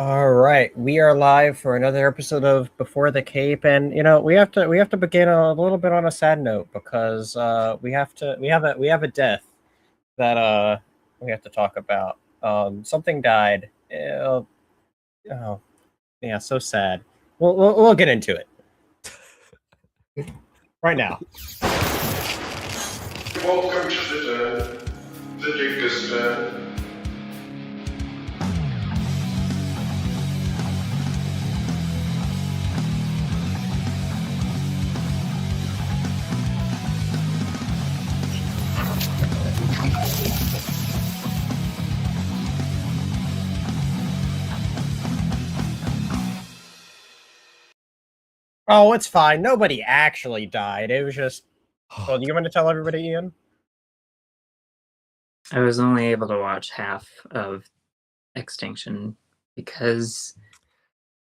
All right, we are live for another episode of Before the Cape, and we have to begin a little bit on a sad note because we have a death that we have to talk about. Something died. Oh, yeah, so sad. We'll get into it right now. Welcome to the Dingus Den. Oh, it's fine. Nobody actually died. It was just. Well, do you want to tell everybody, Ian? I was only able to watch half of Extinction because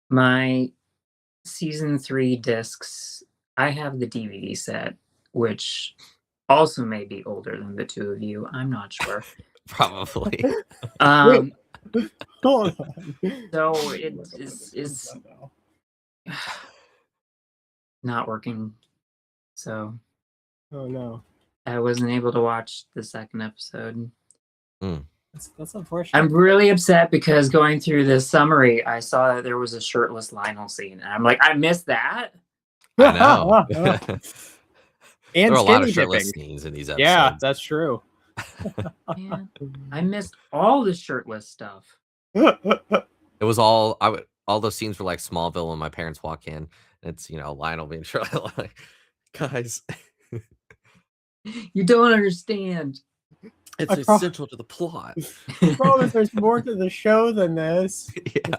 my season 3 discs, I have the DVD set, which also may be older than the two of you. I'm not sure. Probably. Hold on. So it is not working. So Oh no. I wasn't able to watch the second episode. That's unfortunate. I'm really upset because going through this summary, I saw that there was a shirtless Lionel scene, and I'm like, I missed that. I know. And there are a lot of skinny shirtless dipping. scenes in these episodes. Yeah, that's true. Yeah, I missed all the shirtless stuff. It was all those scenes were like Smallville when my parents walk in. It's Lionel being shirtless. Like, guys, You don't understand. it's I pro- essential to the plot. I promise there's more to the show than this. Yeah.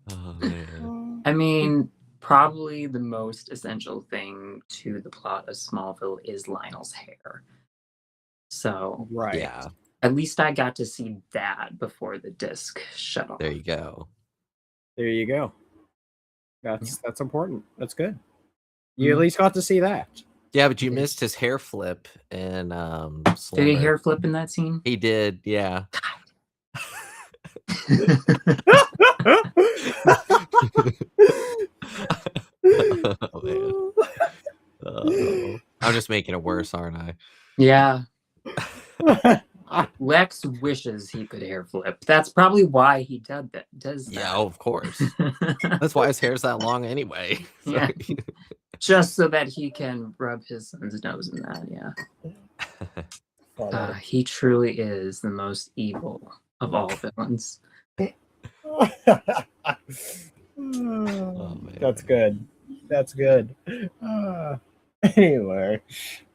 Oh man. I mean, probably the most essential thing to the plot of Smallville is Lionel's hair. So Right. Yeah. at least I got to see that before the disc shut off. There you go. There you go. That's important. That's good. You at least got to see that. Yeah, but you missed his hair flip in Did he Slumber. hair flip in that scene? He did, yeah. Oh, man. Oh. I'm just making it worse, aren't I? Yeah. Lex wishes he could hair flip. That's probably why he does that. Yeah, of course. That's why his hair's that long anyway. So, Yeah. Just so that he can rub his son's nose in that, yeah. He truly is the most evil of all villains. man. That's good. That's good. Anyway,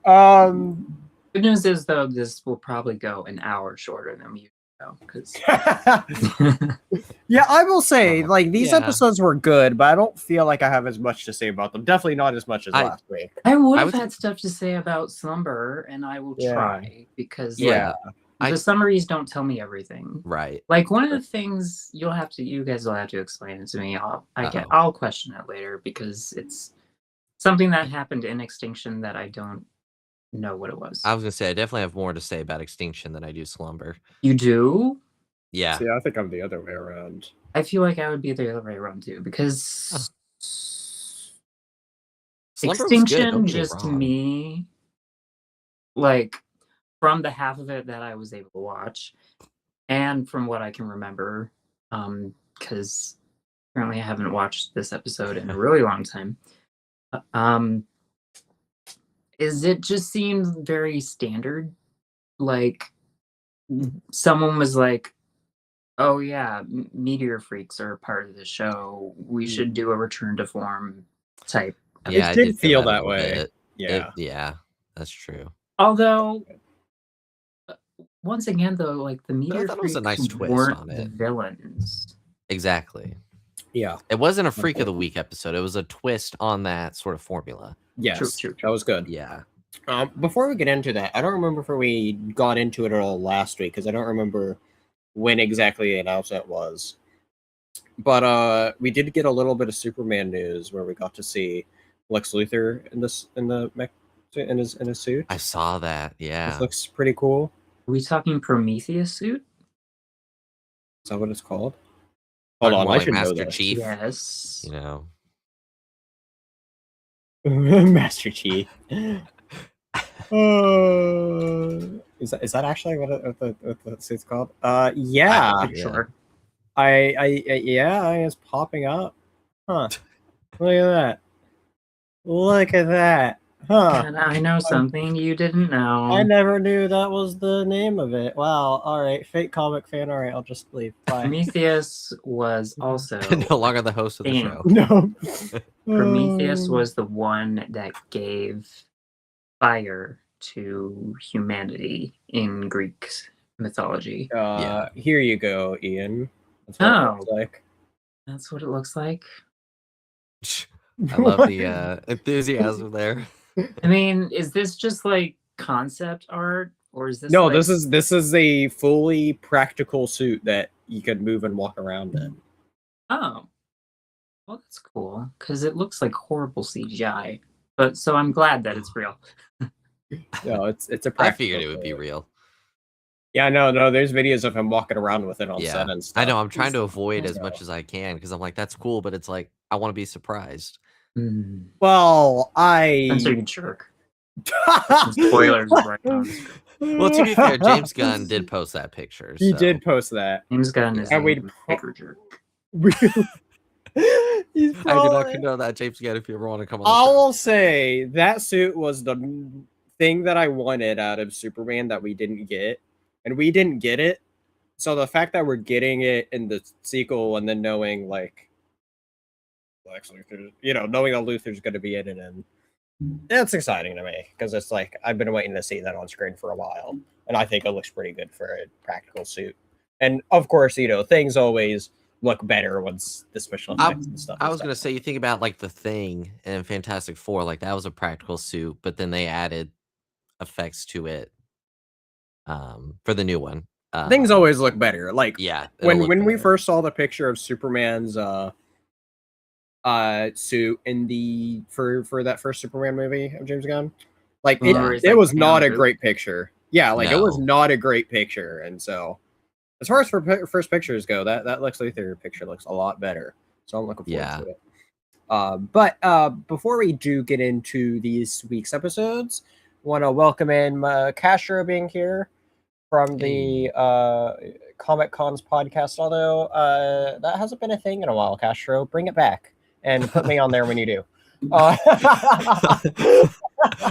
Good news is though, this will probably go an hour shorter than we usually go because yeah, I will say, like, these Yeah. episodes were good, but I don't feel like I have as much to say about them. Definitely not as much as I- last week. I would I have would- had stuff to say about Slumber, and I will Yeah. try because Yeah. the summaries don't tell me everything. Right. Like one of the things you guys will have to explain it to me. I'll question it later because it's something that happened in Extinction that I don't know what it was. I was gonna say I definitely have more to say about Extinction than I do Slumber. You do? Yeah. See, I think I'm the other way around. I feel like I would be the other way around too because Slumber was good, don't Extinction get me just to wrong. me, like from the half of it that I was able to watch, and from what I can remember, because apparently I haven't watched this episode in a really long time. Is it just seems very standard? Like someone was like, "Oh yeah, meteor freaks are part of the show. We should do a return to form type." Yeah, It I did feel a that little way. bit. Yeah. Yeah, that's true. Although, once again, though, like the I meteor thought it was a nice freaks twist weren't on the it. villains. Exactly. Yeah. It wasn't a freak of the week episode. It was a twist on that sort of formula. Yes. True. That was good. Yeah. Before we get into that, I don't remember if we got into it at all last week because I don't remember when exactly the announcement was. But we did get a little bit of Superman news where we got to see Lex Luthor in his suit. I saw that. This Yeah. looks pretty cool. Are we talking Prometheus suit? Is that what it's called? Hold on, More I like should know Master this. Chief. Yes. You know. Master Chief. Is that actually what the suit's called? Yeah. Pretty sure. Yeah, it's popping up. Huh. Look at that. Look at that. Huh. And I know something you didn't know. I never knew that was the name of it. Wow. All right. Fake comic fan. All right. I'll just leave. Bye. Prometheus was also No longer the host of the thing. show. No. Prometheus was the one that gave fire to humanity in Greek mythology. Yeah. Here you go, Ian. That's what it looks like. That's what it looks like. I love the enthusiasm there. I mean, is this just like concept art, or is this? No, like... this is a fully practical suit that you could move and walk around in. Oh, well, that's cool because it looks like horrible CGI. But so I'm glad that it's real. No, it's a practical. I figured it would be real. Yeah, no. There's videos of him walking around with it on set and stuff. I know. I'm trying to avoid as much as I can because I'm like, that's cool, but it's like I want to be surprised. Well, Spencer, you jerk. Spoilers right on. Well, to be fair, James Gunn did post that picture. He did post that. James Gunn is a bigger jerk. I do not condone that, James Gunn. If you ever want to come on, I will say that suit was the thing that I wanted out of Superman that we didn't get, and we didn't get it. So the fact that we're getting it in the sequel, and then knowing like Lex Luthor, knowing that Luthor's going to be in it, and that's exciting to me because it's like I've been waiting to see that on screen for a while, and I think it looks pretty good for a practical suit. And of course, things always look better once the special effects and stuff. I was gonna say, you think about like the Thing and Fantastic Four, like that was a practical suit, but then they added effects to it for the new one. Things always look better. Like when we first saw the picture of Superman's suit in for that first Superman movie of James Gunn, like it was not a great picture. Yeah, like it was not a great picture, and so. As far as for first pictures go, that Lex Luthor picture looks a lot better. So I'm looking forward to it. But before we do get into these week's episodes, want to welcome in Castro being here from the Comic Cons podcast. Although that hasn't been a thing in a while, Castro, bring it back and put me on there when you do.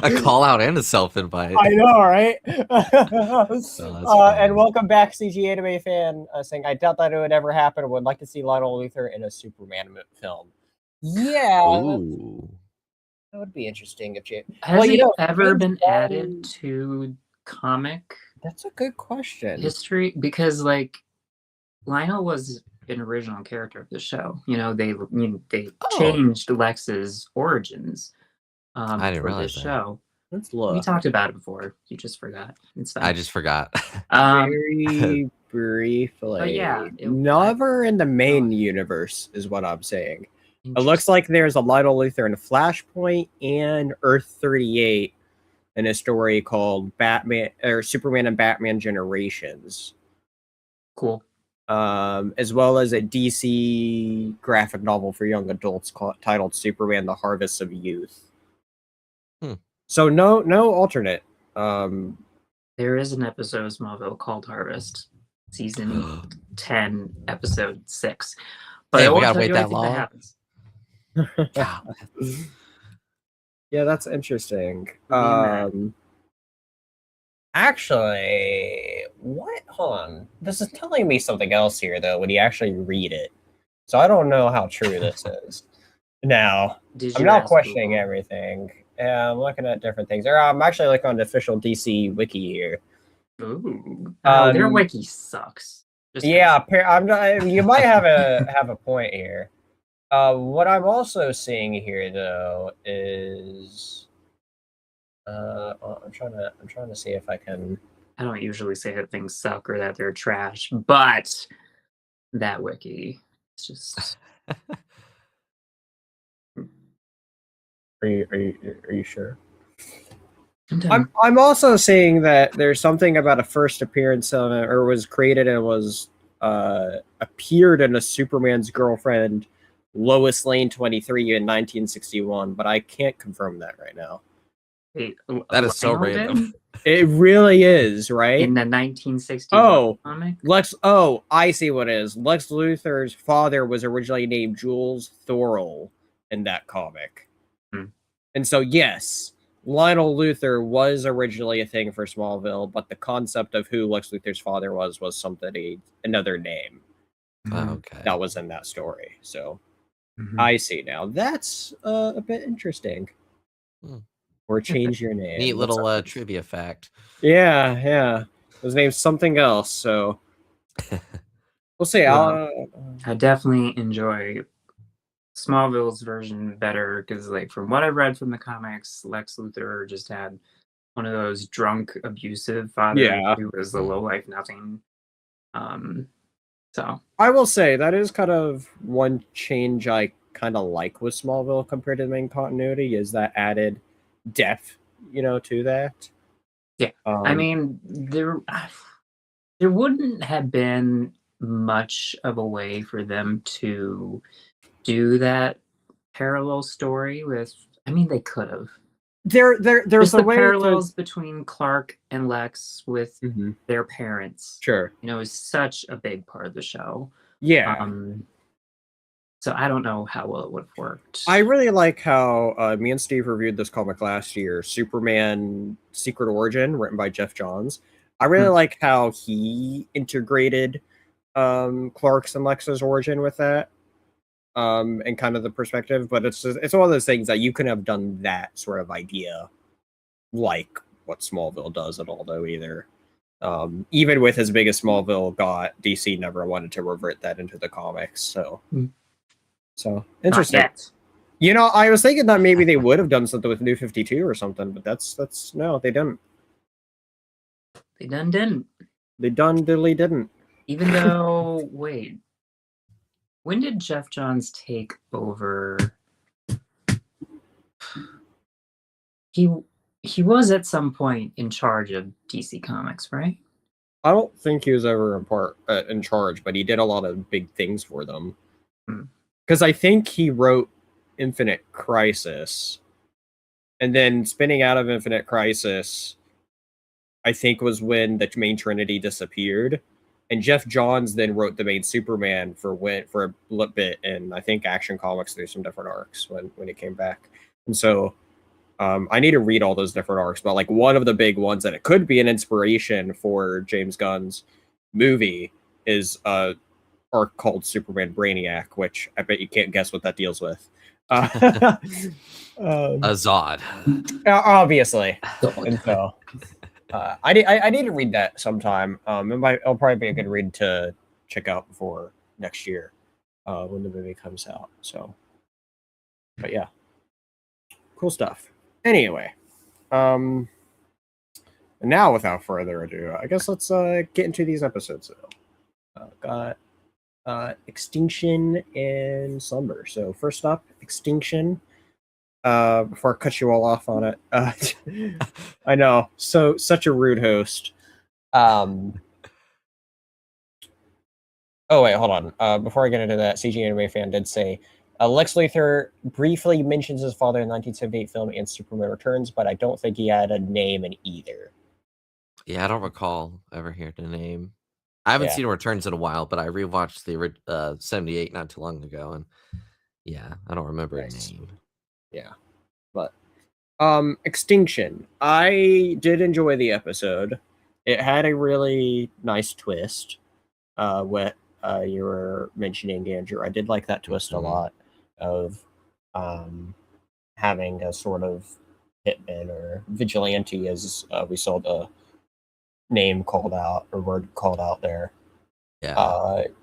A call out and a self invite. I know, right? And welcome back, CG Anime fan, saying, I doubt that it would ever happen. I would like to see Lionel Luthor in a Superman film. Yeah. That would be interesting if you. Has he ever been added to comic? That's a good question. History, because like Lionel was an original character of the show. They changed Lex's origins. I didn't realize this show. Let's look. We talked about it before. You just forgot. It's fine. I just forgot. Very briefly. But yeah, never in the main universe is what I'm saying. It looks like there's a Lionel Luthor in Flashpoint and Earth 38 in a story called Batman or Superman and Batman Generations. Cool. As well as a DC graphic novel for young adults titled Superman: The Harvest of Youth. So no alternate. There is an episode of Smallville called Harvest, season 10, episode 6. But hey, I we won't gotta tell wait you that anything long. that happens. Yeah, that's interesting. Actually, what? Hold on. This is telling me something else here, though, when you actually read it. So I don't know how true this is. Now, I'm not questioning everything. I'm looking at different things. I'm actually looking on the official DC wiki here. Ooh. Their wiki sucks. Yeah, you might have a point here. What I'm also seeing here, though, is I'm trying to see if I can. I don't usually say that things suck or that they're trash, but that wiki is just. Are you sure? I'm also seeing that there's something about a first appearance on it, or was created and was appeared in a Superman's girlfriend, Lois Lane 23 in 1961, but I can't confirm that right now. Wait, That is so Lionel random. did? It really is, right? In the 1961 comic? I see what it is. Lex Luthor's father was originally named Jules Thorel in that comic. Hmm. And so, yes, Lionel Luthor was originally a thing for Smallville, but the concept of who Lex Luthor's father was something, another name Okay. that was in that story. So, Mhm. I see now. That's a bit interesting. Hmm. Or change your name. Neat What's little up? trivia fact. Yeah. His name's something else, so we'll see. Well, I definitely enjoy Smallville's version better because, like, from what I read from the comics, Lex Luthor just had one of those drunk, abusive fathers Yeah. who was the low life nothing. So I will say that is kind of one change I kind of like with Smallville compared to the main continuity is that added depth, to that. yeah, I mean there wouldn't have been much of a way for them to do that parallel story with. I mean, they could have. there's Just a the way parallels between Clark and Lex with Mhm. their parents, Sure. is such a big part of the show. Yeah. So I don't know how well it would have worked. I really like how me and Steve reviewed this comic last year, Superman Secret Origin, written by Jeff Johns. I really like how he integrated Clark's and Lex's origin with that. And kind of the perspective, but it's one of those things that you couldn't have done that sort of idea like what Smallville does at all, though, either. Even with as big as Smallville got, DC never wanted to revert that into the comics, so interesting. Not yet. I was thinking that maybe they would have done something with New 52 or something, but that's no, they didn't. They done didn't. They done diddly didn't. Even though, wait, when did Jeff Johns take over? He was at some point in charge of DC Comics, right? I don't think he was ever in charge, but he did a lot of big things for them. Because I think he wrote Infinite Crisis, and then spinning out of Infinite Crisis, I think was when the main Trinity disappeared, and Jeff Johns then wrote the main Superman for a little bit, and I think Action Comics through some different arcs when it came back, and so. I need to read all those different arcs, but like one of the big ones that it could be an inspiration for James Gunn's movie is arc called Superman Brainiac, which I bet you can't guess what that deals with. A Zod. Obviously. And so I need to read that sometime. It'll probably be a good read to check out before next year when the movie comes out. So, but yeah, cool stuff. Anyway, now without further ado, I guess let's get into these episodes. Got Extinction and Slumber. So first up, Extinction. Before I cut you all off on it, I know, such a rude host. Oh wait, hold on. Before I get into that, CG Anime Fan did say. Lex Luthor briefly mentions his father in the 1978 film and Superman Returns, but I don't think he had a name in either. Yeah, I don't recall ever hearing the name. I haven't seen Returns in a while, but I rewatched the 78 not too long ago, and yeah, I don't remember his name. Yeah, but Extinction. I did enjoy the episode. It had a really nice twist. What you were mentioning, Andrew. I did like that twist a lot of having a sort of hitman or vigilante, as we saw the name called out or word called out there,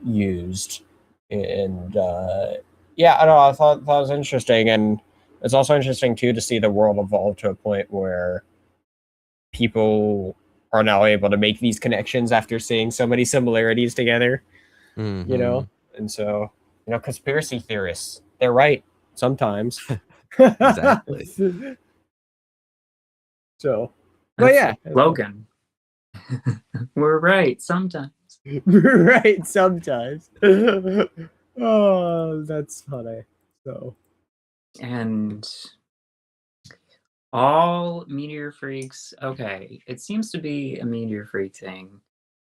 used. And I don't know, I thought that was interesting. And it's also interesting, too, to see the world evolve to a point where people are now able to make these connections after seeing so many similarities together. And so, conspiracy theorists, they're right sometimes. Exactly. So, but yeah, Logan. We're right sometimes. Right, sometimes. Oh, that's funny. So, And all meteor freaks, okay, it seems to be a meteor freak thing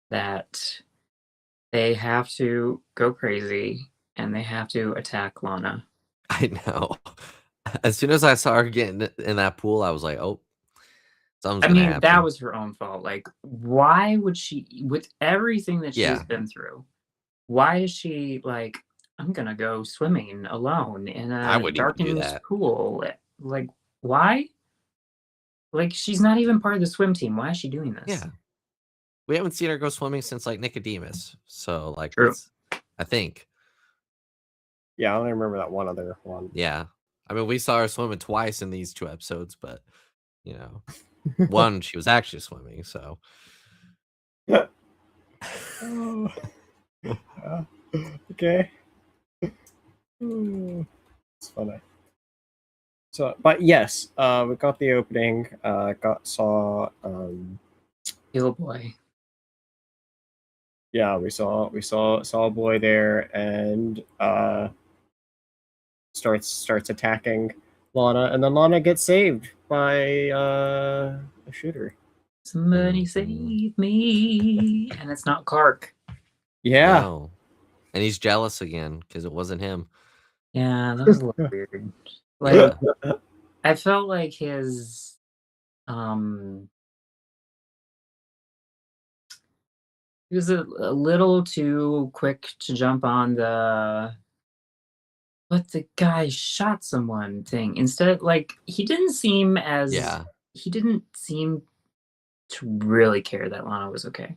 that they have to go crazy and they have to attack Lana. I know. As soon as I saw her getting in that pool, I was like, oh, something's I gonna mean, happen. that was her own fault. Like, why would she, with everything that she's Yeah. been through, why is she like, I'm gonna go swimming alone in I a wouldn't even do darkened that. pool? Like, why? Like, she's not even part of the swim team. Why is she doing this? Yeah. We haven't seen her go swimming since like Nicodemus. So like True. what's I think. yeah, I only remember that one other one. Yeah. I mean, we saw her swimming twice in these 2 episodes, but you know, one she was actually swimming, so Oh. Okay. It's funny. So, but yes, we got the opening. Saw. Boy. Yeah, we saw a boy there, and starts attacking Lana, and then Lana gets saved by a shooter. Somebody save me, and it's not Clark. Yeah. no. And he's jealous again because it wasn't him. Yeah, that was a little weird. Like, I felt like his he was a little too quick to jump on the but the guy shot someone thing. Instead, like, he didn't seem he didn't seem to really care that Lana was okay.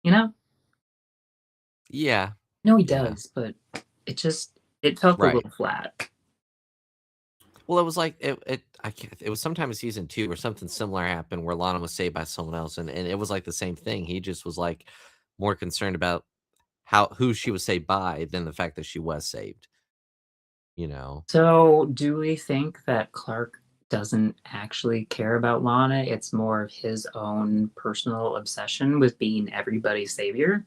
You know? Yeah. No, he Yeah. does, but it felt a little flat. Well, it was like it was sometime in season 2 where something similar happened where Lana was saved by someone else, and it was like the same thing. He just was like more concerned about who she was saved by than the fact that she was saved. You know. So, do we think that Clark doesn't actually care about Lana? It's more of his own personal obsession with being everybody's savior?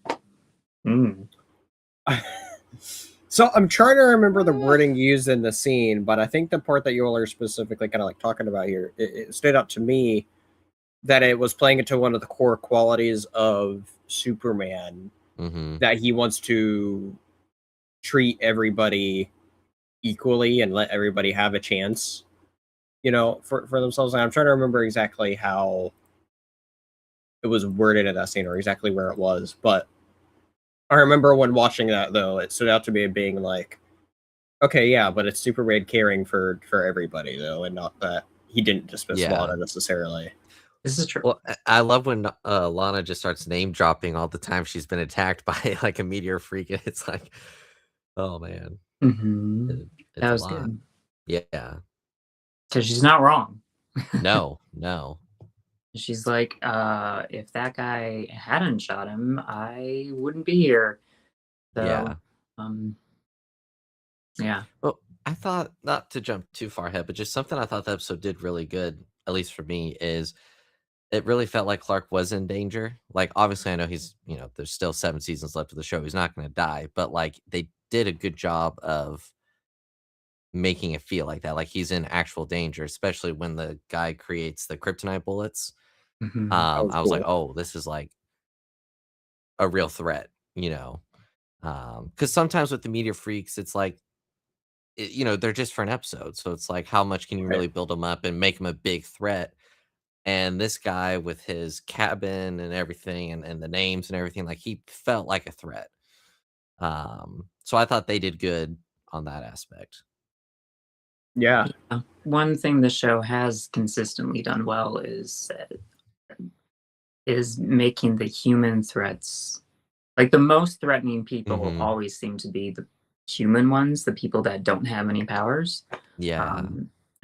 So I'm trying to remember the wording used in the scene, but I think the part that you all are specifically kind of like talking about here, it stood out to me that it was playing into one of the core qualities of Superman, that he wants to treat everybody equally and let everybody have a chance, you know, for themselves. And I'm trying to remember exactly how it was worded in that scene or exactly where it was, but I remember when watching that, though, it stood out to me being like, okay, yeah, but it's Superman caring for everybody, though, and not that he didn't dismiss Lana necessarily. This is true. Well, I love when Lana just starts name dropping all the time she's been attacked by like a meteor freak. And it's like, oh man, That was good. Yeah, because she's not wrong. no. She's like, if that guy hadn't shot him, I wouldn't be here. So, yeah. Well, I thought, not to jump too far ahead, but just something I thought the episode did really good, at least for me, is it really felt like Clark was in danger. Like, obviously, I know there's still 7 seasons left of the show. He's not going to die, but like they did a good job of making it feel like that, like he's in actual danger, especially when the guy creates the kryptonite bullets. I was like, oh, this is like a real threat, because sometimes with the meteor freaks, it's like, they're just for an episode. So it's like, how much can you really build them up and make them a big threat? And this guy with his cabin and everything and the names and everything, like he felt like a threat. So I thought they did good on that aspect. Yeah. One thing the show has consistently done well is making the human threats, like the most threatening people always seem to be the human ones, the people that don't have any powers. I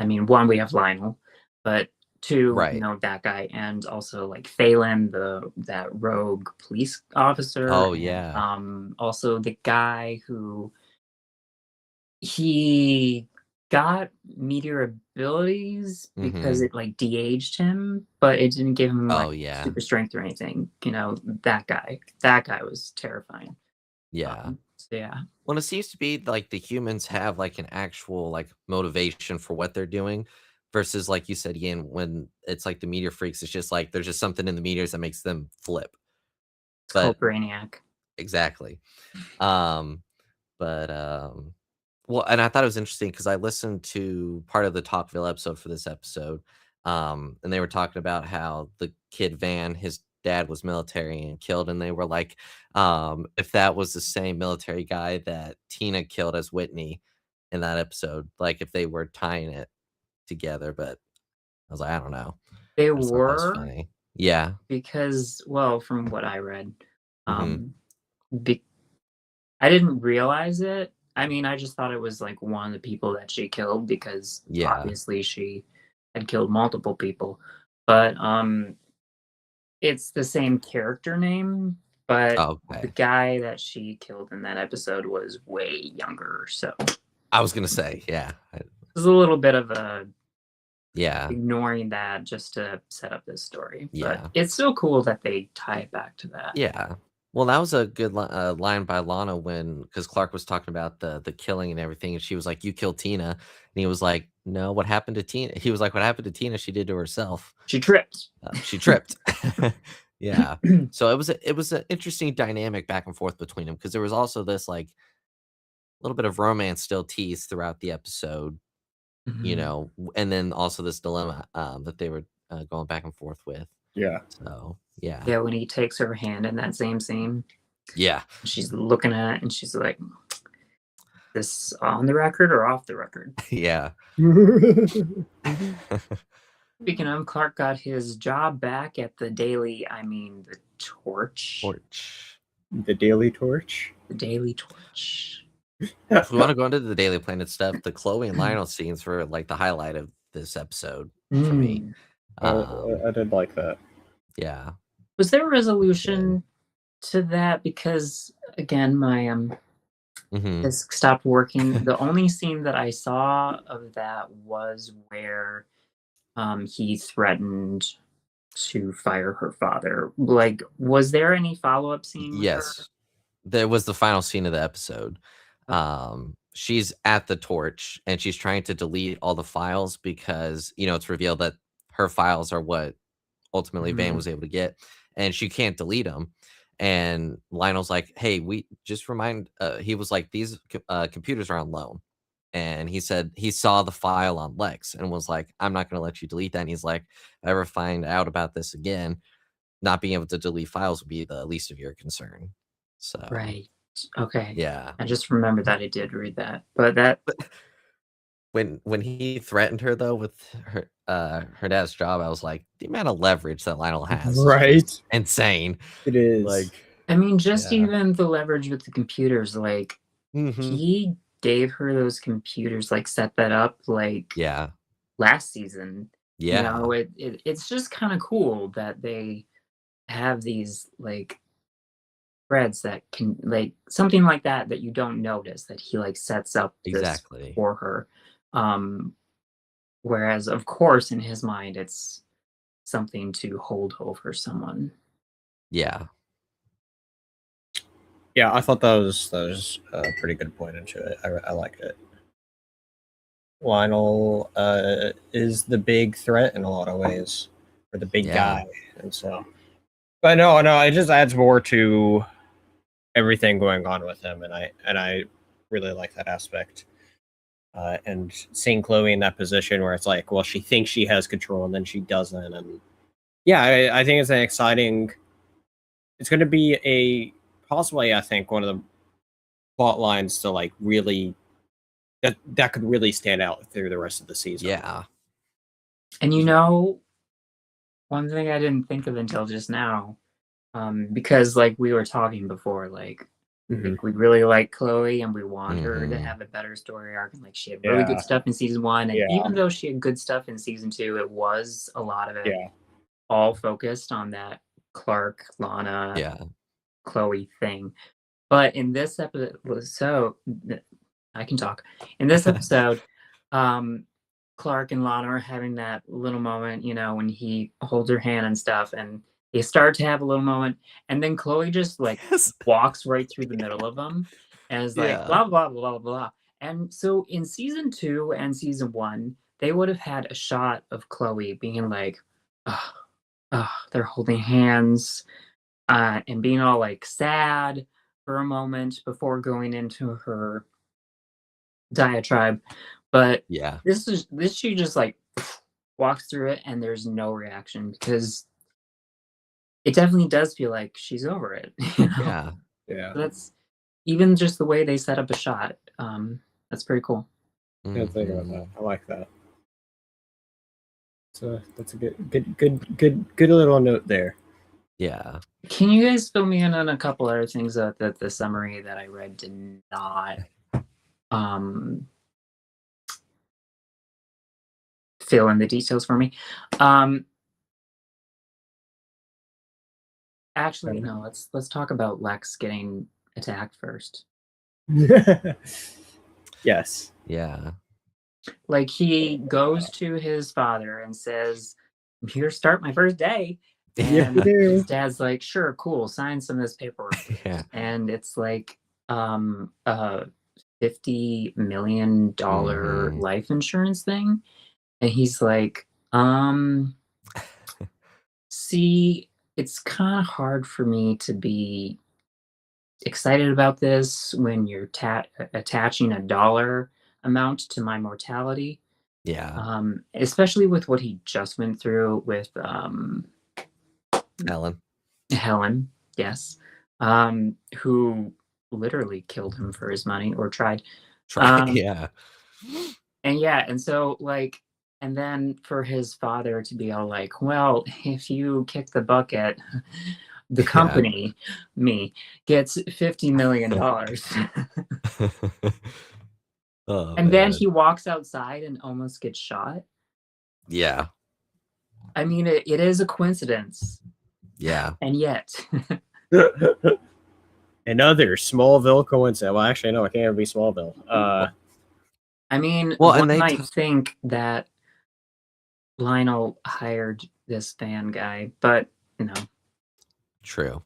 mean, one, we have Lionel, but two, that guy, and also like Phelan, that rogue police officer. Oh yeah. Also the guy who he got meteor abilities because Mhm. it like de-aged him, but it didn't give him like Oh, yeah. super strength or anything. That guy was terrifying. Yeah. So yeah, Well, it seems to be like the humans have like an actual like motivation for what they're doing versus like you said, Ian, when it's like the meteor freaks, it's just like there's just something in the meteors that makes them flip. it's called But Brainiac. exactly. Um, but well, and I thought it was interesting because I listened to part of the Talkville episode for this episode. And they were talking about how the kid Van, his dad was military and killed, and they were like, if that was the same military guy that Tina killed as Whitney in that episode, like if they were tying it together, but I was like, I don't know. They I just thought that was were funny. Yeah. because, well, from what I read, Hmm. um, be- I didn't realize it. I mean, I just thought it was like one of the people that she killed because Yeah. obviously she had killed multiple people. But it's the same character name, but the Okay. guy that she killed in that episode was way younger. So it I was gonna say, yeah. was a little bit of a Yeah. ignoring that just to set up this story. But Yeah. it's still cool that they tie it back to that. Yeah. Well, that was a good line by Lana when because Clark was talking about the killing and everything, and she was like, "You killed Tina," and he was like, "No, what happened to Tina?" He was like, "What happened to Tina? She did to herself. She tripped. She tripped." Yeah. So it was an interesting dynamic back and forth between them because there was also this like little bit of romance still teased throughout the episode, Mhm. and then also this dilemma that they were going back and forth with. Yeah. So yeah, Yeah, when he takes her hand in that same scene, yeah, she's looking at it and she's like, "This on the record or off the record?" yeah. Speaking of, Clark got his job back at the the Torch. Torch. The Daily Torch. The Daily Torch. If we want to go into the Daily Planet stuff, the Chloe and Lionel scenes were like the highlight of this episode for me. Mm. I did like that. Yeah, Was there a good. resolution to that? Because again, my Hmm. disc stopped working. The only scene that I saw of that was where he threatened to fire her father. Like, was there any follow-up scene with her? Yes, there was the final scene of the episode. Uh, She's at the torch and she's trying to delete all the files because it's revealed that her files are what ultimately Van mhm. was able to get, and she can't delete them. And Lionel's like, "Hey, we just remind." He was like, "These computers are on loan," and he said he saw the file on Lex and was like, "I'm not going to let you delete that." And he's like, "If I ever find out about this again, not being able to delete files would be the least of your concern." So Right. Okay. yeah, I just remembered that I did read that. But that when he threatened her though with her dad's job, I was like, the amount of leverage that Lionel has is Right. just insane. It is. Like, I mean, just yeah. even the leverage with the computers, like Hmm. he gave her those computers, like set that up like Yeah. last season. Yeah. It's just kind of cool that they have these like threads that can like something like that you don't notice that he like sets up this Exactly. for her. Um Whereas of course in his mind it's something to hold over someone. Yeah. Yeah, I thought that was a pretty good point into it. I liked it. Lionel is the big threat in a lot of ways, or the big Yeah. guy, and so. But no, it just adds more to everything going on with him, and I really like that aspect. And seeing Chloe in that position where it's like, well, she thinks she has control, and then she doesn't, and yeah, I think it's an exciting. It's going to be a possibly, I think, one of the plot lines to like really that could really stand out through the rest of the season. Yeah. And one thing I didn't think of until just now, because like we were talking before, like Mhm. we really like Chloe and we want her to Mhm. have a better story arc. And like she had really good Yeah, stuff in season one. And yeah, even though she had good stuff in season two, it was a lot of it yeah. all focused on that Clark, Lana, Yeah. Chloe thing. But in this episode, I can talk. In this episode, Clark and Lana are having that little moment, you know, when he holds her hand and stuff, and they start to have a little moment, and then Chloe just like Yes. walks right through the middle of them and is like Yeah. blah blah blah blah blah. And so in season 2 and season 1, they would have had a shot of Chloe being like, oh, they're holding hands, and being all like sad for a moment before going into her diatribe. But Yeah. this she just like walks through it and there's no reaction because it definitely does feel like she's over it. You know? Yeah. Yeah. That's even just the way they set up a shot. That's pretty cool. Didn't think about Mhm. that. I like that. So that's a good little note there. Yeah. Can you guys fill me in on a couple other things that the summary that I read did not fill in the details for me? Actually, no. Let's talk about Lex getting attacked first. Yes. Yeah. Like he goes to his father and says, "I'm here to start my first day." Yeah, And you do. his dad's like, "Sure, cool, sign some of this paperwork." Yeah. And it's like a $50 million Mhm. life insurance thing. And he's like, see, it's kind of hard for me to be excited about this when you're attaching a dollar amount to my mortality. Yeah. Especially with what he just went through with Ellen. Helen, yes, who literally killed him for his money or tried. Try. Yeah. And yeah, and so like, and then for his father to be all like, well, if you kick the bucket, the Yeah. company, me, gets $50 million. Oh And then man. he walks outside and almost gets shot. Yeah. I mean, it is a coincidence. Yeah. And yet, Another Smallville coincidence. Well, actually, no, it can't be Smallville. I mean, Well, and one they might think that Lionel hired this fan guy, but no. True.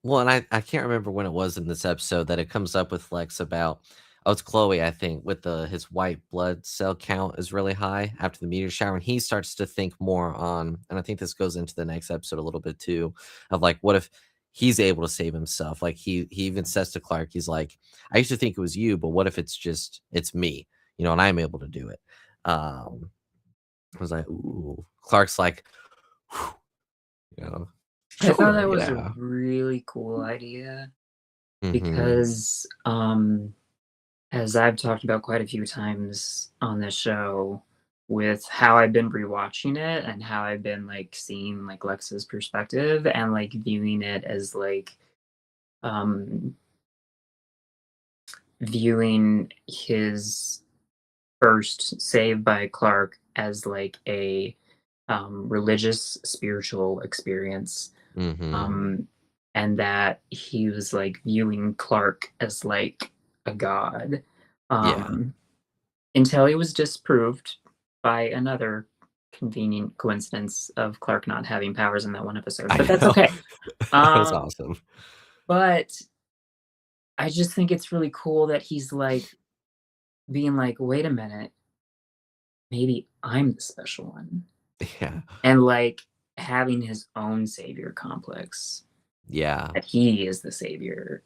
Well, and I can't remember when it was in this episode that it comes up with Lex about it's Chloe, I think, with his white blood cell count is really high after the meteor shower, and he starts to think more on, and I think this goes into the next episode a little bit too, of like what if he's able to save himself? Like he even says to Clark, he's like, I used to think it was you, but what if it's me, and I'm able to do it. I was like, ooh. Clark's like, whew, you know, I thought that sure, was a yeah. really cool idea Mhm. because, as I've talked about quite a few times on this show, with how I've been rewatching it and how I've been like seeing like Lex's perspective and like viewing it as like viewing his first save by Clark as like a religious spiritual experience, Mhm. and that he was like viewing Clark as like a god, Yeah. until he was disproved by another convenient coincidence of Clark not having powers in that one episode. I But that's know. okay. That was Um, awesome. but I just think it's really cool that he's like being like, wait a minute, maybe I'm the special one. Yeah. And like having his own savior complex, Yeah. that he is the savior,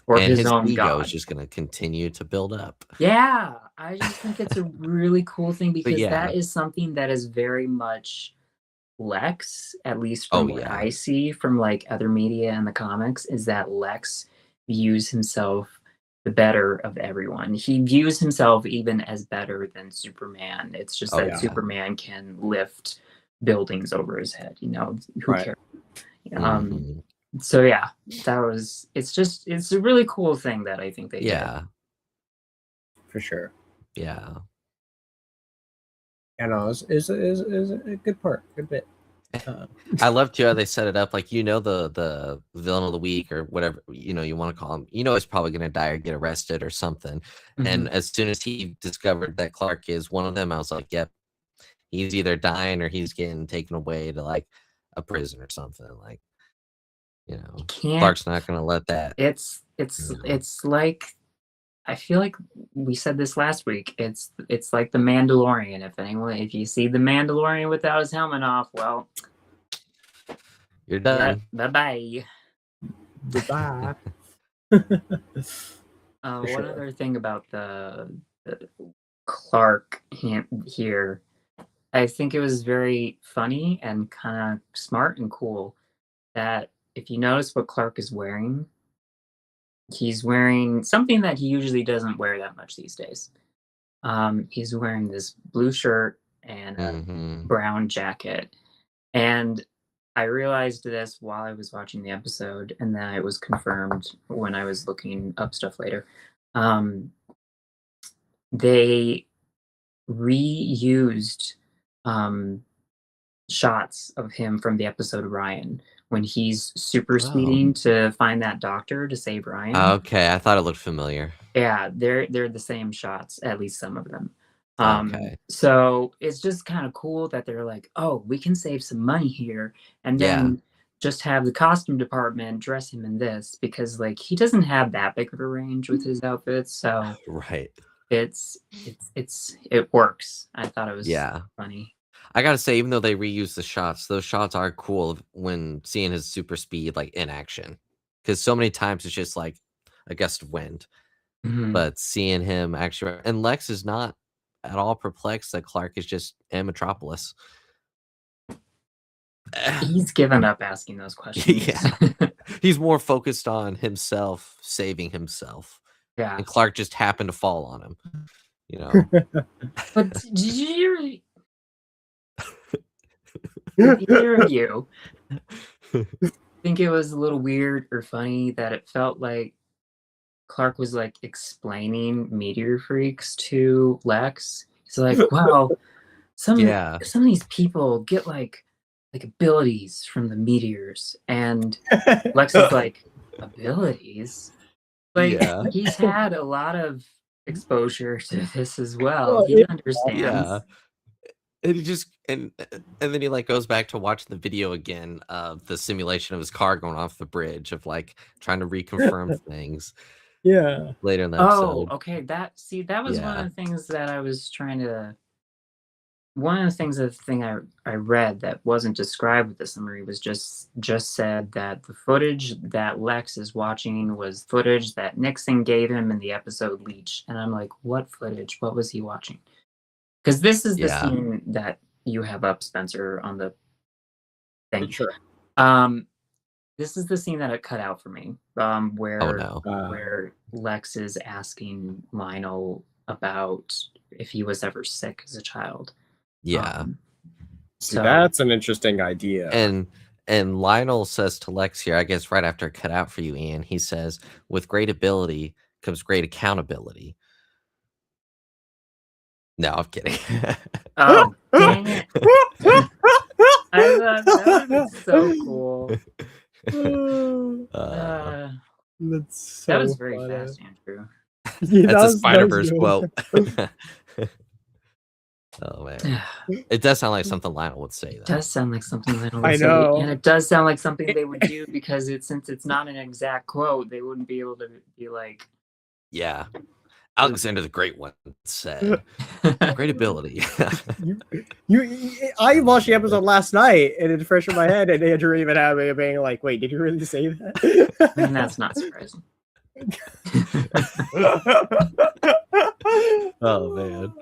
or And his his own ego is god. just gonna continue to build up. Yeah, I just think it's a really cool thing But because yeah. that is something that is very much Lex, at least Oh, from what yeah. I see from like other media and the comics, is that Lex views himself the better of everyone. He views himself even as better than Superman. It's just Oh, that yeah. Superman can lift buildings over his head, who Right. cares? Mhm. So yeah, it's a really cool thing that I think they did. Yeah. For sure. Yeah. You know, is a good part, good bit. I love too how they set it up. Like, the villain of the week or whatever, you want to call him, he's probably going to die or get arrested or something. And as soon as he discovered that Clark is one of them, I was like, yep, he's either dying or he's getting taken away to like a prison or something. Like, Can't. Clark's not going to let that. It's like, I feel like we said this last week. It's like the Mandalorian. If you see the Mandalorian without his helmet off, well, You're done. Bye-bye. Goodbye. One other thing about the Clark here, I think it was very funny and kind of smart and cool that if you notice what Clark is wearing, he's wearing something that he usually doesn't wear that much these days. He's wearing this blue shirt and a brown jacket. And I realized this while I was watching the episode, and then it was confirmed when I was looking up stuff later. They reused shots of him from the episode Ryan when he's super speeding to find that doctor to save Ryan. Okay, I thought it looked familiar. Yeah, they're the same shots, at least some of them. Okay. So it's just kind of cool that they're like, oh, we can save some money here, and then just have the costume department dress him in this, because like he doesn't have that big of a range with his outfits. So Right. it works. I thought it was funny. I gotta say, even though they reuse the shots, those shots are cool when seeing his super speed like in action. Because so many times it's just like a gust of wind. But seeing him actually, and Lex is not at all perplexed that Clark is just in Metropolis. He's given up asking those questions. He's more focused on himself, saving himself. Yeah. And Clark just happened to fall on him. But did either of you think it was a little weird or funny that it felt like Clark was like explaining meteor freaks to Lex? He's like, wow, some of these people get like abilities from the meteors, and Lex is like, abilities? Like, he's had a lot of exposure to this as well. He understands. Yeah. And he just and then he like goes back to watching the video again of the simulation of his car going off the bridge, of like trying to reconfirm things. Yeah. Later in the episode. Oh, okay. That was one of the things that I was trying to. One of the things I read that wasn't described with the summary was just said that the footage that Lex is watching was footage that Nixon gave him in the episode Leech. And I'm like, what footage? What was he watching? Because this is the scene that you have up, Spencer, on the thing. Sure. This is the scene that it cut out for me, where Lex is asking Lionel about if he was ever sick as a child. Yeah. So that's an interesting idea. And Lionel says to Lex here, I guess right after it cut out for you, Ian, he says, with great ability comes great accountability. No, I'm kidding. Oh, dang it. I thought that was so cool. That was very fast, Andrew. That's a Spider-Verse quote. Oh man, it does sound like something Lionel would say. It does sound like something Lionel would say, and it does sound like something they would do, because since it's not an exact quote, they wouldn't be able to be like, yeah. Alexander the Great one said, "Great ability." I watched the episode last night, and it's fresh in my head, and Andrew even had me being like, "Wait, did you really say that?" And that's not surprising. Oh man.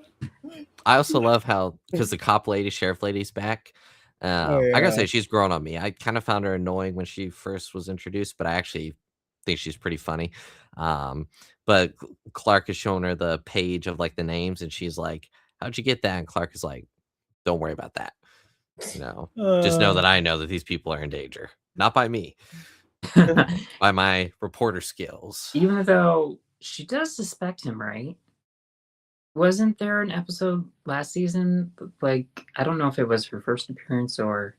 I also love how, because the cop lady, sheriff lady's back. I gotta say, she's grown on me. I kind of found her annoying when she first was introduced, but I actually think she's pretty funny. But Clark is showing her the page of like the names, and she's like, "How'd you get that?" And Clark is like, "Don't worry about that. Just know that I know that these people are in danger, not by me, by my reporter skills." Even though she does suspect him, right? Wasn't there an episode last season? Like, I don't know if it was her first appearance or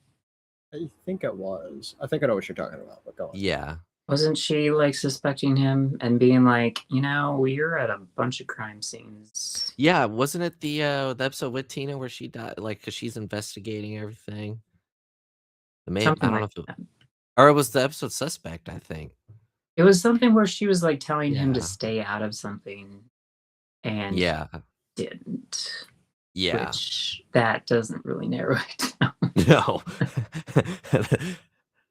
I think it was. I think I know what you're talking about, but go on. Yeah. Wasn't she like suspecting him and being like, we're at a bunch of crime scenes? Yeah, wasn't it the episode with Tina where she died, like, because she's investigating everything? Something I don't know like if it, that. or it was the episode Suspect, I think. It was something where she was like telling him to Yeah. stay out of something and Yeah. didn't. Yeah. Which that doesn't really narrow it down. No.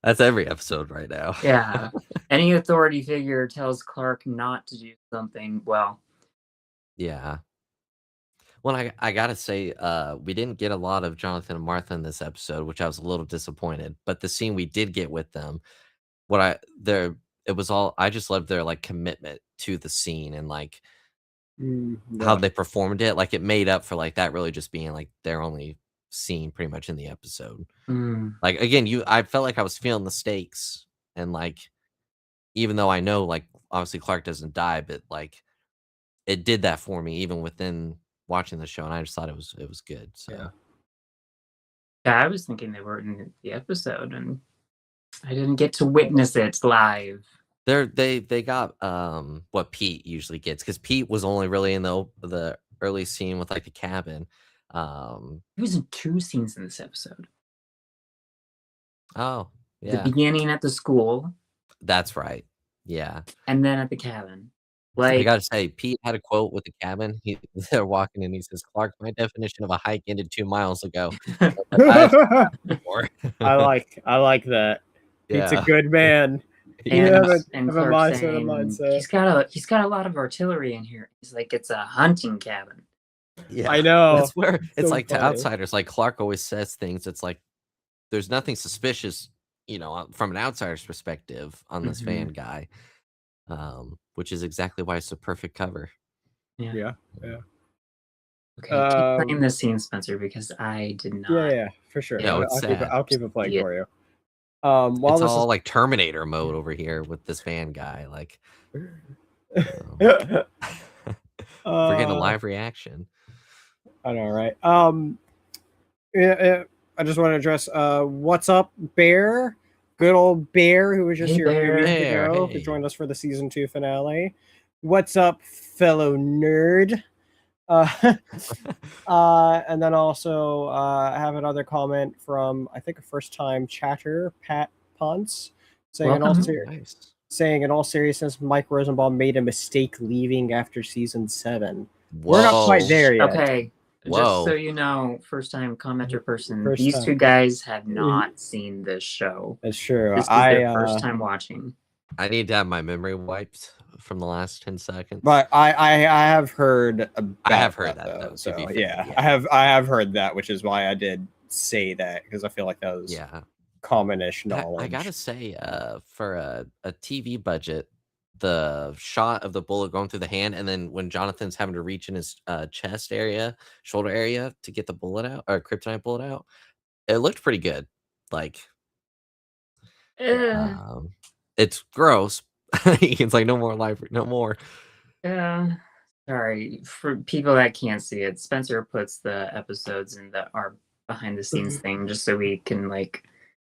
That's every episode right now. Yeah. Any authority figure tells Clark not to do something, well. Yeah. Well, I gotta say, we didn't get a lot of Jonathan and Martha in this episode, which I was a little disappointed. But the scene we did get with them, it was all, I just loved their like commitment to the scene and like how they performed it. Like it made up for like that really just being like their only scene pretty much in the episode. Like again, I felt like I was feeling the stakes, and like even though I know like obviously Clark doesn't die, but like it did that for me even within watching the show, and I just thought it was good. So Yeah, I was thinking they were in the episode and I didn't get to witness it live. they got what Pete usually gets, because Pete was only really in the early scene with like the cabin. He was in 2 scenes in this episode. Oh, The yeah. beginning at the school That's right. Yeah. and then at the cabin. I Like, gotta say, Pete had a quote with the cabin. They're walking and he says, "Clark, my definition of a hike ended 2 miles ago." I've seen that before. I like that. He's a Yeah. good man. and, have a Clark mindset, saying, mindset. he's got a lot of artillery in here. He's like, it's a hunting cabin. Yeah. I know. That's where it's So like to funny. outsiders, like Clark always says things. It's like there's nothing suspicious, from an outsider's perspective on this fan guy. Which is exactly why it's a perfect cover. Yeah. Okay, keep playing this scene, Spencer, because I did not. Yeah, for sure. No, it's I'll keep it playing Yeah. for you. While it's all like Terminator mode over here with this fan guy. Like, we're getting a live reaction. I know, right? I just want to address what's up, Bear? Good old Bear, who was just here a few weeks ago, who joined us for the season 2 finale. What's up, fellow nerd? And then also I have another comment from, I think, a first-time chatter, Pat Ponce, saying in all seriousness, Mike Rosenbaum made a mistake leaving after season 7. Whoa. We're not quite there yet. Okay. Whoa. Just so you know, first-time commenter person, these 2 guys have not seen this show. That's true. This is their first time watching. I need to have my memory wiped from the last 10 seconds. But I have heard about I have heard that though. though, So yeah. I have heard that, which is why I did say that, because I feel like that was commonish knowledge. I gotta say, for a TV budget, the shot of the bullet going through the hand, and then when Jonathan's having to reach in his chest area, shoulder area to get the bullet out, or kryptonite bullet out, it looked pretty good. Like, it's gross. It's like no more. Yeah. Sorry for people that can't see it. Spencer puts the episodes in our behind the scenes thing just so we can like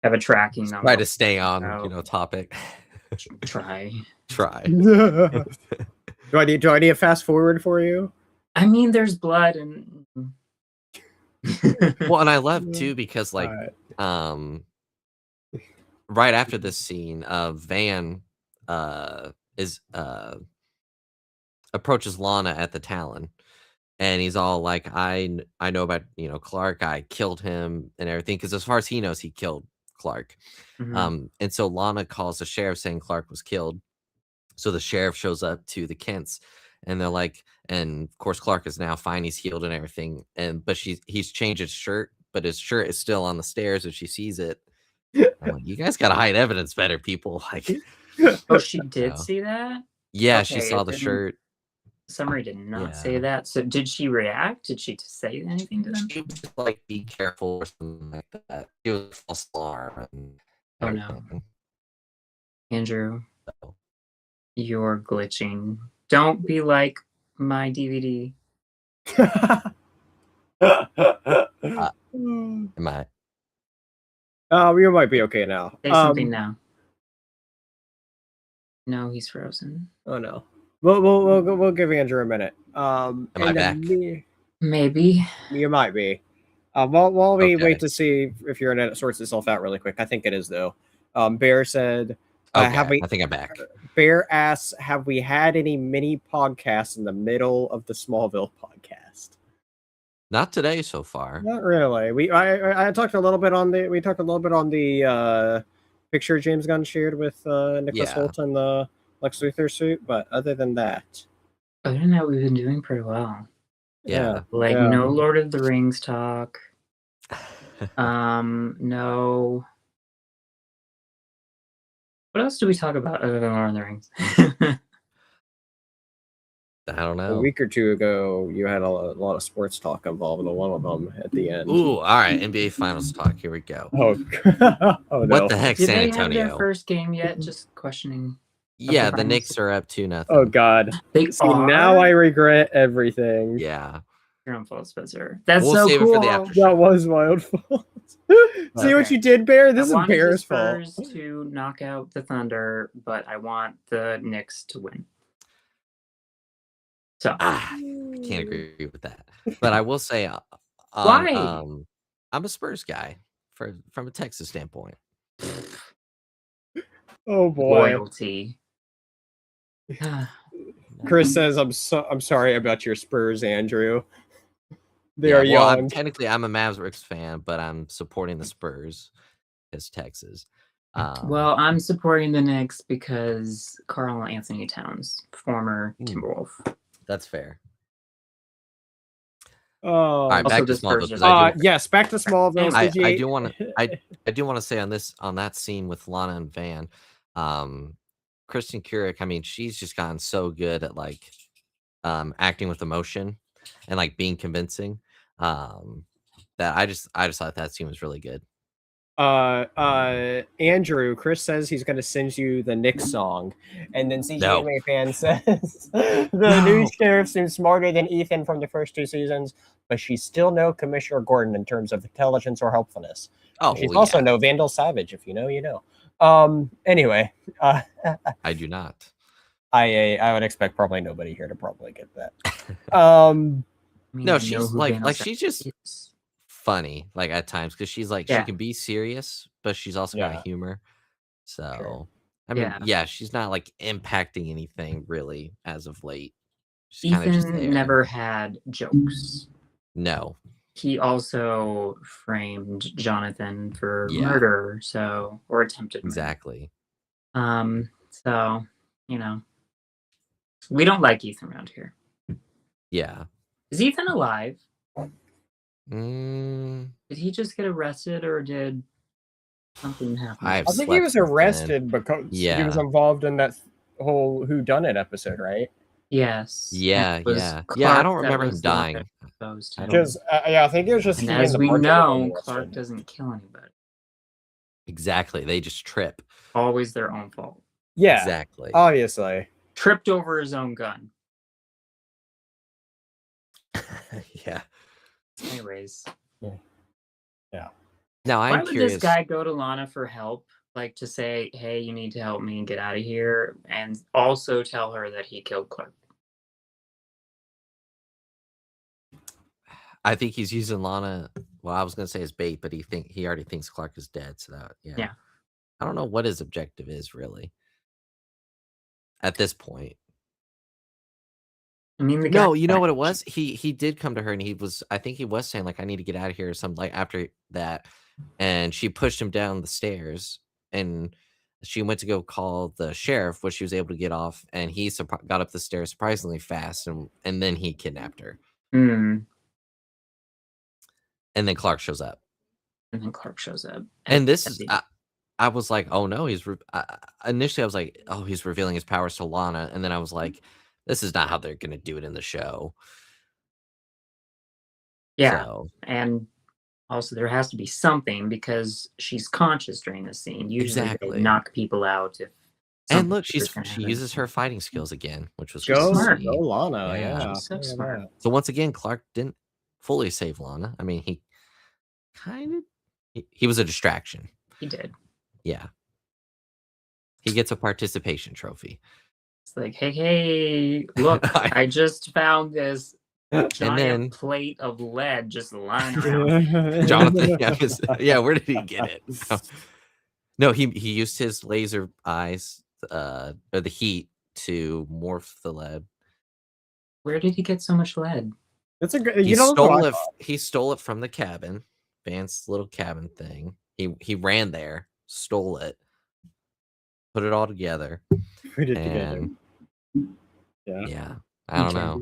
have a tracking number. Try to stay on, topic. Try. Do I need a fast forward for you? I mean, there's blood and well, and I love too because like right after this scene, Van approaches Lana at the Talon, and he's all like, I know about Clark, I killed him and everything, because as far as he knows, he killed Clark. And so Lana calls the sheriff saying Clark was killed. So the sheriff shows up to the Kents, and they're like, and of course Clark is now fine, he's healed and everything, but he's changed his shirt, but his shirt is still on the stairs if she sees it. I'm like, you guys gotta hide evidence better, people. Like, oh, she did see that? Yeah, okay, she saw the shirt. Summary did not say that. So did she react? Did she say anything to them? She was like, be careful or something like that. It was a false alarm. Oh no. Andrew, you're glitching. Don't be like my DVD. Am I? You might be okay now. Say something now. No, he's frozen. Oh no. We'll give Andrew a minute. Am I back? Maybe. You might be. While we Okay. wait to see if your internet sorts itself out really quick, I think it is though. Bear said, Okay, "Have we?" I think I'm back. Bear asks, "Have we had any mini podcasts in the middle of the Smallville podcast?" Not today so far. Not really. I talked a little bit on the picture James Gunn shared with Nicholas Yeah. Hoult in the Lex Luthor suit, but other than that, Other than that, we've been doing pretty well. Yeah. Like Yeah. no Lord of the Rings talk. No. What else do we talk about other than Lord of the Rings? I don't a know. week or two ago, you had a lot of sports talk involved in one of them at the end. Ooh, all right. NBA Finals talk. Here we go. Oh, oh no. What the heck, Did San they have their Antonio? first game yet? Just questioning. Yeah, the Finals? Knicks are up 2-0. Oh God. They See, now I regret everything. Yeah. Your own fault, Spencer. That's We'll so save it cool. for the after That show. was my own fault. See what Okay. you did, Bear? I This is wanted the Bear's fault. Spurs to knock out the Thunder, but I want the Knicks to win. So I can't agree with that. But I will say, Why? I'm a Spurs guy from a Texas standpoint. Oh boy. Loyalty. Chris says, "I'm sorry about your Spurs, Andrew. They Yeah, are well, young." I'm a Mavericks fan, but I'm supporting the Spurs as Texas. Well, I'm supporting the Knicks because Karl Anthony Towns, former Timberwolf. That's fair. Oh, All right, Also, back to the Spurs Smallville. 'cause are- yes, back to Smallville. I do want to say on that scene with Lana and Van, Kristen Curick, I mean, she's just gotten so good at like acting with emotion and like being convincing. That I just thought that scene was really good. Andrew, Chris says he's going to send you the Knicks song, and then No. CGMA fan says the new sheriff seems smarter than Ethan from the first 2 seasons, but she's still no Commissioner Gordon in terms of intelligence or helpfulness. Oh, she's well, also yeah. no Vandal Savage. If you know, you know. Anyway, I do not. I would expect probably nobody here to probably get that. I mean, No, I know she's who like Vandal she's Savage just is. funny, like at times, because she's like she Yeah. can be serious, but she's also got humor. So Sure. I mean, yeah, she's not like impacting anything really as of late. She's kind of just there. Ethan never had jokes. No. He also framed Jonathan for murder, or attempted murder. Exactly. So, we don't like Ethan around here. Yeah. Is Ethan alive? Mm, Did he just get arrested, or did something happen? I think he was arrested because he was involved in that whole whodunit episode, right? Yes. Yeah, It was yeah. Clark Yeah, I don't that remember him was the one dying. that exposed him. Because I think it was just And he as and the we bartender know, were Clark arrested. doesn't kill anybody. Exactly. They just trip. Always their own fault. Yeah, Exactly. obviously. Tripped over his own gun. Yeah. Anyways. Yeah. Now Why I'm would curious. this guy go to Lana for help? Like to say, hey, you need to help me get out of here, and also tell her that he killed Clark. I think he's using Lana. Well, I was gonna say as bait, but he already thinks Clark is dead. So that Yeah. I don't know what his objective is really at this point. I mean, No, you know what it was? He did come to her and I think he was saying like I need to get out of here or something like after that, and she pushed him down the stairs and she went to go call the sheriff, which she was able to get off, and he got up the stairs surprisingly fast, and then he kidnapped her. Mm. And then Clark shows up. And then Clark shows up. And this is I was like, oh no, initially I was like, oh, he's revealing his powers to Lana, and then I was like, this is not how they're gonna do it in the show. Yeah, so. And also there has to be something because she's conscious during this scene. Usually they knock people out if. And look, she uses her fighting skills again, which was smart. Go Lana, yeah. She's so smart. So once again, Clark didn't fully save Lana. I mean, he kind of he was a distraction. He did. Yeah. He gets a participation trophy. It's like, hey, look, I just found this giant then- plate of lead just lying around. Jonathan, yeah, where did he get it? No, he used his laser eyes, or the heat to morph the lead. Where did he get so much lead? That's a good. He You know, stole it. He stole it from the cabin, Vance's little cabin thing. He ran there, stole it, put it all together. put it together. And Yeah. yeah, I don't know.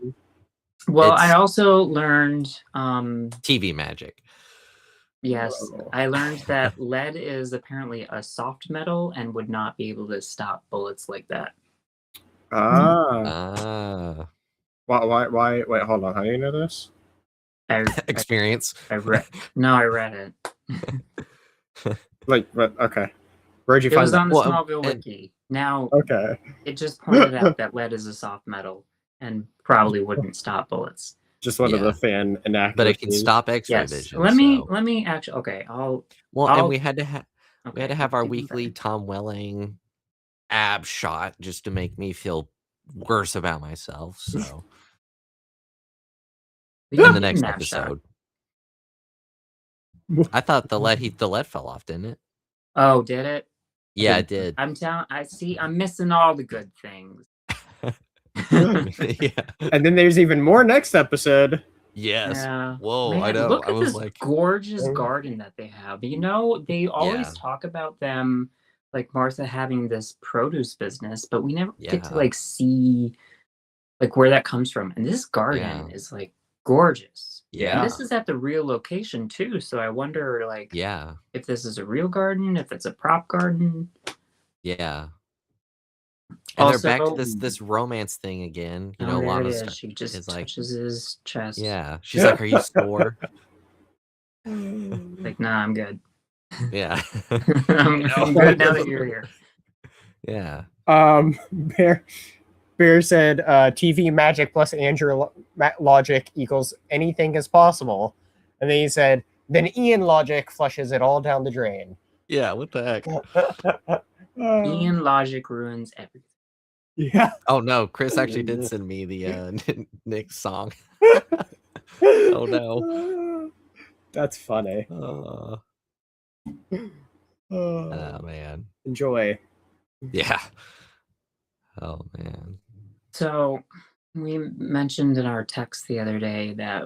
Well, I It's- also learned, TV magic. yes, Whoa. I learned that lead is apparently a soft metal and would not be able to stop bullets like that. Ah. Why? Wait, hold on. How do you know this? Experience. I read it. Like, but okay. Where'd you It find was that? on the Well, Smallville and- wiki. Now, Okay. it just pointed out that lead is a soft metal and probably wouldn't stop bullets. Just one of Yeah. the fan inaccuracies. But it can stop X-ray Yes. vision. Let so- me actually. Okay, Well, I'll- and we had to okay, have our even weekly better. Tom Welling ab shot just to make me feel worse about myself. So We in didn't the need next an ab shot. episode, I thought the lead fell off, didn't it? Oh, did it? Yeah, it did. I'm missing all the good things. Yeah. And then there's even more next episode. Yes. Yeah. Whoa, Man, I know. Look I at was this like, gorgeous garden that they have. You know, they always Yeah. talk about them, like Martha having this produce business, but we never get to Yeah. like see like where that comes from. And this garden Yeah. is like gorgeous. Yeah. And this is at the real location too. So I wonder like yeah, if this is a real garden, if it's a prop garden. yeah. And they're back to Also- this romance thing again. You Oh, know, there it Lana is. She just is like, touches his chest. yeah. She's like, "Are you sore?" Like, nah, I'm good. Yeah. I'm good now that you're here. Yeah. Bear said TV magic plus Andrew logic equals anything is possible. And then he said, then Ian logic flushes it all down the drain. Yeah. What the heck? Ian logic ruins everything. Yeah. Oh no, Chris actually did send me the Nick song. Oh no. That's funny. Oh man. Enjoy. Yeah. Oh man. So we mentioned in our text the other day that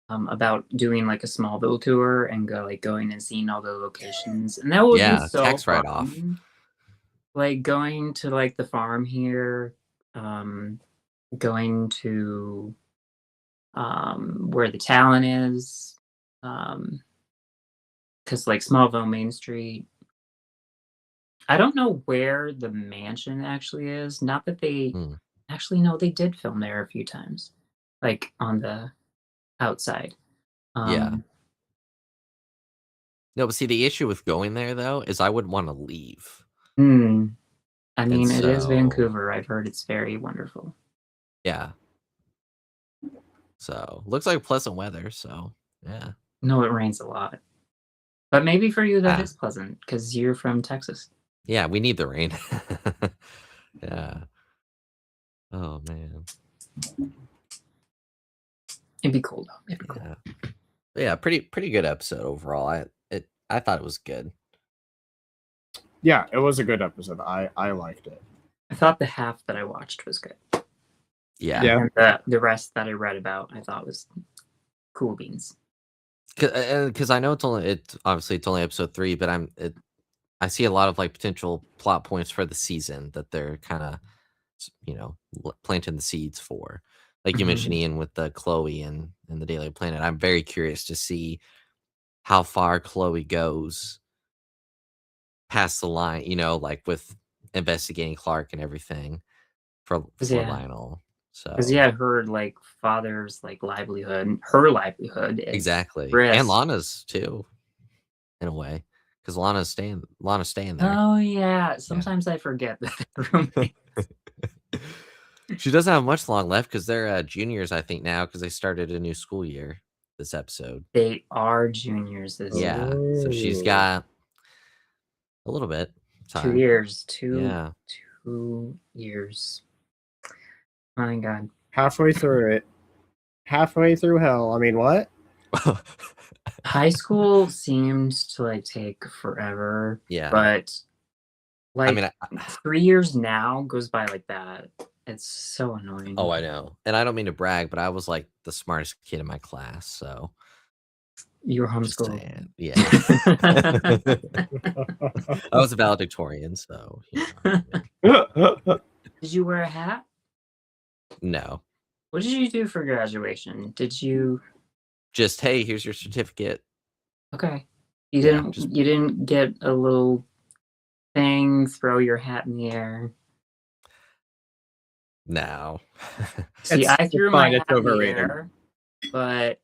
about doing like a Smallville tour and going and seeing all the locations, and that would Yeah, be so tax write-off. fun. Like going to like the farm here, going to where the Talon is, because like Smallville Main Street. I don't know where the mansion actually is. Not that they actually no, they did film there a few times, like on the outside. Yeah. No, but see, the issue with going there though is I would want to leave. I mean, it is so- Vancouver. I've heard it's very wonderful. Yeah. So looks like pleasant weather. So yeah. No, it rains a lot, but maybe for you that Ah. is pleasant because you're from Texas. Yeah, we need the rain. Yeah. Oh man. It'd be cool though. It'd be cool. Yeah. But yeah, pretty good episode overall. I thought it was good. Yeah, it was a good episode. I liked it. I thought the half that I watched was good. Yeah. Yeah. And the rest that I read about, I thought was cool beans. Because I know it's obviously only episode 3, but I see a lot of like potential plot points for the season that they're kind of planting the seeds for. Like you mentioned, Ian, with the Chloe and the Daily Planet. I'm very curious to see how far Chloe goes past the line, like with investigating Clark and everything for Yeah. Lionel. So Because her like father's like livelihood, her livelihood is exactly, risk. and Lana's too, in a way, because Lana's staying there. Oh yeah. Sometimes I forget that they're roommates. She doesn't have much long left because they're juniors, I think, now because they started a new school year this episode. They are juniors this year. Yeah, so she's Ooh. got A little bit. 2 Time. years. Yeah. 2 years. My God. Halfway through it. Halfway through hell. I mean, what? High school seemed to like take forever. Yeah. But like I mean, 3 years now goes by like that. It's so annoying. oh, I know. And I don't mean to brag, but I was like the smartest kid in my class. So You were just homeschooled. saying. Yeah. I was a valedictorian, so Did you wear a hat? no. What did you do for graduation? Did you? Just hey, here's your certificate. Okay. You Yeah, didn't. just- You didn't get a little thing. Throw your hat in the air. No. See, It's- I threw it's my fine, hat it's in the overrated. air, but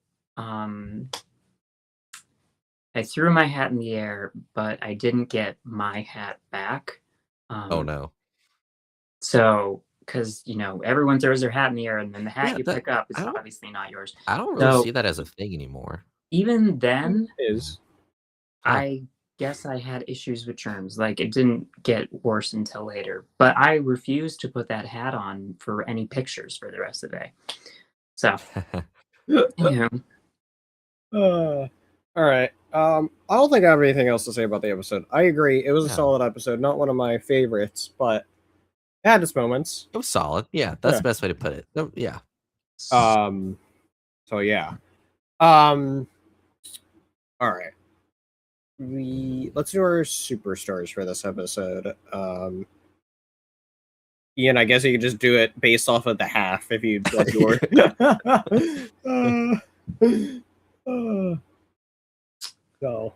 I threw my hat in the air, but I didn't get my hat back. Oh no. So, because everyone throws their hat in the air, and then the hat Yeah, you that- pick up is I don't- obviously not yours. I don't really So- see that as a thing anymore. Even then, Is I guess I had issues with germs. Like, it didn't get worse until later. But I refused to put that hat on for any pictures for the rest of the day. So, anywho, all right. I don't think I have anything else to say about the episode. I agree. It was a Yeah. solid episode. Not one of my favorites, but it had its moments. It was solid. Yeah, that's Yeah. the best way to put it. No, yeah. So yeah. All right. Let's do our superstars for this episode. Ian, I guess you could just do it based off of the half if you like your. So,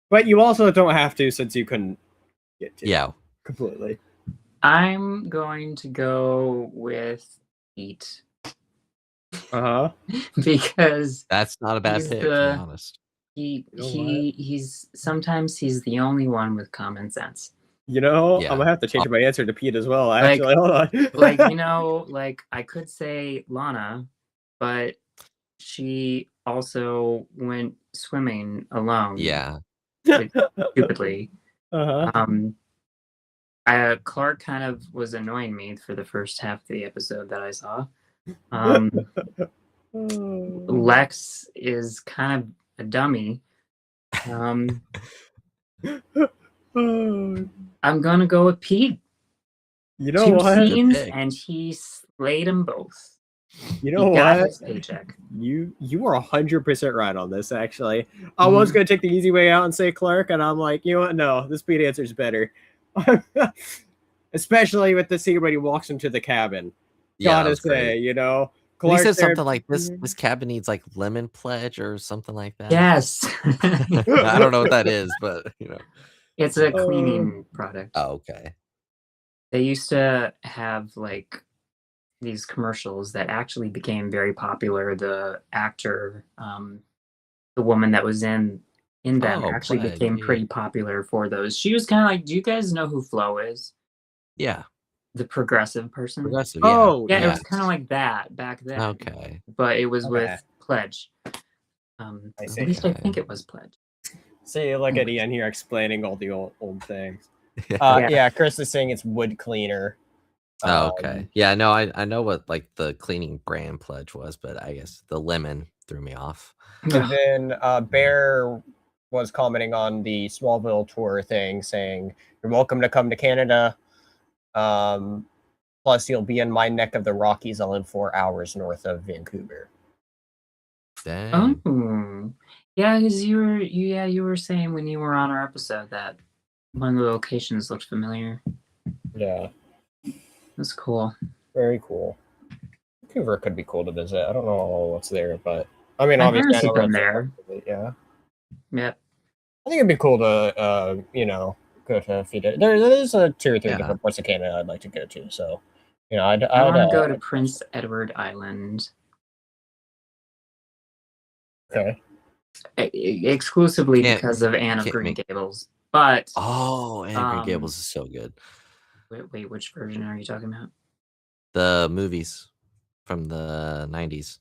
but you also don't have to since you couldn't get to Yeah. completely. I'm going to go with Pete because That's not a bad He's pick, to the- be honest. he's the only one with common sense. You know, Yeah. I'm gonna have to change my answer to Pete as well. Like- Actually, hold on. Like, like I could say Lana, but she also went swimming alone. Yeah. Stupidly. Uh-huh. Clark kind of was annoying me for the first half of the episode that I saw. Lex is kind of a dummy. I'm gonna go with Pete. You know 2 what? scenes, pick. and he slayed them both. You know He got what? his paycheck. You are 100% right on this. Actually, I was gonna take the easy way out and say Clark, and I'm like, you know what? No, this Pete answer is better. Especially with the scene when he walks into the cabin. Yeah, that Gotta was great. say, you know, And he said Clark's there- something like this cabin needs like lemon pledge or something like that. Yes. I don't know what that is, but It's a cleaning product. Oh, okay. They used to have like these commercials that actually became very popular. The actor, the woman that was in them actually Pledge, became yeah. pretty popular for those. She was kind of like, do you guys know who Flo is? Yeah. The progressive person? Progressive. Yeah. Oh, Yeah, it yeah. was kind of like that back then. Okay. But it was Okay. with Pledge. I At see. least I think it was Pledge. See, look at Ian here explaining all the old things. Yeah. Yeah, Chris is saying it's wood cleaner. Oh, okay. Yeah, no, I know what like the cleaning brand pledge was, but I guess the lemon threw me off. And then Bear was commenting on the Smallville tour thing, saying, "You're welcome to come to Canada. Plus, you'll be in my neck of the Rockies. I live 4 hours north of Vancouver." Dang. Oh, yeah, because you were saying when you were on our episode that one of the locations looked familiar. Yeah, That's cool. very cool. Vancouver could be cool to visit. I don't know what's there, but I mean, I've obviously, I honestly know been what's there. but yeah. Yep. I think it'd be cool to, go to a few days. There's 2 or 3 Yeah. different parts of Canada I'd like to go to. So, I want to go to Prince Edward Island Okay. exclusively Can't- because of Anne of can't Green make- Gables. But Oh, and Green Um, Gables is so good. wait, which version are you talking about? The movies from the 90s.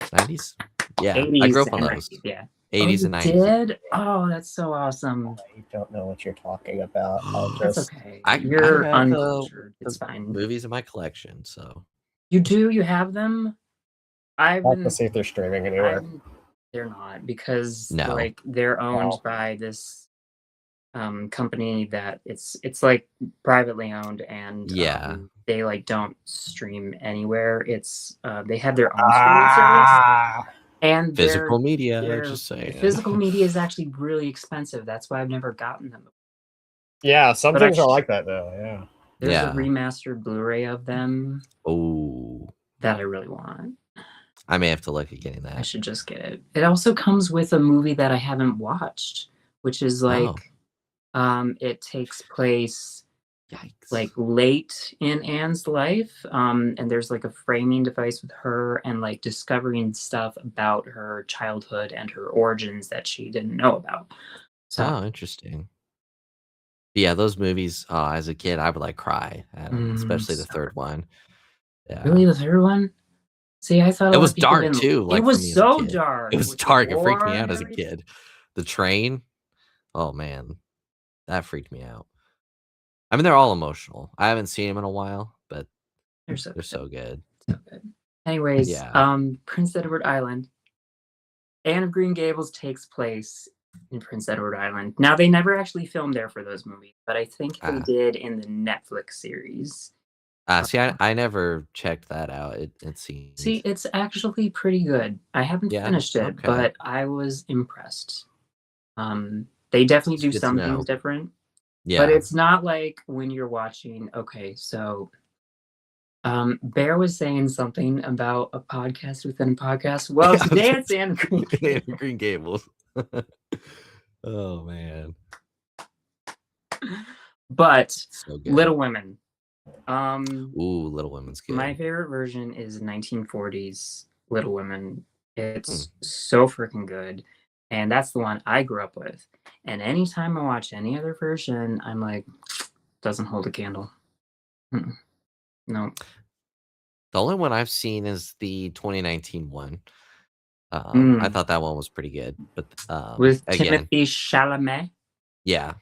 90s? Yeah, I 80s grew up on and those. 90s, yeah. 80s you and 90s. did? Oh, that's so awesome. I don't know what you're talking about. That's okay. I You're have uncultured. It's the fine. movies in my collection, so You do? You have them? I've I'll have been. to see if they're streaming anywhere. They're not, because No. like they're owned Oh. by this company that it's like privately owned, and Yeah. they like don't stream anywhere. It's they have their own streaming service, and Physical media, their just saying. physical media is actually really expensive. That's why I've never gotten them. Yeah, some But things I are sh- like that though. Yeah. There's a Yeah. remastered Blu-ray of them Oh, that I really want. I may have to look at getting I that. should just get it. It also comes with a movie that I haven't watched, which is like it takes place Yikes. like late in Anne's life, and there's like a framing device with her and like discovering stuff about her childhood and her origins that she didn't know about. So Oh, interesting. Yeah, those movies, as a kid, I would like cry at them, especially the so third one. Yeah. really, the third one? See, I thought It a lot was of people dark didn't. too, like It for was me as a so kid. dark. It was with the dark. It freaked me war out and as a everything. kid. The train, oh man, that freaked me out. I mean, they're all emotional. I haven't seen them in a while, but They're so they're so good. so good. Anyways, Yeah. Prince Edward Island. Anne of Green Gables takes place in Prince Edward Island. Now, they never actually filmed there for those movies, but I think they did in the Netflix series. See, I never checked that out. It seems. See, it's actually pretty good. I haven't finished it, okay. but I was impressed. They definitely do good to some know. things different, Yeah. but it's not like when you're watching. Okay, so Bear was saying something about a podcast within a podcast. Well, today it's Anne of Green Gables. Anne of Green Gables. Oh man. But So good. Little Women. Ooh, Little Women's good. My favorite version is 1940s Little Women. It's so freaking good. And that's the one I grew up with. And anytime I watch any other version, I'm like, doesn't hold a candle. No. The only one I've seen is the 2019 one. I thought that one was pretty good, but with again, Timothy Chalamet. yeah.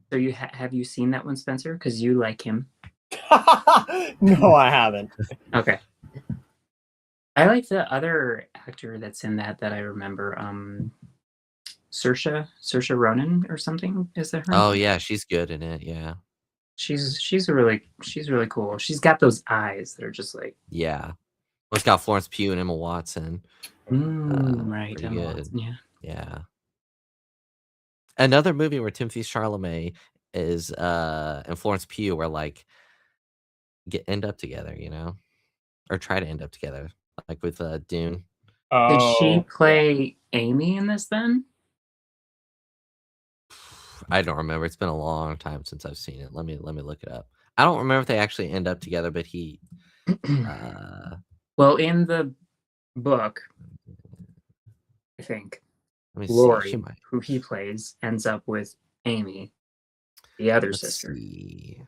So you have you seen that one, Spencer? Because you like him. No, I haven't. Okay. I like the other actor that's in that I remember. Saoirse Ronan or something. Is that her? Oh name? yeah, she's good in it. Yeah. She's really cool. She's got those eyes that are just like Yeah. Well, it's got Florence Pugh and Emma Watson. right. Pretty Emma good. Watson, yeah. Yeah. Another movie where Timothy Chalamet is and Florence Pugh are like end up together, you know, or try to end up together, like with Dune. Did she Oh, play Amy in this then? I don't remember. It's been a long time since I've seen it. Let me look it up. I don't remember if they actually end up together, but he Well, in the book, I think let me Lori, see. She might. who he plays, ends up with Amy, the other Let's sister. see.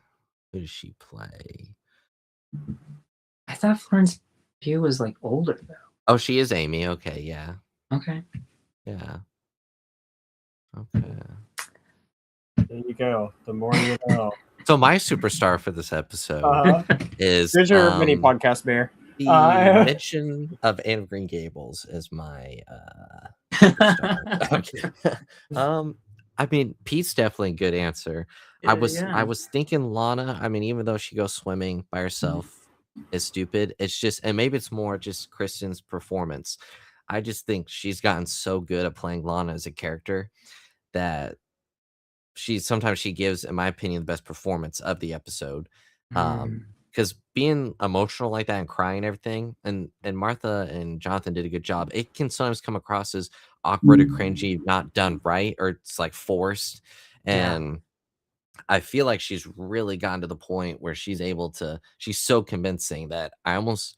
Who does she play? I thought Florence Pugh was like older though. Oh, she is Amy. Okay, yeah. Okay. Yeah. Okay. there you go. The more you know. So my superstar for this episode is There's your mini podcast, Bear. the mention of Anne of Green Gables is my superstar. Okay. I mean, Pete's definitely a good answer. I was thinking Lana. I mean, even though she goes swimming by herself is stupid. It's just, and maybe it's more just Kristen's performance. I just think she's gotten so good at playing Lana as a character that sometimes she gives, in my opinion, the best performance of the episode. Because being emotional like that and crying and everything, and Martha and Jonathan did a good job. It can sometimes come across as awkward or cringy, not done right, or it's like forced. And I feel like she's really gotten to the point where she's so convincing that I almost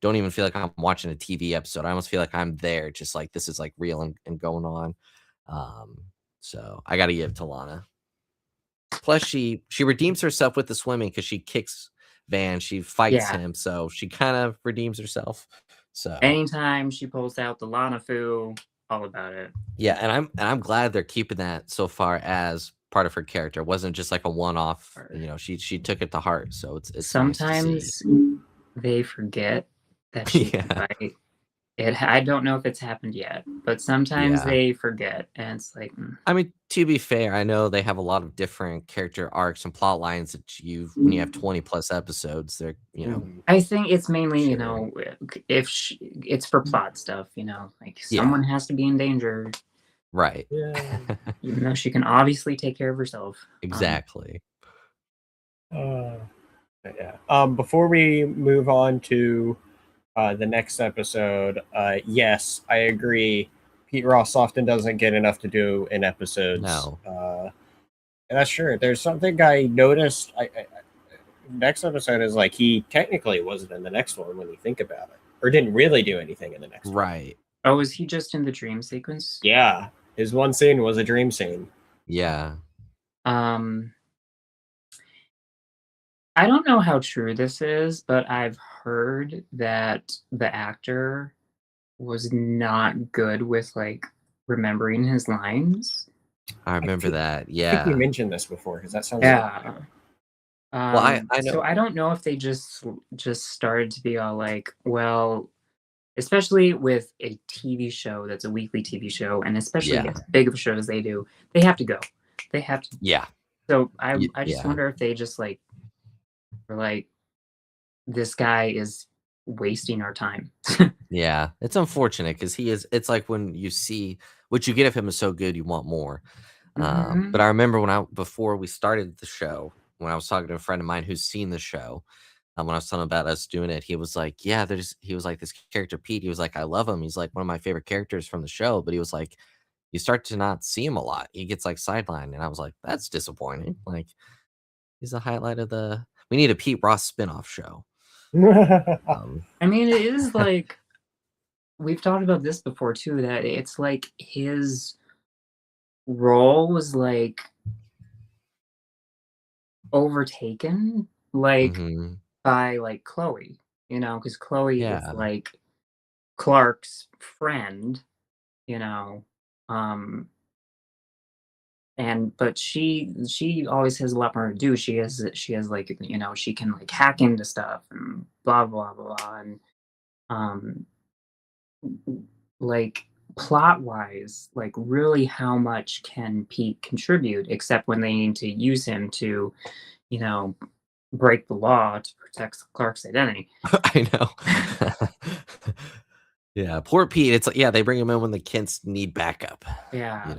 don't even feel like I'm watching a TV episode. I almost feel like I'm there, just like this is like real and going on. So I got to give it to Lana. Plus, she redeems herself with the swimming because she kicks Van. She fights him, so she kind of redeems herself. So anytime she pulls out the Lana Fu, all about it. Yeah, and I'm glad they're keeping that so far as part of her character. It wasn't just like a one-off. She took it to heart. So it's nice to see. Sometimes they forget that she can Yeah. fight. I don't know if it's happened yet, but sometimes Yeah. they forget, and it's like. I mean, to be fair, I know they have a lot of different character arcs and plot lines that when you have 20 plus episodes, they're I think it's mainly Sure. if it's for plot stuff, like someone has to be in danger, right. Yeah. even though she can obviously take care of herself. Exactly. Yeah. Before we move on to the next episode, yes, I agree. Pete Ross often doesn't get enough to do in episodes. No. And that's true. There's something I noticed. Next episode is like he technically wasn't in the next one when you think about it, or didn't really do anything in the next one. Right. Oh, is he just in the dream sequence? Yeah, his one scene was a dream scene. Yeah. I don't know how true this is, but I've heard that the actor was not good with like remembering his lines. I remember that. I think Yeah. you mentioned this before because that sounds Yeah. Well, I know. So I don't know if they just started to be all like, well, especially with a TV show that's a weekly TV show, and especially Yeah. as big of a show as they do, they have to go. They have to. Yeah. So I just yeah. wonder if they just like were like, this guy is wasting our time. Yeah. It's unfortunate because it's like when you see what you get of him is so good, you want more. Mhm. But I remember before we started the show, when I was talking to a friend of mine who's seen the show, when I was telling him about us doing it, he was like, yeah, he was like, this character Pete, he was like, I love him. He's like one of my favorite characters from the show. But he was like, you start to not see him a lot. He gets like sidelined. And I was like, that's disappointing. Like, he's the highlight of we need a Pete Ross spinoff show. I mean, it is like, we've talked about this before too, that it's like his role was like overtaken like Mhm. by like Chloe, because Chloe is Yeah. like Clark's friend, you know. But she always has a lot more to do. She has like, she can like hack into stuff and blah blah blah, and like plot wise, like really how much can Pete contribute except when they need to use him to, break the law to protect Clark's identity. I know. Yeah, poor Pete. It's like, yeah, they bring him in when the Kents need backup. Yeah.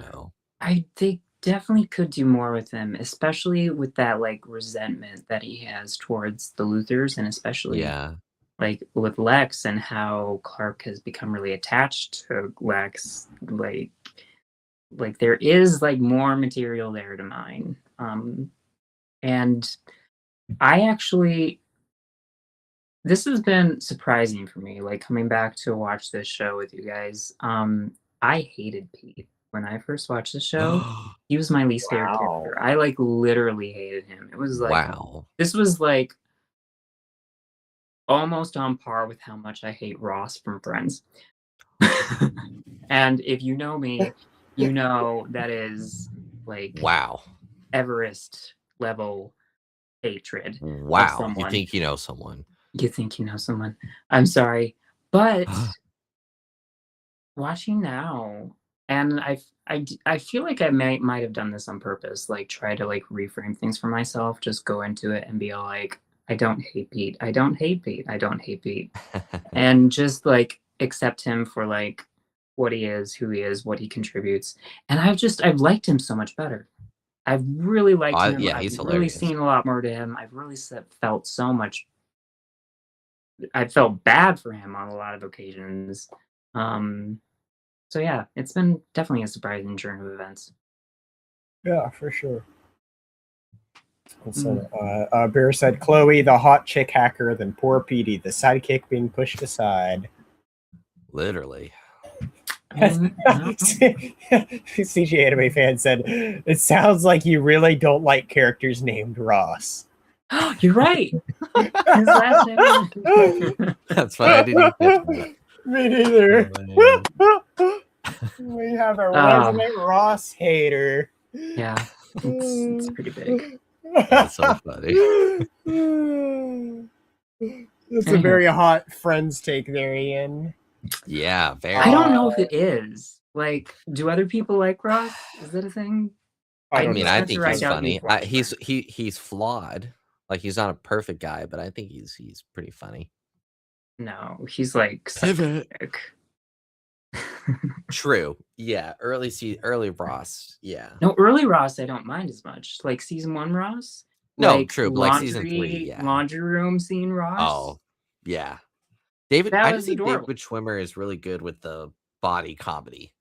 They definitely could do more with him, especially with that like resentment that he has towards the Luthers, and especially like with Lex and how Clark has become really attached to Lex. Like there is like more material there to mine. And I actually, this has been surprising for me, like coming back to watch this show with you guys. I hated Pete when I first watched the show. He was my least favorite character. I like literally hated him. It was like, this was like almost on par with how much I hate Ross from Friends. And if you know me, you know that is like Everest level hatred. Wow. You think you know someone. You think you know someone. I'm sorry. But watching now, and I feel like I might have done this on purpose, like try to like reframe things for myself, just go into it and be all like, I don't hate Pete. I don't hate Pete. I don't hate Pete. And just like accept him for like what he is, who he is, what he contributes. And I've liked him so much better. I've really liked him. Yeah, he's I've hilarious. really seen a lot more to him. I've really felt so much. I felt bad for him on a lot of occasions. So yeah, it's been definitely a surprising turn of events. Yeah, for sure. So, Bear said, Chloe, the hot chick hacker, then poor Petey, the sidekick being pushed aside. Literally. CG Anime fan said, it sounds like you really don't like characters named Ross. You're right. His last name. That's why I didn't catch that. Me neither. We have a Ah. resident Ross hater. Yeah, it's pretty big. That's so funny. It's a Anyhow. very hot Friends take there, Ian. Yeah, very. I don't know if it is. Like, do other people like Ross? Is that a thing? I don't mean, know. I think Spencer, I he's doubt funny. you've watched He's flawed. Like he's not a perfect guy, but I think he's pretty funny. No, he's like Pivot. psychotic. True. Yeah. Early Ross. Yeah. No, early Ross I don't mind as much. Like season 1 Ross. No, like true, but like season 3, yeah. Laundry room scene Ross. Oh, yeah. David, That I was just think adorable. David Schwimmer is really good with the body comedy.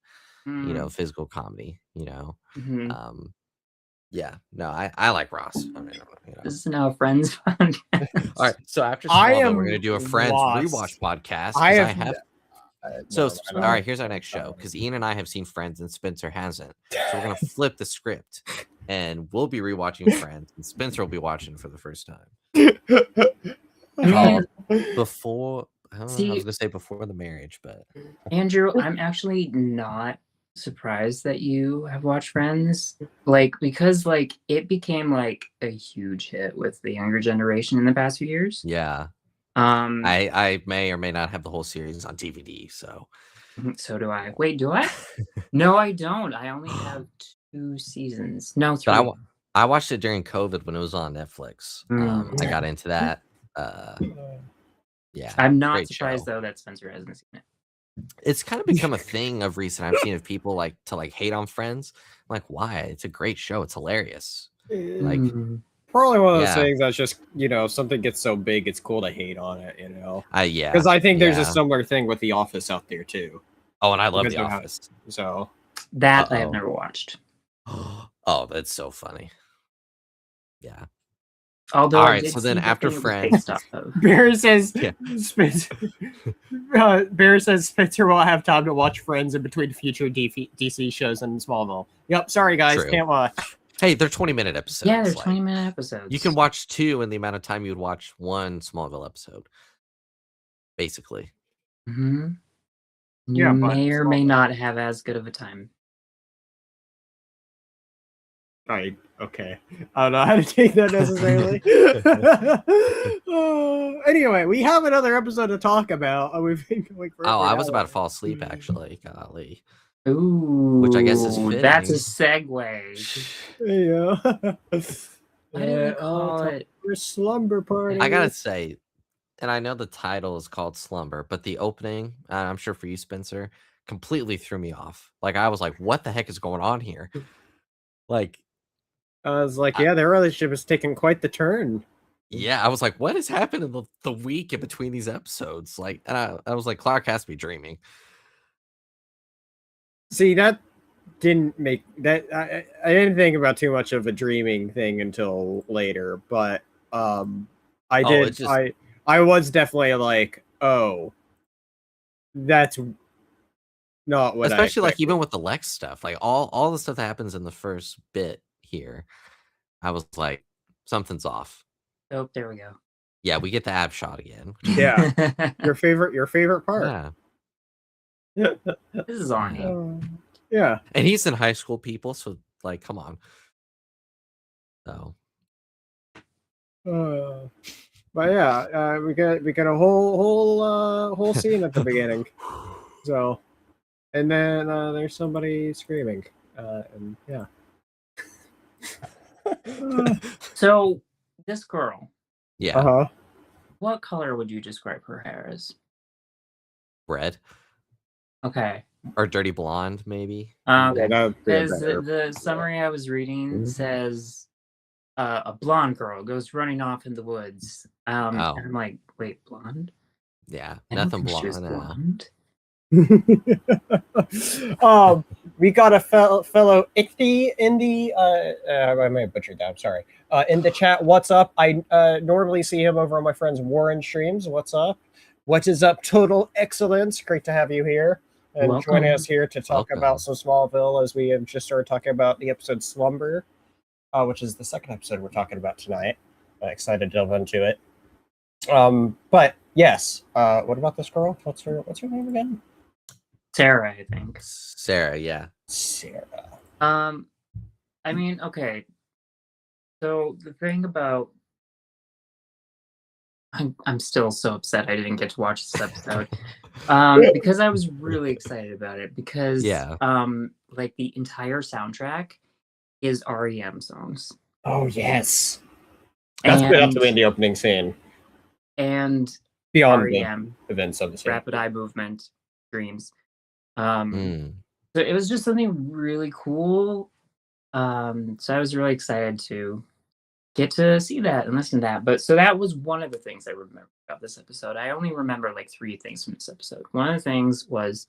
You know, Mm. physical comedy. You know. Mhm. Yeah. No, I like Ross. I mean, you know. This is now Friends podcast. All right. So after I Smallville, am we're gonna do a Friends lost. rewatch podcast. I 'cause have. So, never all mind. right, here's our next show because Ian and I have seen Friends and Spencer hasn't. So we're gonna flip the script, and we'll be rewatching Friends, and Spencer will be watching for the first time. I mean, Before I don't know, I See- was gonna say before the marriage, but Andrew, I'm actually not surprised that you have watched Friends. Like, because like it became like a huge hit with the younger generation in the past few years. yeah, Um, I may or may not have the whole series on DVD. So so do I. Wait, do I? No, I don't. I only have 2 seasons. No, 3. but I watched it during COVID when it was on Netflix. I got into that. Yeah, I'm not great surprised show. though that Spencer hasn't seen it. It's kind of become a thing of recent. I've seen of people like to like hate on Friends. I'm like, why? It's a great show. It's hilarious. Like, Probably one of those Yeah. things that's just, something gets so big, it's cool to hate on it, yeah. Because I think there's a yeah. similar thing with The Office out there too. Oh, and I love because The of how- Office. So That I have Uh-oh. never watched. Oh, that's so funny. Yeah. Although All I right, did so then see the after thing it was Friends- based off of. Bear says Yeah. Spencer. Bear says Spencer will have time to watch Friends in between future DC shows in Smallville. Yep. Sorry guys, True. can't watch. Hey, they're 20-minute episodes. Yeah, they're like, 20-minute episodes. You can watch 2 in the amount of time you would watch one Smallville episode. Basically. Mhm. You Yeah, but may or it's may not- not have as good of a time. Okay. I don't know how to take that necessarily. Anyway, we have another episode to talk about. We've been going for. Oh, I was about to fall asleep actually. Golly. Ooh, Which I guess is that's a fitting. segue. Yeah. Why do we call it? For Slumber Party. I gotta say, and I know the title is called Slumber, but the opening, I'm sure for you, Spencer, completely threw me off. Like I was like, what the heck is going on here? Like, I was like, yeah, their relationship is taking quite the turn. yeah, I was like, what has happened in the week in between these episodes? Like, and I was like, Clark has to be dreaming. See, that didn't make that. I didn't think about too much of a dreaming thing until later, but I Oh, did. it just- I was definitely like, oh, that's not what. Especially I like expected. even with the Lex stuff, like all the stuff that happens in the first bit here, I was like, something's off. Oh, there we go. Yeah, we get the ab shot again. Yeah. your favorite part. Yeah. This is on you. Yeah. And he's in high school, people, so like, come on. So But yeah, we got a whole scene at the beginning. So, and then there's somebody screaming, and yeah. So, this girl, yeah, Uh-huh. what color would you describe her hair as? red Okay. or dirty blonde, maybe. Okay. that would be Because better. the summary I was reading says a blonde girl goes running off in the woods. And I'm like, wait, blonde? Yeah, I don't nothing think she was blonde. We got a fellow Ichty in the I may have butchered that. I'm sorry. In the chat, what's up? I normally see him over on my friend's Warren streams. What's up? What is up? Total excellence. Great to have you here and Welcome. joining us here to talk Welcome. about some Smallville as we have just started talking about the episode Slumber, which is the second episode we're talking about tonight. Excited to delve into it. But yes, what about this girl? What's her name again? Sarah, I think. Sarah, yeah. Sarah. I mean, okay. So the thing about I'm still so upset I didn't get to watch this episode. Because I was really excited about it because Yeah. like the entire soundtrack is REM songs. Oh yes. That's good up to in the opening scene. And Beyond REM, the events of the scene. Rapid Eye Movement, Dreams. Mm. So it was just something really cool. So I was really excited to get to see that and listen to that. But so that was one of the things I remember about this episode. I only remember like 3 things from this episode. One of the things was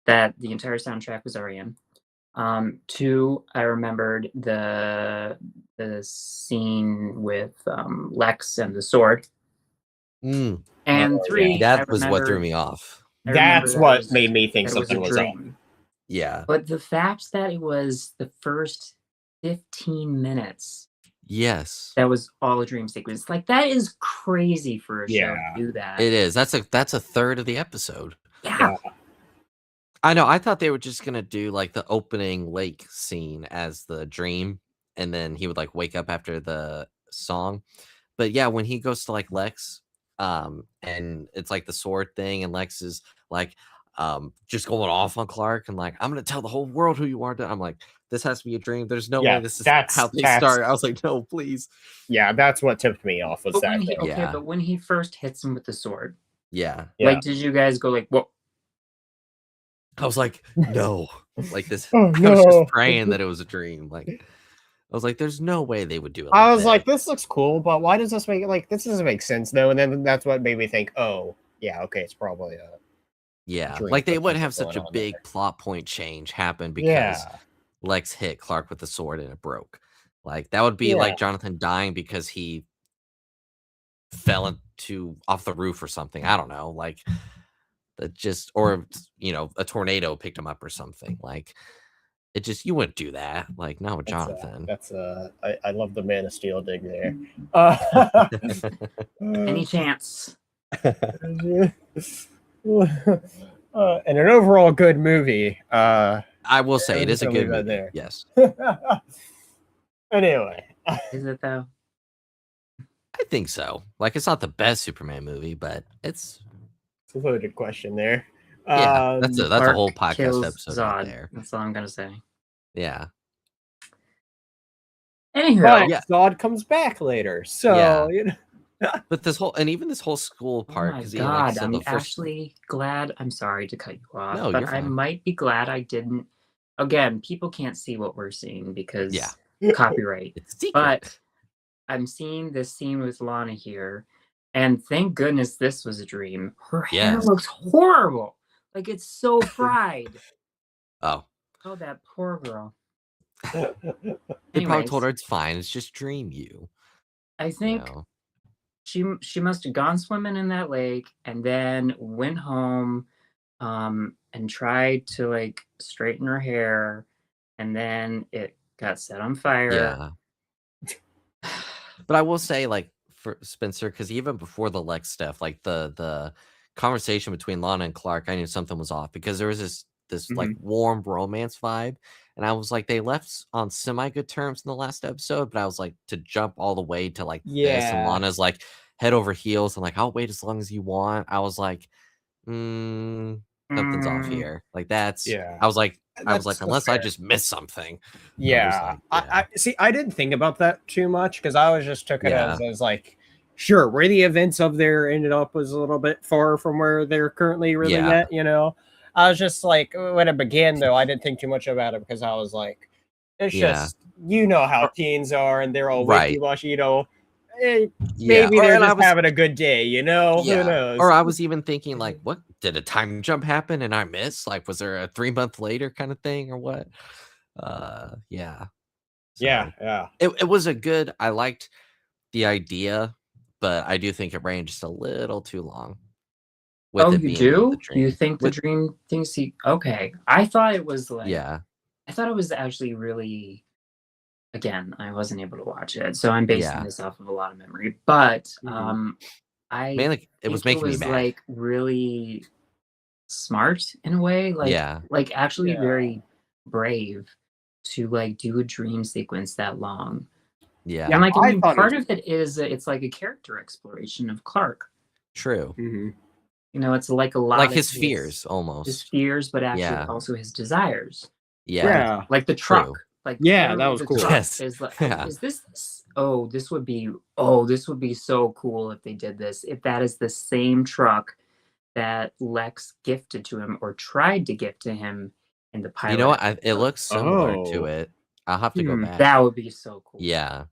that the entire soundtrack was REM. 2, I remembered the scene with Lex and the sword. Mm. And 3, that was what threw me off. That's what made me think something was up. Yeah. But the fact that it was the first 15 minutes. Yes. That was all a dream sequence. Like, that is crazy for a show to do that. It is. That's a third of the episode. Yeah. I know. I thought they were just gonna do like the opening lake scene as the dream, and then he would like wake up after the song. But yeah, when he goes to like Lex, and it's like the sword thing, and Lex is like just going off on Clark and like, I'm gonna tell the whole world who you are. I'm like, this has to be a dream. There's no way this is how they start. I was like, no, please. Yeah, that's what tipped me off. Was that but when he first hits him with the sword, like, did you guys go like, what? I was like, no, like this. Oh, I was just praying that it was a dream. Like, I was like, there's no way they would do it. I was like, this looks cool, but why does this make it like this doesn't make sense though? And then that's what made me think, oh, yeah, okay, it's probably a like they wouldn't have such a big plot point change happen because Lex hit Clark with the sword and it broke. Like that would be like Jonathan dying because he fell off the roof or something. I don't know, like that just, or a tornado picked him up or something. Like it just, you wouldn't do that. Like, no, Jonathan. I love the Man of Steel dig there. Any chance? And an overall good movie. I will say it is a good movie. There. Yes. Anyway, is it though? I think so. Like, it's not the best Superman movie, but it's a loaded question there. Yeah, that's a whole podcast episode Zod. right there. That's all I'm gonna say. Yeah. Anywho, Zod comes back later, so But this whole this whole school part. Oh my God, I'm actually glad. I'm sorry to cut you off, no, but I might be glad I didn't. Again, people can't see what we're seeing because copyright. It's secret. But I'm seeing this scene with Lana here, and thank goodness this was a dream. Her hair looks horrible. Like it's so fried. Oh, that poor girl. They probably told her it's fine. It's just dream you. I think she must have gone swimming in that lake and then went home and tried to like straighten her hair, and then it got set on fire. Yeah. But I will say, like, for Spencer, because even before the Lex stuff, like the conversation between Lana and Clark, I knew something was off because there was this like warm romance vibe, and I was like, they left on semi good terms in the last episode, but I was like, to jump all the way to like this, and Lana's like head over heels and like, I'll wait as long as you want. I was like, something's off here. Like that's I was like, unless I just missed something. I see. I didn't think about that too much because I was just took it as like, sure, where the events of there ended up was a little bit far from where they're currently really at. I was just like, when it began though, I didn't think too much about it because I was like, it's just how teens are and they're all wishy-washy. Maybe they're just having a good day. Who knows? Or I was even thinking like, what did a time jump happen and I missed? Like, was there a 3 month later kind of thing or what? It was a good. I liked the idea, but I do think it ran just a little too long. You do? You think the dream thinks he? Okay, I thought it was like. Yeah. I thought it was actually really. Again, I wasn't able to watch it, so I'm basing this off of a lot of memory. But I mainly it was making me mad. Like really smart in a way, Yeah. like actually Yeah. very brave to like do a dream sequence that long. Yeah. And like I I mean, thought it part was- of it is it's like a character exploration of Clark. True. Mhm. You know, it's like a lot Like of his fears, his almost. fears, but actually Yeah. also his desires. Yeah. Like the truck. True. Like Yeah, that literally was the cool. truck Yes. is like, Yeah. is this? Oh, this would be so cool if they did this. If that is the same truck that Lex gifted to him or tried to gift to him in the pilot. You know what? It episode. looks similar to Oh. it. I'll have to go back. That would be so cool. Yeah.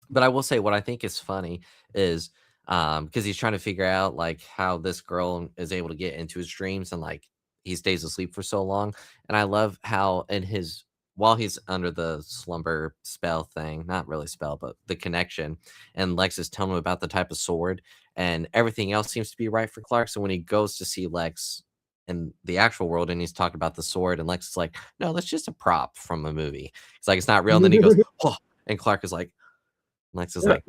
But I will say what I think is funny is because he's trying to figure out like how this girl is able to get into his dreams and like he stays asleep for so long. And I love how in his while he's under the slumber spell thing, not really spell, but the connection, and Lex is telling him about the type of sword and everything else seems to be right for Clark. So when he goes to see Lex in the actual world and he's talking about the sword, and Lex is like, no, that's just a prop from a movie. It's like it's not real. And then he goes, oh, and Clark is like, Lex is like,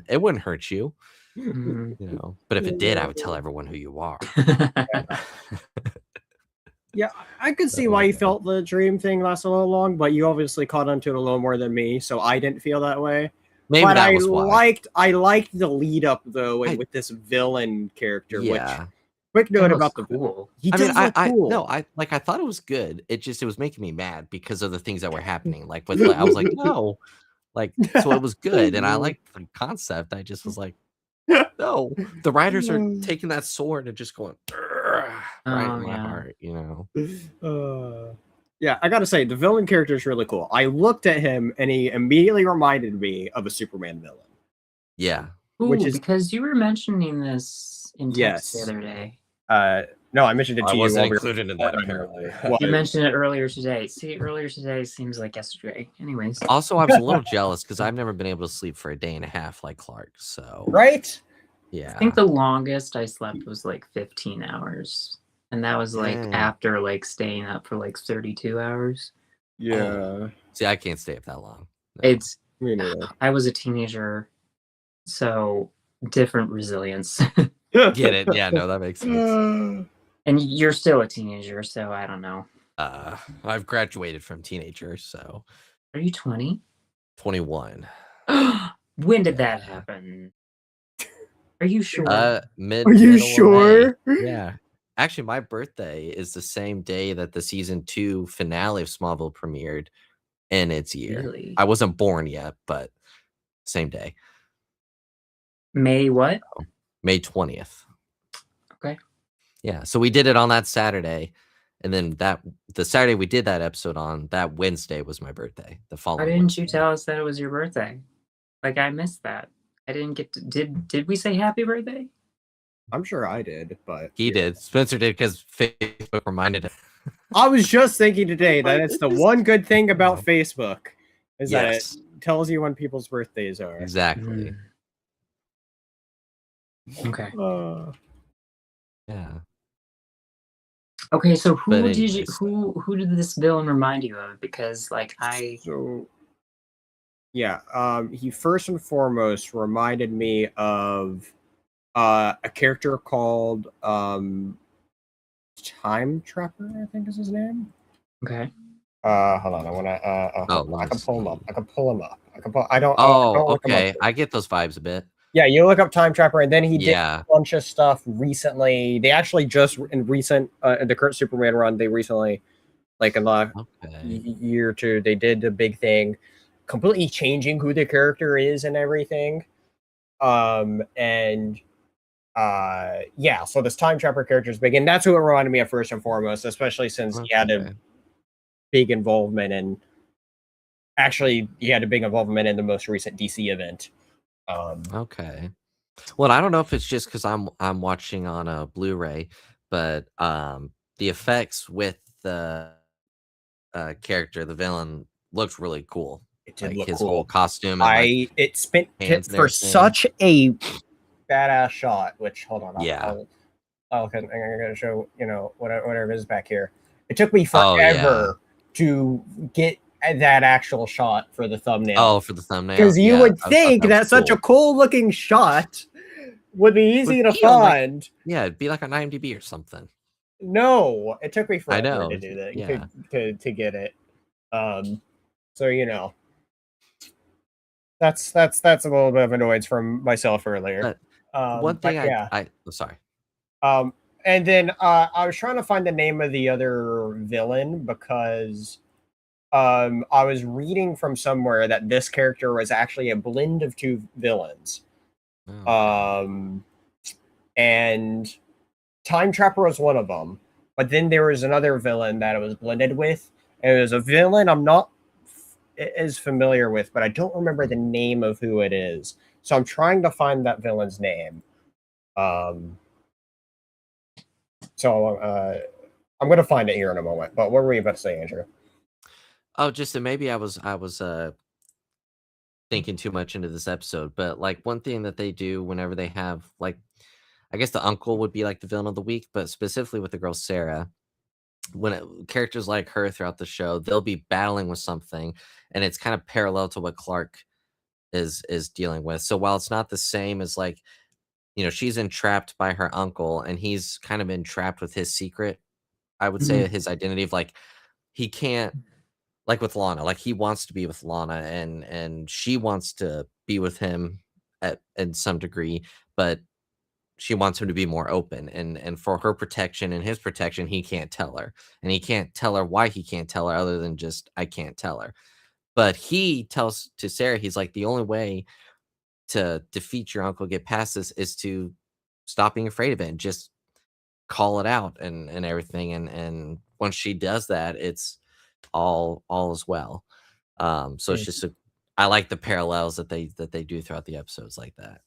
it wouldn't hurt you, Mhm. you know. But if it did, I would tell everyone who you are. Yeah, I could see why you felt the dream thing lasted a little long, but you obviously caught onto it a little more than me, so I didn't feel that way. Maybe but that was why. I liked the lead up though, and I- with this villain character. Yeah. Which quick note That about was the cool. he I did mean, look cool. no, I thought it was good. It was making me mad because of the things that were happening. Like with, I was like, no, like so it was good, and I liked the concept. I just was like, no, the writers are taking that sword and just going right in my heart, you know. Yeah, I gotta say the villain character is really cool. I looked at him and he immediately reminded me of a Superman villain. Yeah. Ooh, Which is- because you were mentioning this in text Yes. the other day. No, I mentioned it to I you. wasn't while we were included in that, recording apparently. earlier. What? You mentioned it earlier today. See, earlier today seems like yesterday. Anyways. Also, I was a little jealous because I've never been able to sleep for a day and a half like Clark. So Right? yeah. I think the longest I slept was like 15 hours. And that was like Dang. after like staying up for like 32 hours. Yeah. See, I can't stay up that long. No. It's Me neither. I was a teenager, so different resilience. Get it? Yeah, no, that makes sense. And you're still a teenager, so I don't know. I've graduated from teenager, so Are you 20? 21. When did that happen? Are you sure? Are you Middle of sure? May. Yeah. Actually, my birthday is the same day that the season 2 finale of Smallville premiered in its year. Really? I wasn't born yet, but same day. May what? May 20th. Okay. Yeah. So we did it on that Saturday. And then the Saturday we did that episode on, that Wednesday was my birthday. The Why following didn't you Wednesday. tell us that it was your birthday? Like I missed that. I didn't get to did we say happy birthday? I'm sure I did, but He did. Spencer did because Facebook reminded him. I was just thinking today that it's the one good thing about Facebook is that Yes. it tells you when people's birthdays are. Exactly. Okay. Yeah. Okay, so But who did anyways. who did this villain remind you of? Because like So yeah, he first and foremost reminded me of a character called Time Trapper, I think is his name. okay. Hold on, I wanna I can pull him up. I can pull him up. I don't look him up. Okay. I get those vibes a bit. Yeah, you look up Time Trapper, and then he did Yeah. a bunch of stuff recently. They actually just in recent in the current Superman run, they recently, like in the Okay. year or two, they did a big thing, completely changing who the character is and everything. Yeah, so this Time Trapper character is big, and that's who it reminded me of first and foremost, especially since he had a Okay. big involvement in. Actually, he had a big involvement in the most recent DC event. Okay. Well, I don't know if it's just because I'm watching on a Blu-ray, but the effects with the character, the villain, looked really cool. It did Like look his cool. whole costume. And It spent hands and for everything. such a badass shot. Which hold on, Yeah. I'm gonna show whatever is back here. It took me Oh, yeah. forever to get that actual shot for the thumbnail. for the thumbnail. Because you Yeah, would I thought think that that was such a cool looking shot would be easy Would to be on, like, find. Yeah, it'd be like on IMDb or something. No, it took me I forever know. to do that. Yeah. To get it. So you know, that's a little bit of annoyance from myself earlier. But one thing But yeah. sorry. And then I was trying to find the name of the other villain because I was reading from somewhere that this character was actually a blend of two villains. Oh. And Time Trapper was one of them. But then there was another villain that it was blended with. And it was a villain I'm not as familiar with, but I don't remember the name of who it is. So I'm trying to find that villain's name. So I'm going to find it here in a moment. But what were you about to say, Andrew? Oh, just that maybe I was thinking too much into this episode, but like one thing that they do whenever they have like, I guess the uncle would be like the villain of the week, but specifically with the girl Sarah, when characters like her throughout the show, they'll be battling with something, and it's kind of parallel to what Clark is dealing with. So while it's not the same as like, she's entrapped by her uncle, and he's kind of entrapped with his secret. I would say his identity of like he can't, like with Lana, like he wants to be with Lana, and she wants to be with him in some degree, but she wants him to be more open, and for her protection and his protection, he can't tell her, and he can't tell her why he can't tell her other than just I can't tell her. But he tells to Sarah, he's like, the only way to defeat your uncle, get past this, is to stop being afraid of it and just call it out and everything. And once she does that, it's all is well. So it's just I like the parallels that they do throughout the episodes like that.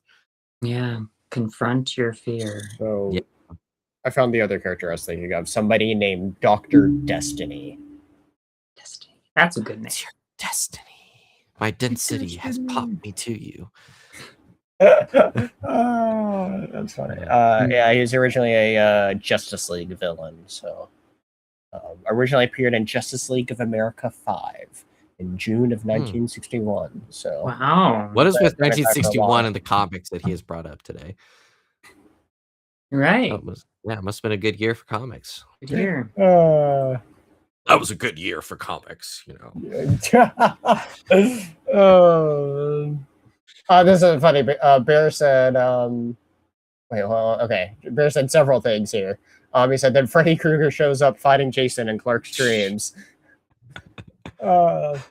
Yeah, confront your fear. So Yeah. I found the other character I was thinking of. Somebody named Dr. Destiny. Destiny. That's a good name. It's your destiny. My density has popped me to you. Oh, that's funny. Yeah, he was originally a Justice League villain. So originally appeared in Justice League of America 5 in June of 1961. So wow. What is with 1961 in the comics that he has brought up today? Right. It must have been a good year for comics. Good year. That was a good year for comics, This is funny. Bear said, wait, well, okay. Bear said several things here. He said that Freddy Krueger shows up fighting Jason in Clark's dreams. That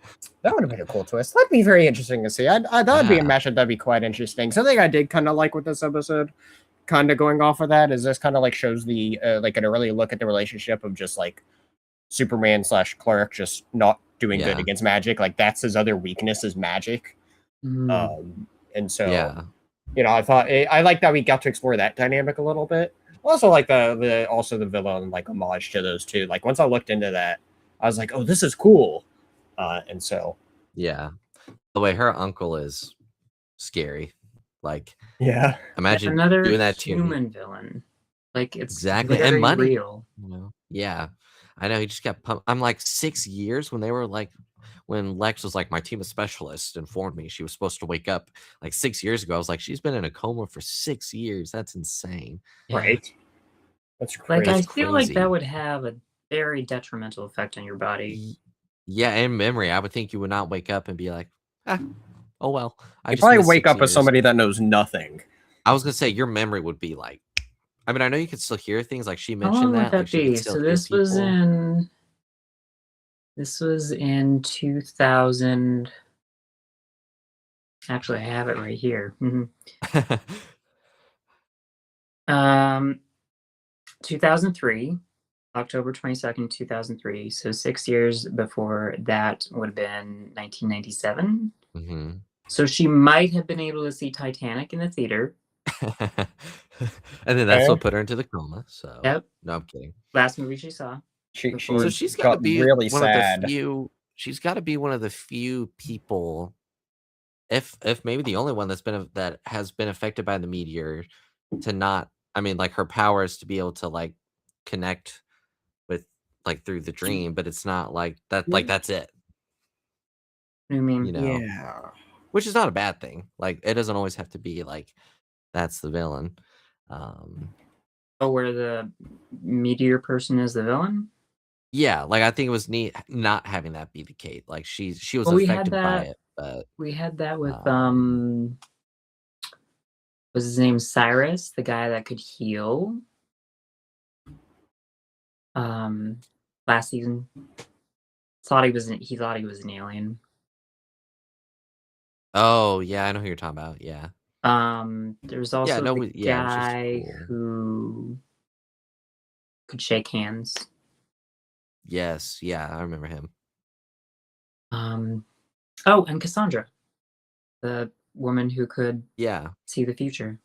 would have been a cool twist. That'd be very interesting to see. That would be a matchup that'd be quite interesting. Something I did kind of like with this episode, kind of going off of that, is this kind of like shows the like an early look at the relationship of just like Superman / Clark just not doing good against magic. Like that's his other weakness is magic. And so I thought I like that we got to explore that dynamic a little bit. Also like the villain like homage to those two. Like once I looked into that, I was like, oh, this is cool. And so the way her uncle is scary. Like imagine another doing that to human villain. Like it's exactly and money. Real. Yeah. I know he just got pumped. I'm like 6 years when they were like when Lex was like, my team of specialists informed me she was supposed to wake up like 6 years ago. I was like, she's been in a coma for 6 years. That's insane. Right. That's crazy. Like I feel like that would have a very detrimental effect on your body. Yeah, in memory, I would think you would not wake up and be like, oh well. You probably wake up as somebody that knows nothing. I was gonna say your memory would be like, I mean, I know you could still hear things, like she mentioned that. Would that be? So this was in 2000. Actually, I have it right here. 2003, October 22nd, 2003. So 6 years before that would have been 1997. So she might have been able to see Titanic in the theater. And then that's what put her into the coma. So no, I'm kidding. Last movie she saw. So she's got to be really sad. She's got to be one of the few people, if maybe the only one that has been affected by the meteor, to not. I mean, like her power is to be able to like connect with like through the dream, but it's not like that. Like that's it. I mean, which is not a bad thing. Like it doesn't always have to be like that's the villain. Oh, where the meteor person is the villain? Yeah, like I think it was neat not having that be the case. Like she was Well, we had affected by that. it, but We had that with um, was his name Cyrus, the guy that could heal? Last season. He thought he was an alien. oh yeah, I know who you're talking about. Yeah, There's yeah, also no, the yeah, it was just guy cool. who could shake hands. Yes, yeah, I remember him. Oh, and Cassandra, the woman who could Yeah, see the future.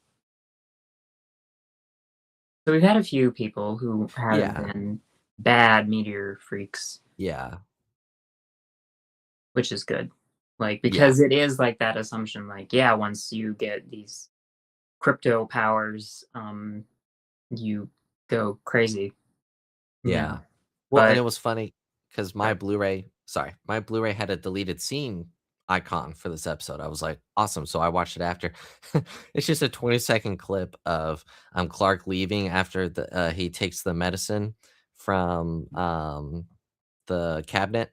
So we've had a few people who have yeah, been bad meteor freaks, yeah, which is good. Like, yeah, because it is like that assumption, like, yeah, once you get these crypto powers, you go crazy. yeah. Well, and But it was funny because my Blu-ray had a deleted scene icon for this episode. I was like, awesome. So I watched it after. It's just a 20-second clip of Clark leaving after he takes the medicine from the cabinet.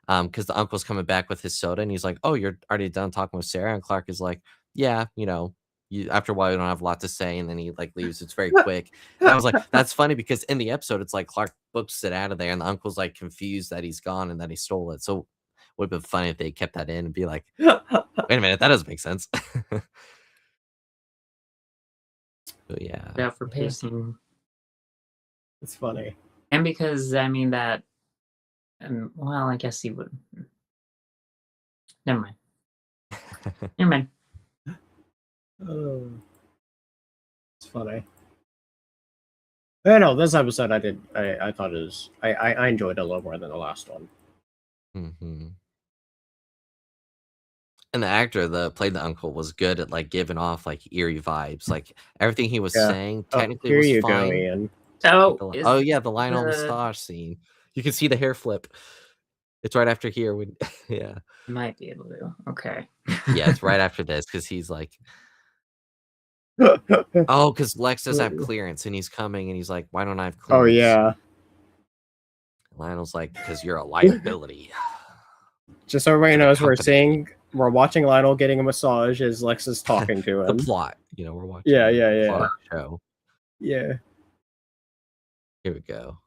Because the uncle's coming back with his soda and he's like, oh, you're already done talking with Sarah. And Clark is like, yeah, after a while you don't have a lot to say, and then he like leaves. It's very quick. And I was like, that's funny because in the episode it's like Clark books it out of there and the uncle's like confused that he's gone and that he stole it. So it would have been funny if they kept that in and be like, wait a minute, that doesn't make sense. So yeah. for pacing, It's funny. and because I mean that, well, I guess he would. Never mind. Never mind. Oh, it's funny. Yeah, no, this episode I thought it was I enjoyed it a little more than the last one. Mm-hmm. And the actor that played the uncle was good at like giving off like eerie vibes. Like everything he was saying technically here was you fine. go, Ian. Oh yeah, the Lionel moustache scene. You can see the hair flip. It's right after here. When yeah, might be able to. Okay. yeah, it's right after this because he's like, oh, because Lex does have clearance and he's coming and he's like, why don't I have clearance? Oh yeah. Lionel's like, because you're a liability. Just so everybody knows, company. we're watching Lionel getting a massage as Lex is talking to him. The plot, we're watching. Yeah. Plot of the show. Yeah. Here we go.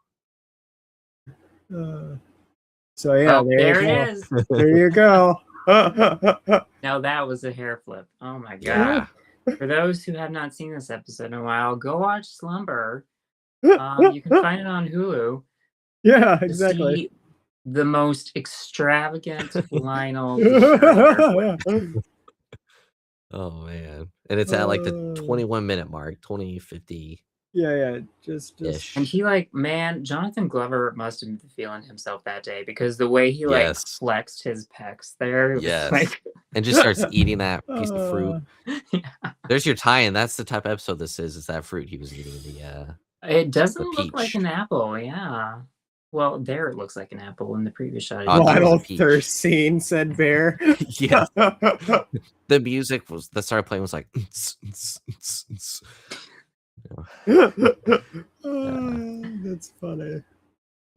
So yeah, there it is. There you go. Now that was a hair flip. Oh my god. Yeah. For those who have not seen this episode in a while, go watch Slumber. You can find it on Hulu. Yeah, exactly. See the most extravagant Lionel. Oh man. And it's at like the 21-minute mark, 20:50. Yeah, just and he Jonathan Glover must have been feeling himself that day because the way he flexed his pecs there, and just starts eating that piece of fruit. Yeah. There's your tie-in. That's the type of episode this is that fruit he was eating. It doesn't look like an apple, yeah. Well, there it looks like an apple in the previous shot. Lionel thirst scene, said Bear. Yeah. The music that started playing was like that's funny.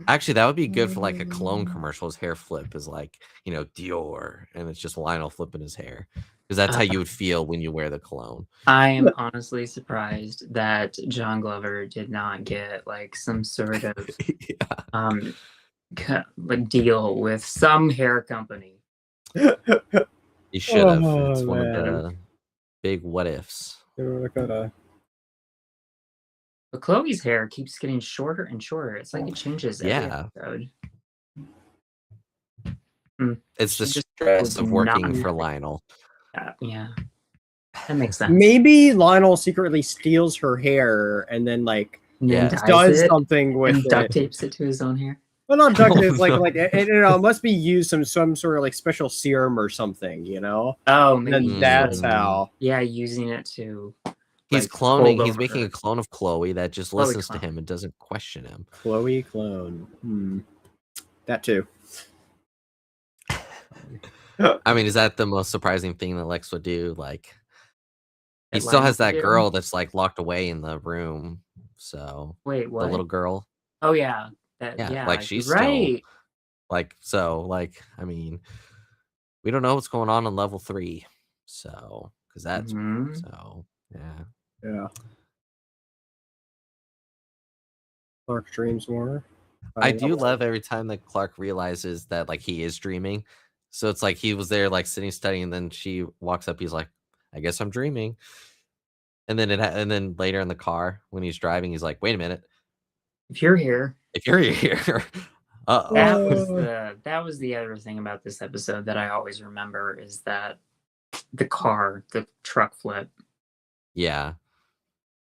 Actually, that would be good for like a cologne commercial. His hair flip is like, Dior, and it's just Lionel flipping his hair. Because that's how you would feel when you wear the cologne. I am honestly surprised that John Glover did not get like some sort of deal with some hair company. He should have. It's one of the big what ifs. But Chloe's hair keeps getting shorter and shorter. It's like it changes every episode. It's the stress of working for Lionel. Yeah, that makes sense. Maybe Lionel secretly steals her hair and then does something with and duct tapes it to his own hair. Well, not duct tape, it must be used some sort of special serum or something, Oh, maybe and that's how. Yeah, using it to. He's cloning. He's making a clone of Chloe that just listens to him and doesn't question him. Chloe clone. That too. I mean, is that the most surprising thing that Lex would do? Like, he still has that girl that's like locked away in the room So Wait, the what? little girl, Oh yeah, like you're she's still right. I mean, we don't know what's going on level 3. So because that's Mhm. so yeah. Yeah. Clark dreams more. I do love every time that Clark realizes that like he is dreaming. So it's like he was there like sitting studying, and then she walks up. He's like, "I guess I'm dreaming." And then and then later in the car when he's driving, he's like, "Wait a minute, If you're here, if you're here, that was the other thing about this episode that I always remember is that the truck flip. yeah."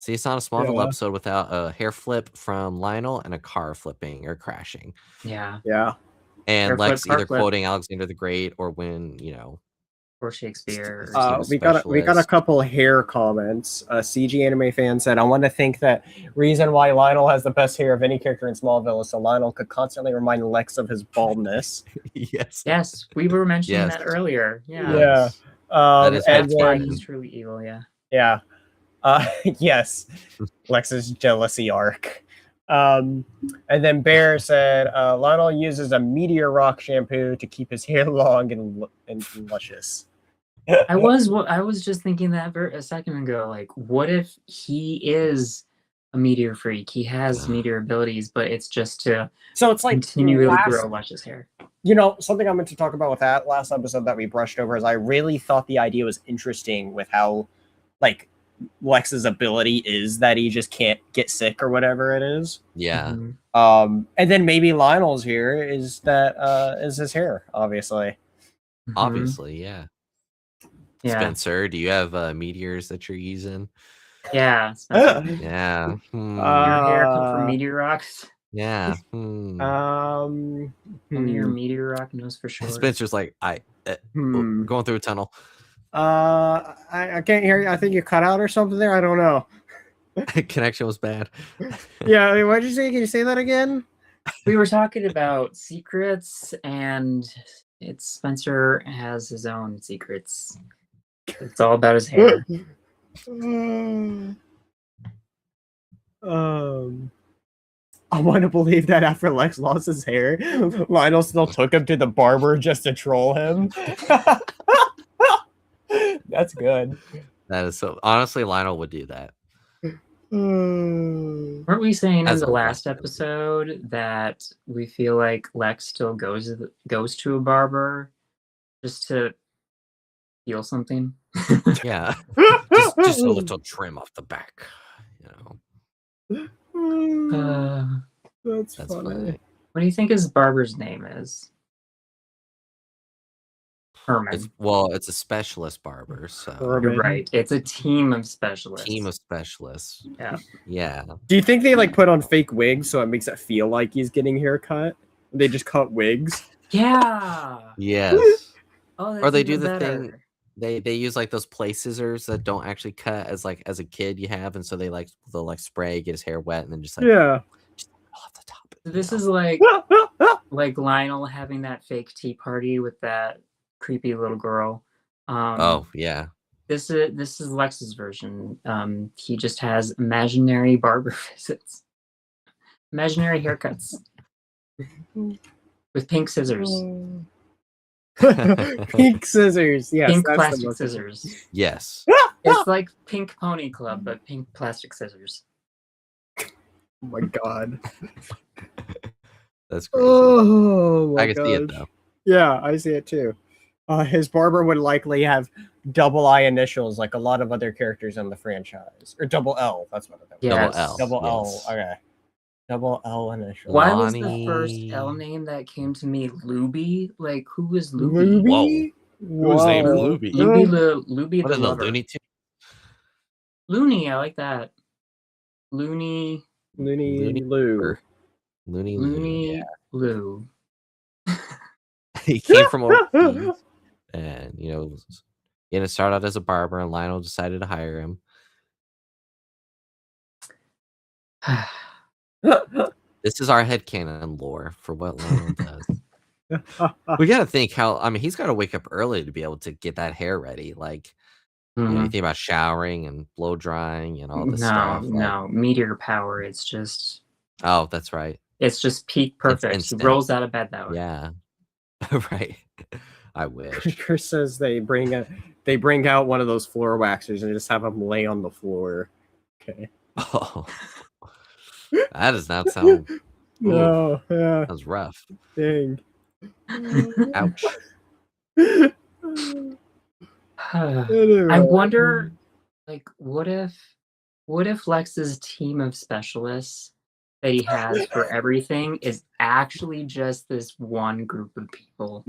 See, it's not a Smallville episode without a hair flip from Lionel and a car flipping or crashing. Yeah. Yeah. And Hair flip, Lex car either flip. quoting Alexander the Great or when, Or Shakespeare. Steve We got a Specialist. couple hair comments. A CG anime fan said, "I want to think that reason why Lionel has the best hair of any character in Smallville is so Lionel could constantly remind Lex of his baldness." Yes. Yes, we were mentioning Yes. that earlier. Yeah. Yeah. That is That's why then- he's truly evil, yeah. Yeah. Yes. Lex's jealousy arc. And then Bear said, Lionel uses a Meteor Rock shampoo to keep his hair long and luscious. I was just thinking that a second ago. Like, what if he is a meteor freak? He has meteor abilities, but it's just to So it's like continually grow luscious hair. You know, something I meant to talk about with that last episode that we brushed over is I really thought the idea was interesting with how, like, Lex's ability is that he just can't get sick or whatever it is. Yeah. Mhm. And then maybe Lionel's here is that is his hair, obviously. Mhm. Obviously, yeah. Yeah. Spencer, do you have meteors that you're using? Yeah. Spencer. Yeah. Your hair come from meteor rocks. Yeah. Only your meteor rock knows for sure. Spencer's like, going through a tunnel. I can't hear you. I think you cut out or something there. I don't know. Connection was bad. Yeah, what did you say? Can you say that again? We were talking about secrets, and Spencer has his own secrets. It's all about his hair. I want to believe that after Lex lost his hair, Lionel still took him to the barber just to troll him. That's good. That is so. Honestly, Lionel would do that. Weren't we saying As in the a last Lex. episode that we feel like Lex still goes to a barber just to feel something? Yeah. just a little trim off the back. That's That's funny. funny. What do you think his barber's name is? Herman. It's a specialist barber, so You're right. It's a team of specialists. team of specialists. Yeah. Yeah. Do you think they like put on fake wigs so it makes it feel like he's getting a haircut? They just cut wigs. Yeah. Yes. Oh, that's Or they do even the better. thing. They use like those play scissors that don't actually cut as a kid you have, and so they'll like spray, get his hair wet, and then just Yeah. off the top. This is like Lionel having that fake tea party with that creepy little girl. Oh yeah. This is Lex's version. He just has imaginary barber visits, imaginary haircuts with pink scissors, Pink scissors. Yes, pink that's plastic the most scissors. Yes. It's like Pink Pony Club, but pink plastic scissors. Oh my god. That's crazy. Oh my I can see it gosh. though. Yeah, I see it too. His barber would likely have double I initials like a lot of other characters in the franchise. Or double L. That's what it is. Yes. Double L. Double L. Yes. Okay. Double L initials. Why was the Lonnie. first L name that came to me Luby? Like, who was Luby? Luby? Who's named Whoa. Luby? Luby What the in the lover. Looney Tunes? Looney, I like that. Looney Looney Lou. Looney Lou. Looney Yeah. Lou. He came from overseas, and he didn't start out as a barber, and Lionel decided to hire him. This is our headcanon lore for what Lionel does. We got to think how. I mean, he's got to wake up early to be able to get that hair ready. Like, You know, you Mhm. think about showering and blow drying and all this stuff. Like, No, meteor power. oh, that's right. It's just peak It's perfect. He instant. rolls out of bed that way. Yeah. Right. I wish. Chris says they bring out one of those floor waxers and just have him lay on the floor. Okay. Oh, that does not sound. No, yeah, Sounds rough. dang. Ouch. I wonder, like, what if Lex's team of specialists that he has for everything is actually just this one group of people,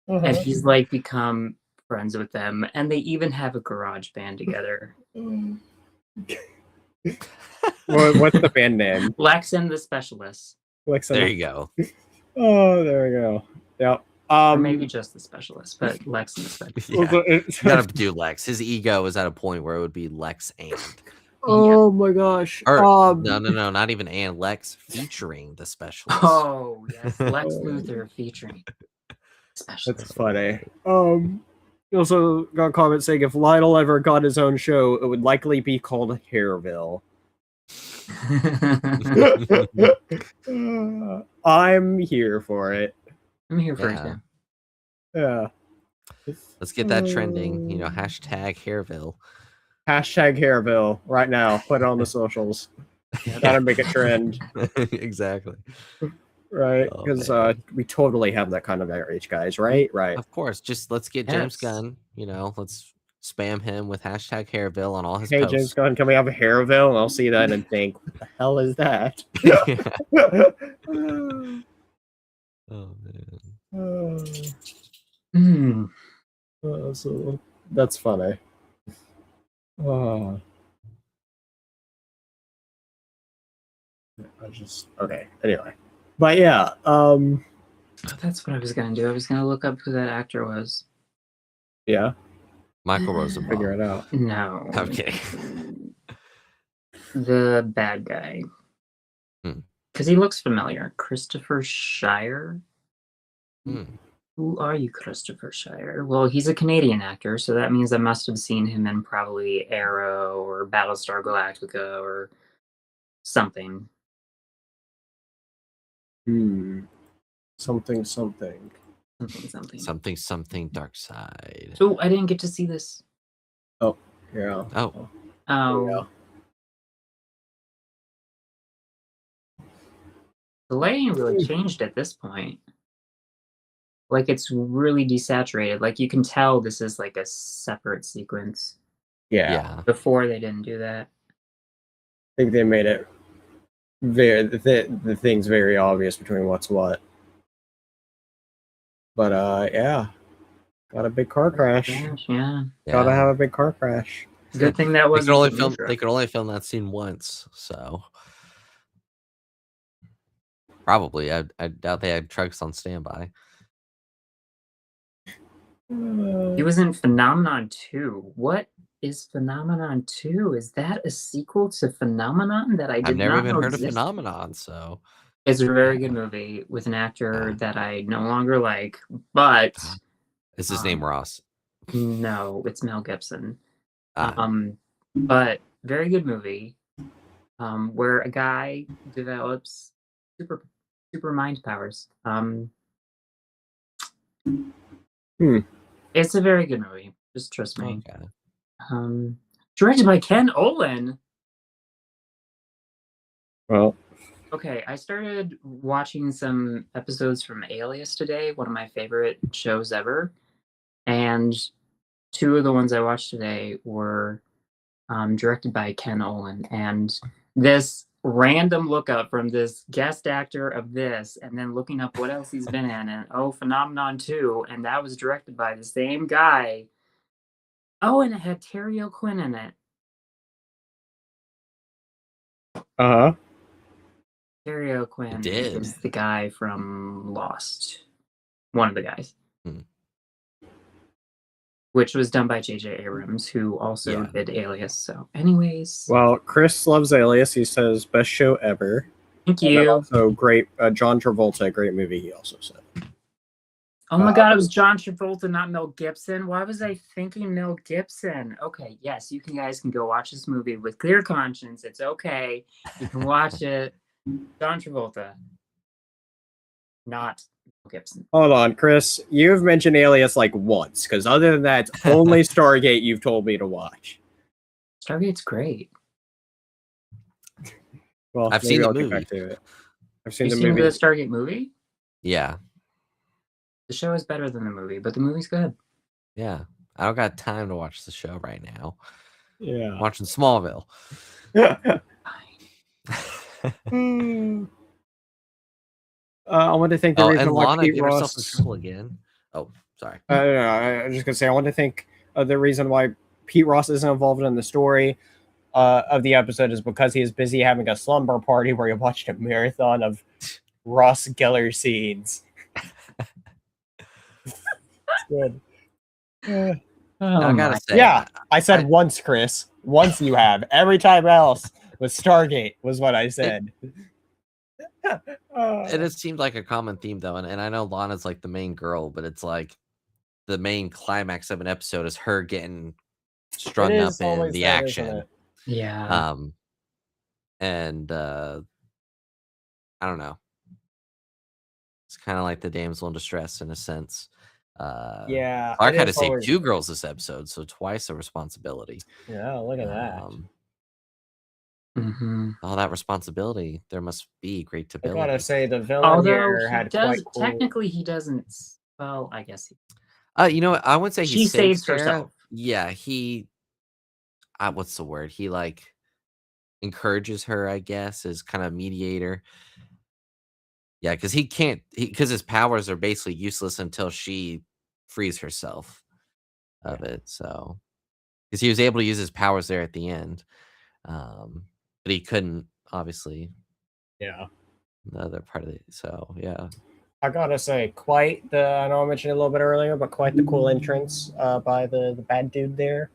and he's like become friends with them, and they even have a garage band together. What's the band name? Lex and the Specialists, There you go. Oh, there we go. Yep. or maybe just the Specialists, but Lex and the Specialists. Yeah. You gotta do Lex. His ego is at a point where it would be Lex and. Oh my gosh. Or, no, not even and Lex featuring the specialist. Oh yes, Lex Luthor featuring Specialist. That's funny. You also got a comment saying if Lionel ever got his own show, it would likely be called Hairville. I'm here for it. I'm here for Yeah. it. Yeah. Let's get that trending. You know, hashtag Hairville. Hashtag Hairville right now. Put it on the socials. Gotta make a trend. Exactly. Right? Oh, Because man. we totally have that kind of outreach, guys. Right? Right. Of course. Just let's get James Yes. Gunn. You know, let's spam him with hashtag Hairville on all his Hey, posts. James Gunn, can we have a Hairville? And I'll see that and think, what the hell is that? Oh man. So that's funny. Okay. Anyway, but yeah. Oh, that's what I was gonna do. I was gonna look up who that actor was. Yeah. Michael Rosenbaum. Figure it out. No. Okay. The bad guy. Hmm. Because he looks familiar. Christopher Shire? Hmm. Who are you, Christopher Shire? Well, he's a Canadian actor, so that means I must have seen him in probably Arrow or Battlestar Galactica or something. Something. Something. Something dark side. So I didn't get to see this. Oh, yeah. Oh. Oh. Yeah. The lighting really changed at this point. Like, it's really desaturated. Like, you can tell this is like a separate sequence. Yeah. Before they didn't do that. I think they made it very the things very obvious between what's what. But yeah. Got a big car crash. Yeah. Gotta have a big car crash. Good thing that was They could only film that scene once, so probably. I doubt they had trucks on standby. He was in Phenomenon 2. What is Phenomenon 2? Is that a sequel to Phenomenon that I did I've never not even know heard of existed? Phenomenon, so It's a very good movie with an actor that I no longer like, but is his name Ross? No, it's Mel Gibson. But very good movie. Where a guy develops super mind powers. It's a very good movie. Just trust me. Okay. Directed by Ken Olin. Well, okay, I started watching some episodes from Alias today, one of my favorite shows ever. And two of the ones I watched today were directed by Ken Olin. And this random lookup from this guest actor of this, and then looking up what else he's been in, and Phenomenon 2, and that was directed by the same guy. Oh, and it had Terry O'Quinn in it. Terry O'Quinn is the guy from Lost. One of the guys. Which was done by J.J. Abrams, who also did Alias. So, anyways. Well, Chris loves Alias. He says, best show ever. Thank you. Also, great. John Travolta, great movie, he also said. Oh my god, it was John Travolta, not Mel Gibson. Why was I thinking Mel Gibson? Okay, yes, you guys can go watch this movie with clear conscience. It's okay. You can watch it. John Travolta, not Mel Gibson. Hold on, Chris. You've mentioned Alias like once, because other than that, it's only Stargate you've told me to watch. Stargate's great. Well, I've maybe seen the I'll get movie. back to it. I've seen You the seen movie. the Stargate movie? Yeah. The show is better than the movie, but the movie's good. Yeah. I don't got time to watch the show right now. Yeah. I'm watching Smallville. I want to thank the reason and why Lana Pete get herself in Ross. trouble again. Oh, sorry. I'm just gonna say I want to thank the reason why Pete Ross isn't involved in the story of the episode is because he is busy having a slumber party where he watched a marathon of Ross Geller scenes. Good. I gotta say, Yeah, I said once, Chris. Once you have. Every time else was Stargate, was what I said. it has seemed like a common theme though, and I know Lana's like the main girl, but it's like the main climax of an episode is her getting strung up in the action. Yeah. And I don't know. It's kind of like the damsel in distress in a sense. Yeah, Clark had to save 2 girls this episode, so twice the responsibility. Yeah, look at that. All that responsibility, there must be great I ability. gotta say the villain Although here he had does, quite cool... technically he doesn't. Well, I guess he. You know what? I wouldn't say She saves Sarah. herself. Yeah, he. What's the word? He like encourages her, I guess, as kind of mediator. Yeah, because he can't. Because his powers are basically useless until she frees herself of it. So, because he was able to use his powers there at the end, but he couldn't, obviously. Yeah. The other part of it. So yeah. I gotta say, quite the... I know I mentioned it a little bit earlier, but quite the cool entrance by the bad dude there.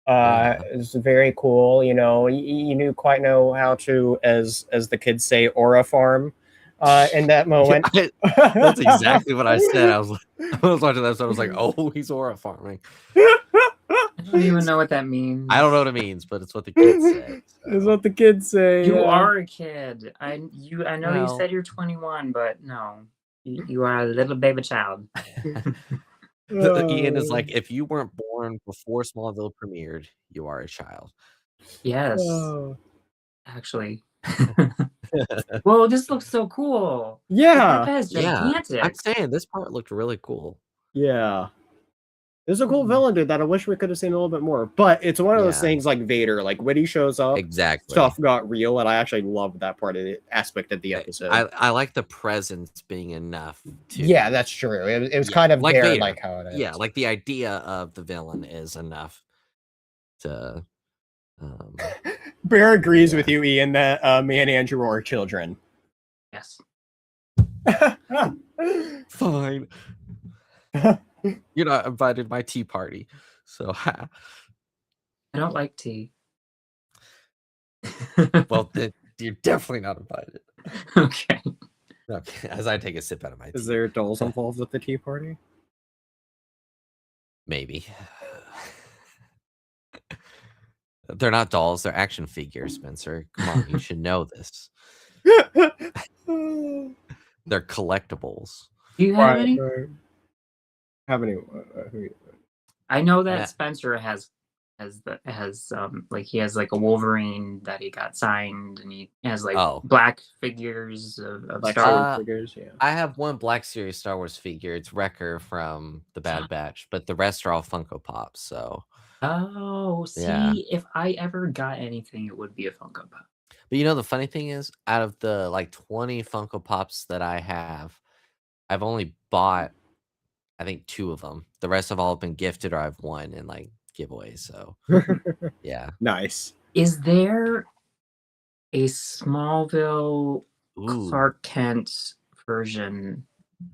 It's very cool. You know, you knew quite know how to, as the kids say, aura farm. In that moment, That's exactly what I said. I was watching that episode. I was like, "Oh, he's aura farming." I don't even know what that means. I don't know what it means, but it's what the kids say. So. It's what the kids say. You are a kid. I know you Well. said you're 21, but no, you are a little baby child. Ian is like, if you weren't born before Smallville premiered, you are a child. Yes, actually. Whoa, this looks so cool. Yeah. That is gigantic. I'm saying this part looked really cool. Yeah. It's a cool villain, dude, that I wish we could have seen a little bit more. But it's one of those things like Vader, like when he shows up, Exactly. stuff got real, and I actually loved that part of the aspect of the episode. I like the presence being enough to. Yeah, that's true. It was kind of like there, Vader. like how it is. Yeah, like the idea of the villain is enough to. Bear agrees with you, Ian, that me and Andrew are children. Yes. Fine. You're not invited to my tea party, so. I don't like tea. Well, then you're definitely not invited. Okay. Okay, as I take a sip out of my tea. Is there dolls involved with the tea party? Maybe. They're not dolls, they're action figures, Spencer. Come on, you should know this. They're collectibles. Do you have any? Have any? I know that Spencer has like he has like a Wolverine that he got signed, and he has like black figures of Star Wars figures. Yeah, I have one Black Series Star Wars figure. It's Wrecker from the Bad Batch, but the rest are all Funko Pops. So. Oh, see, if I ever got anything, it would be a Funko Pop. But you know, the funny thing is, out of the like 20 Funko Pops that I have, I've only bought, I think, 2 of them. The rest have all been gifted or I've won in like giveaways. So, yeah. Nice. Is there a Smallville Clark Kent version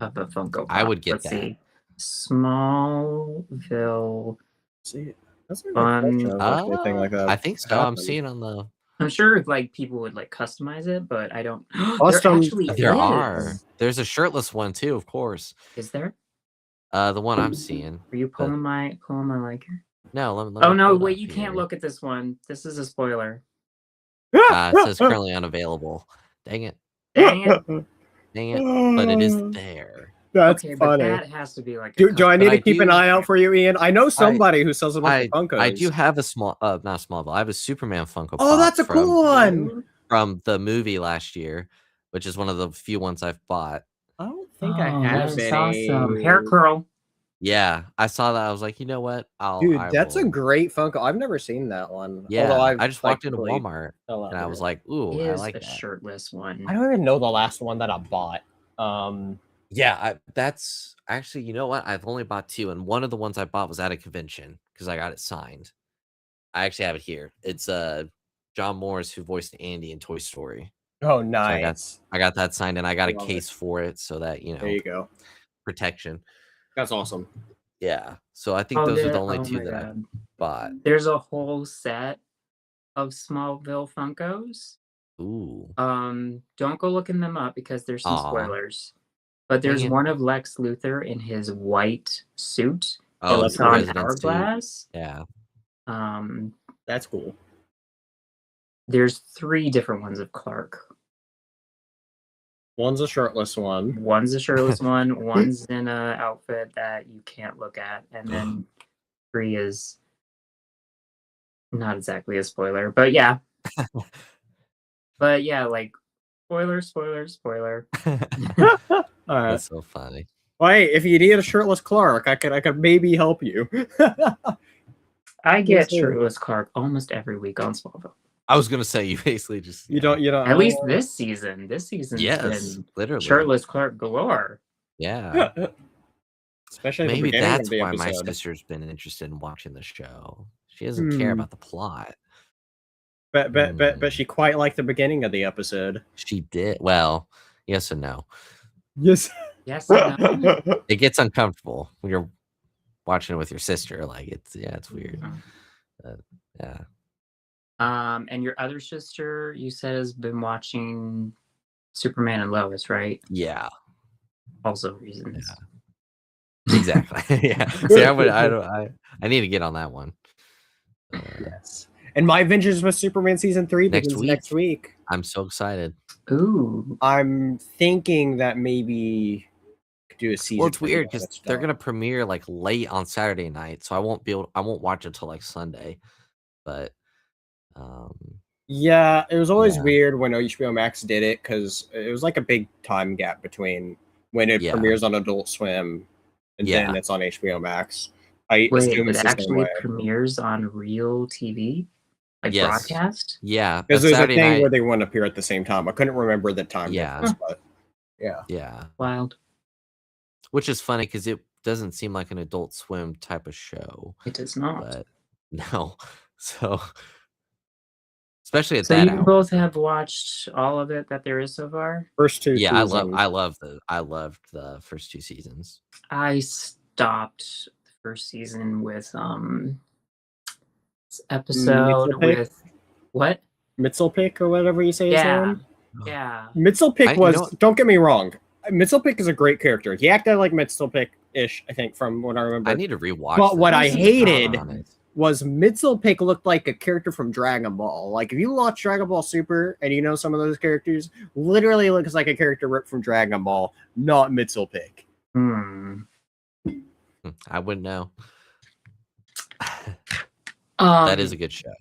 of a Funko Pop? I would get Let's that. see. Smallville. See, that's a fun. Anything like that. I think so. I'm seeing on the. I'm sure like people would like customize it, but I don't. Custom- there actually There is. are. There's a shirtless one too, of course. Is there? The one I'm seeing. Are you but- pulling my like? No, let me Oh pull no! it Wait, up you can't here. look at this one. This is a spoiler. It says currently unavailable. Dang it. Dang it! Dang it. But it is there. That's Okay, funny. but that has to be like. Do I need But to I keep an do- eye out for you, Ian? I know somebody who sells a bunch of Funkos. I do have a not Smallville. I have a Superman Funko Pop. Oh, that's a cool one. From the movie last year, which is one of the few ones I've bought. I don't think I have That's any. awesome. Hair curl. Yeah, I saw that. I was like, you know what? Dude, I that's a will- great Funko. I've never seen that one. Yeah, Although I just walked into Walmart and I was like, ooh, I Is like a that. shirtless one. I don't even know the last one that I bought. Yeah, that's actually, you know what? I've only bought 2, and one of the ones I bought was at a convention because I got it signed. I actually have it here. It's John Morris who voiced Andy in Toy Story. Oh, So nice. I got that signed, and I got a Love case for it so that There you go. protection. That's awesome. Yeah, so I think those are the only oh 2 my that I God. bought. There's a whole set of Smallville Funkos. Ooh, Don't go looking them up because there's some Aw. spoilers. But there's Dang it. one of Lex Luthor in his white suit. Oh, that's It's the on Resident suit. Hourglass. Yeah, That's cool. There's 3 different ones of Clark. One's a shirtless one. One's a shirtless one. One's in a outfit that you can't look at, and then 3 is not exactly a spoiler, but yeah. But yeah, like spoiler. All right. that's so funny. Well, hey, if you need a shirtless Clark, I could maybe help you. I get Yes, sir. shirtless Clark almost every week on Smallville. I was gonna say you basically just You don't. At least this season. This season's yes, been literally shirtless Clark galore. Yeah, Especially at the maybe beginning that's of the why my episode. sister's been interested in watching the show. She doesn't care about the plot. But she quite liked the beginning of the episode. She did well. Yes and no. Yes. Yes. And no. It gets uncomfortable when you're watching it with your sister. Like it's weird. Yeah. And your other sister, you said, has been watching Superman and Lois, right? Yeah. Also reasons. Yeah. Exactly. Yeah. See, I need to get on that one. Yes. And My Adventures with Superman season 3 begins next week. I'm so excited. Ooh. I'm thinking that maybe could do a season. Well, it's weird because they're gonna premiere like late on Saturday night, so I won't watch it until like Sunday. But yeah, it was always weird when HBO Max did it because it was like a big time gap between when it premieres on Adult Swim and then it's on HBO Max. Wait, it actually premieres on real TV? Like broadcast? Yeah. Because there's a thing where they wouldn't appear at the same time. I couldn't remember the time difference, but yeah. Yeah. Wild. Which is funny because it doesn't seem like an Adult Swim type of show. It does not. But no. So especially at so that you hour. both have watched all of it that there is so far? First 2 Yeah, seasons. I loved the first 2 seasons. I stopped the first season with episode with what? Mitzelpick or whatever you say his name? Yeah. Mitzelpick was, don't get me wrong, Mitzelpick is a great character. He acted like Mitzelpick-ish, I think, from what I remember. I need to rewatch But what I hated on was Mitzelpick looked like a character from Dragon Ball. Like, if you watch Dragon Ball Super and you know some of those characters, literally looks like a character ripped from Dragon Ball, not Mitzelpick. I wouldn't know. That is a good show.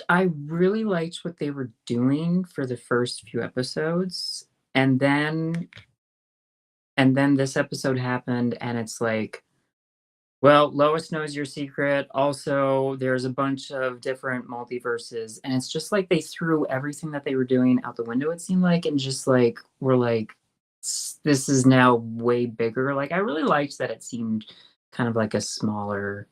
I really liked what they were doing for the first few episodes, and then this episode happened, and it's like, well, Lois knows your secret. Also, there's a bunch of different multiverses, and it's just like they threw everything that they were doing out the window, it seemed like, and just like we're like, this is now way bigger. Like, I really liked that it seemed kind of like a smaller,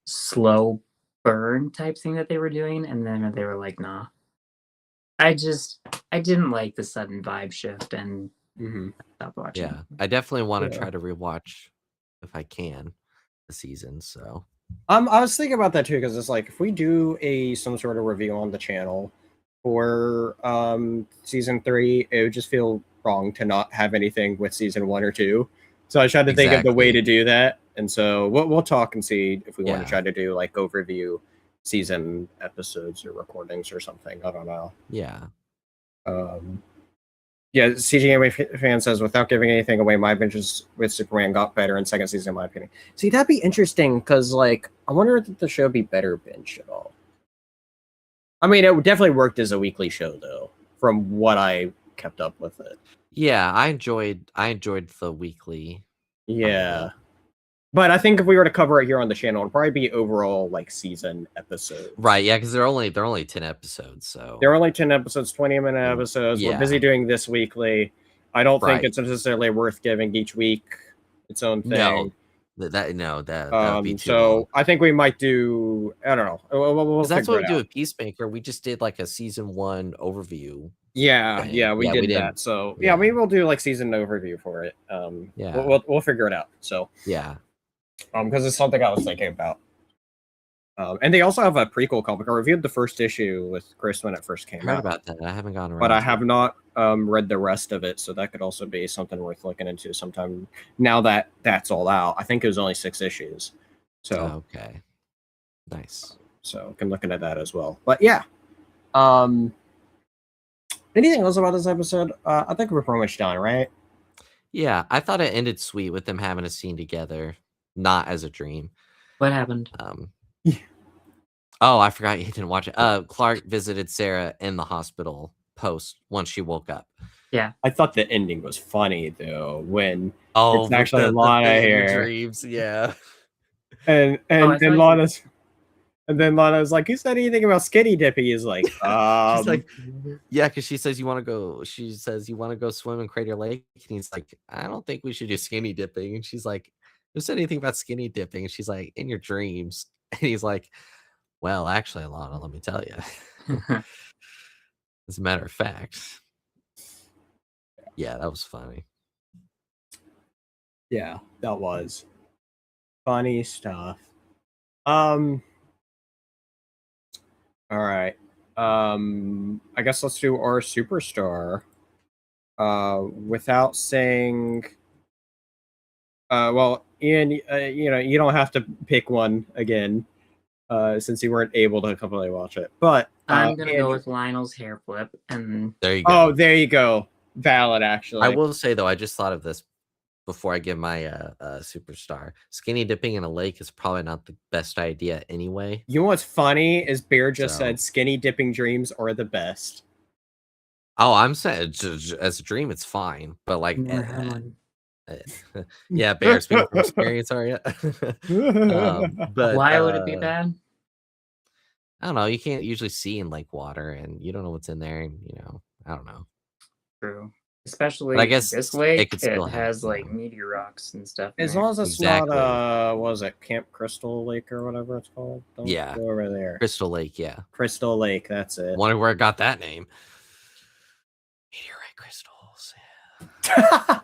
slow burn type thing that they were doing, and then they were like, nah. I didn't like the sudden vibe shift and stopped watching. Yeah, I definitely want to try to rewatch if I can the season. So I was thinking about that too, because it's like if we do some sort of review on the channel for season 3, it would just feel wrong to not have anything with season 1 or 2. So I tried to think of the way Exactly. to do that, and so we'll talk and see if we want Yeah. to try to do like overview season episodes or recordings or something. I don't know. Yeah. Yeah, CGMA fan says, without giving anything away, my adventures with Superman got better in second season, in my opinion. See, that'd be interesting because, like, I wonder if the show would be better binge at all. I mean, it definitely worked as a weekly show, though, from what I kept up with it. Yeah, I enjoyed the weekly. Yeah. But I think if we were to cover it here on the channel, it'd probably be overall, like, season episodes. Right, yeah, because they're only 10 episodes, so They're only 10 episodes, 20-minute episodes. Yeah. We're busy doing this weekly. I don't think Right. it's necessarily worth giving each week its own thing. No, that would be too so long. I think we might do, I don't know. We'll That's what we figure it do out. with Peacemaker. We just did like a season 1 overview. Yeah, thing. yeah, we Yeah, we did didn't- that. So yeah. maybe we'll do like season overview for it. Yeah. We'll figure it out. So Yeah. because it's something I was thinking about. And they also have a prequel comic. I reviewed the first issue with Chris when it first I came heard out. about that. I haven't gone around. But I to have it. not read the rest of it, so that could also be something worth looking into sometime. Now that that's all out, I think it was only 6 issues, so Okay. Nice. so can look into that as well. But yeah, anything else about this episode? I think we're pretty much done, right? Yeah, I thought it ended sweet with them having a scene together, not as a dream. What happened? Oh, I forgot you didn't watch it. Clark visited Sarah in the hospital once she woke up. I thought the ending was funny though when Oh, it's actually Lana thing in here. dreams, yeah. and I then thought Lana's like, who said anything about skinny dipping? He's like, She's like, yeah, because she says you want to go. She says you want to go swim in Crater Lake, and he's like, I don't think we should do skinny dipping. And she's like, who said anything about skinny dipping? And she's like, in your dreams. And he's like, well, actually, Lana, let me tell you. As a matter of fact, yeah, that was funny. yeah, that was funny stuff. All right. I guess let's do our superstar. Without saying, well, Ian, you don't have to pick one again, since you weren't able to completely watch it. But I'm gonna Ian, go with Lionel's hair flip, and There you go. Oh, there you go. Valid, actually. I will say though, I just thought of this before I give my superstar. Skinny dipping in a lake is probably not the best idea anyway. You know what's funny is Bear just So- said skinny dipping dreams are the best. Oh, I'm saying as a dream, it's fine, but like, never had one. yeah, Bear, speaking from experience, are you? But Why would it be bad? I don't know. You can't usually see in lake water, and you don't know what's in there. And I don't know. True. Especially But I guess this it lake, could it still has happen. like meteor rocks and stuff. in As there. long as it's Exactly. not, what was it, Camp Crystal Lake or whatever it's called? Don't Yeah. go over there. Crystal Lake, yeah. Crystal Lake, that's it. Wonder where it got that name. Meteorite crystals. Yeah.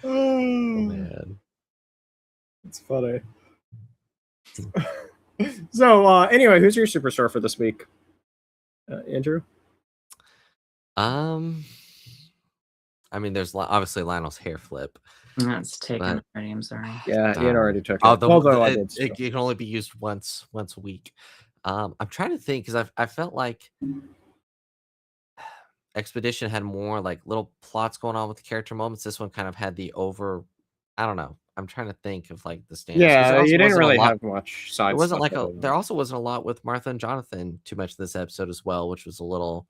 Oh man. It's funny. So, anyway, who's your superstar for this week? Andrew? I mean, there's obviously Lionel's hair flip. That's taken But- already. I'm sorry. Yeah, Ian already took it. Although I it, did. it can only be used once a week. I'm trying to think because I felt like Expedition had more like little plots going on with the character moments. This one kind of had the I don't know. I'm trying to think of like the standards. 'cause there Yeah, also you didn't wasn't a really lot- have much side It wasn't stuff like other than there that. also wasn't a lot with Martha and Jonathan too much this episode as well, which was a little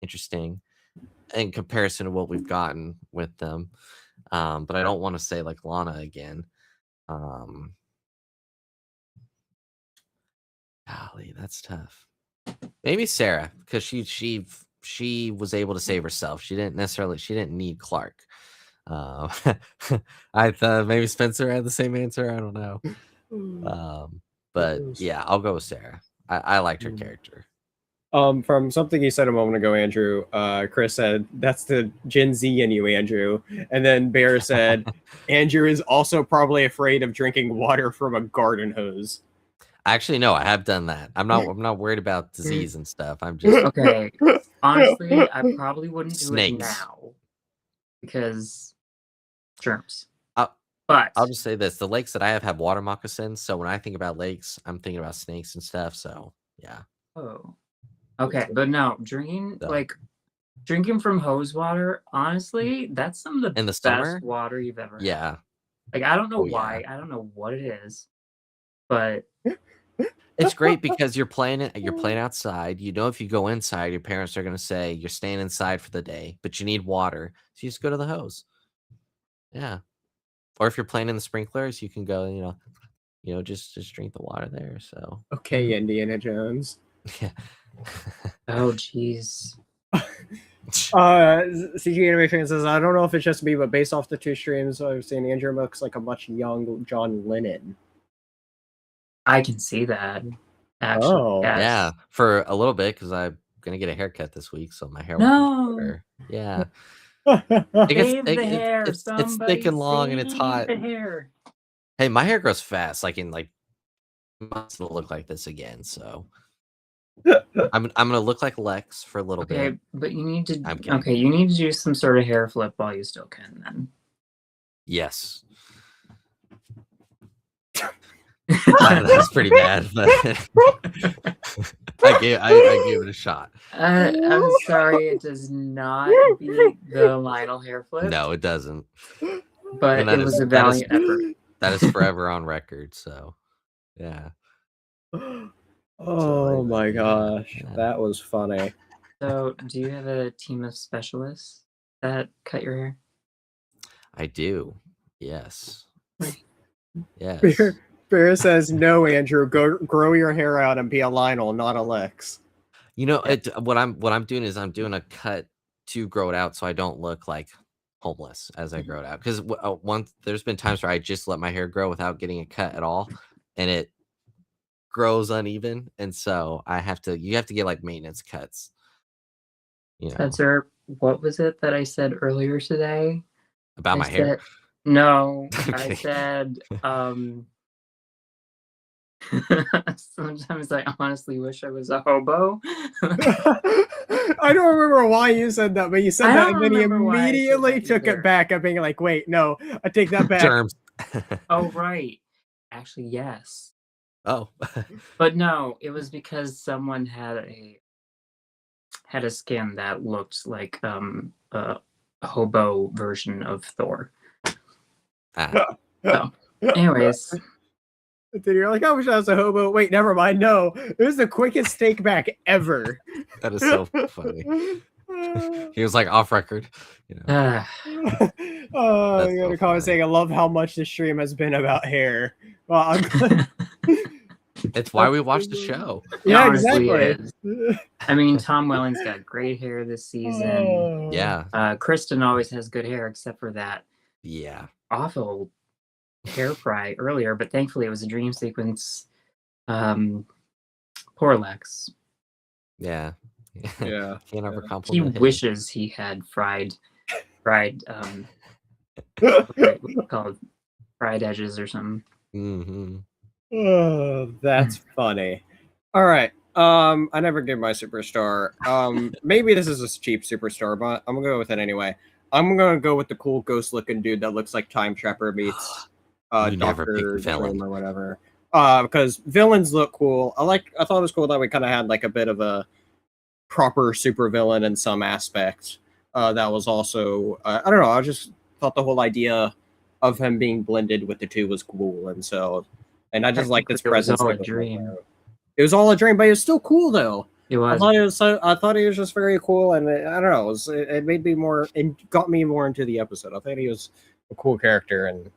interesting in comparison to what we've gotten with them. But I don't want to say like Lana again. Golly, that's tough. Maybe Sarah, because she was able to save herself. She didn't need Clark. I thought maybe Spencer had the same answer. I don't know. But yeah, I'll go with Sarah. I liked her character. From something you said a moment ago, Andrew, Chris said, that's the Gen Z in you, Andrew. And then Bear said, Andrew is also probably afraid of drinking water from a garden hose. Actually, no, I have done that. I'm not worried about disease and stuff. I'm just Okay. Honestly, I probably wouldn't do it Snakes. now because germs. I'll, But I'll just say this: the lakes that I have water moccasins. So when I think about lakes, I'm thinking about snakes and stuff. So yeah. oh, okay, but no, drinking So, drinking from hose water. Honestly, that's some of the in the best summer, water you've ever had. yeah. Like I don't know Oh yeah. why, I don't know what it is, but It's great because you're playing outside. You know, if you go inside, your parents are gonna say you're staying inside for the day, but you need water, so you just go to the hose. Yeah. Or if you're playing in the sprinklers, you can go, just drink the water there. So Okay, Indiana Jones. yeah. oh jeez. CG Animation says, I don't know if it's just me, but based off the 2 streams I've seen, Andrew looks like a much young John Lennon. I can see that. Actually, Oh. yes. Yeah, for a little bit because I'm gonna get a haircut this week, so my hair will be No. shorter. Yeah. Save the hair. It's thick and long and it's hot. The hair. Hey, my hair grows fast. Like in months it'll look like this again. So I'm gonna look like Lex for a little Okay, bit. but you need to. I'm kidding. Okay, you need to do some sort of hair flip while you still can. Then. Yes. That's pretty bad, but I gave it a shot. I'm sorry, it does not beat the Lionel hair flip. No, it doesn't. But it was a valiant effort. That is forever on record. So, yeah. Oh my gosh, yeah. that was funny. So, do you have a team of specialists that cut your hair? I do. Yes. Yes. Bear says, no, Andrew, go grow your hair out and be a Lionel, not a Lex. You know, what I'm doing is I'm doing a cut to grow it out so I don't look like homeless as I grow it out. Because there's been times where I just let my hair grow without getting a cut at all, and it grows uneven, and so you have to get like maintenance cuts. Spencer, what was it that I said earlier today? About my hair? No, Okay. I said sometimes I honestly wish I was a hobo. I don't remember why you said that, but you said that and then you immediately took it back at being like, wait, no, I take that back. Germs. Oh, right. Actually, yes. Oh. But no, it was because someone had a skin that looked like a hobo version of Thor. So, anyways. Then you're like, I wish I was a hobo. Wait, never mind. No, it was the quickest take back ever. That is so funny. He was like off record. You got a comment saying, I love how much the stream has been about hair. Well, I'm glad. It's why we watch the show. Yeah, exactly. I mean, Tom Welling's got great hair this season. Yeah. Kristen always has good hair, except for that. Yeah. Awful hair fry earlier, but thankfully it was a dream sequence. Poor Lex. Yeah. Yeah. Can't ever He compliment him. wishes he had fried called fried edges or something. Mm-hmm. Oh, that's funny. All right. I never did my superstar. Maybe this is a cheap superstar, but I'm gonna go with it anyway. I'm gonna go with the cool ghost looking dude that looks like Time Trapper meets Dr. Doom or whatever. Because villains look cool. I thought it was cool that we kind of had like a bit of a proper super villain in some aspects. That was also I don't know. I just thought the whole idea of him being blended with the two was cool, and I just like this presence. It was all a dream. It was all a dream, but it was still cool though. It was. I thought he was just very cool, and I don't know. It made me more and got me more into the episode. I thought he was a cool character, and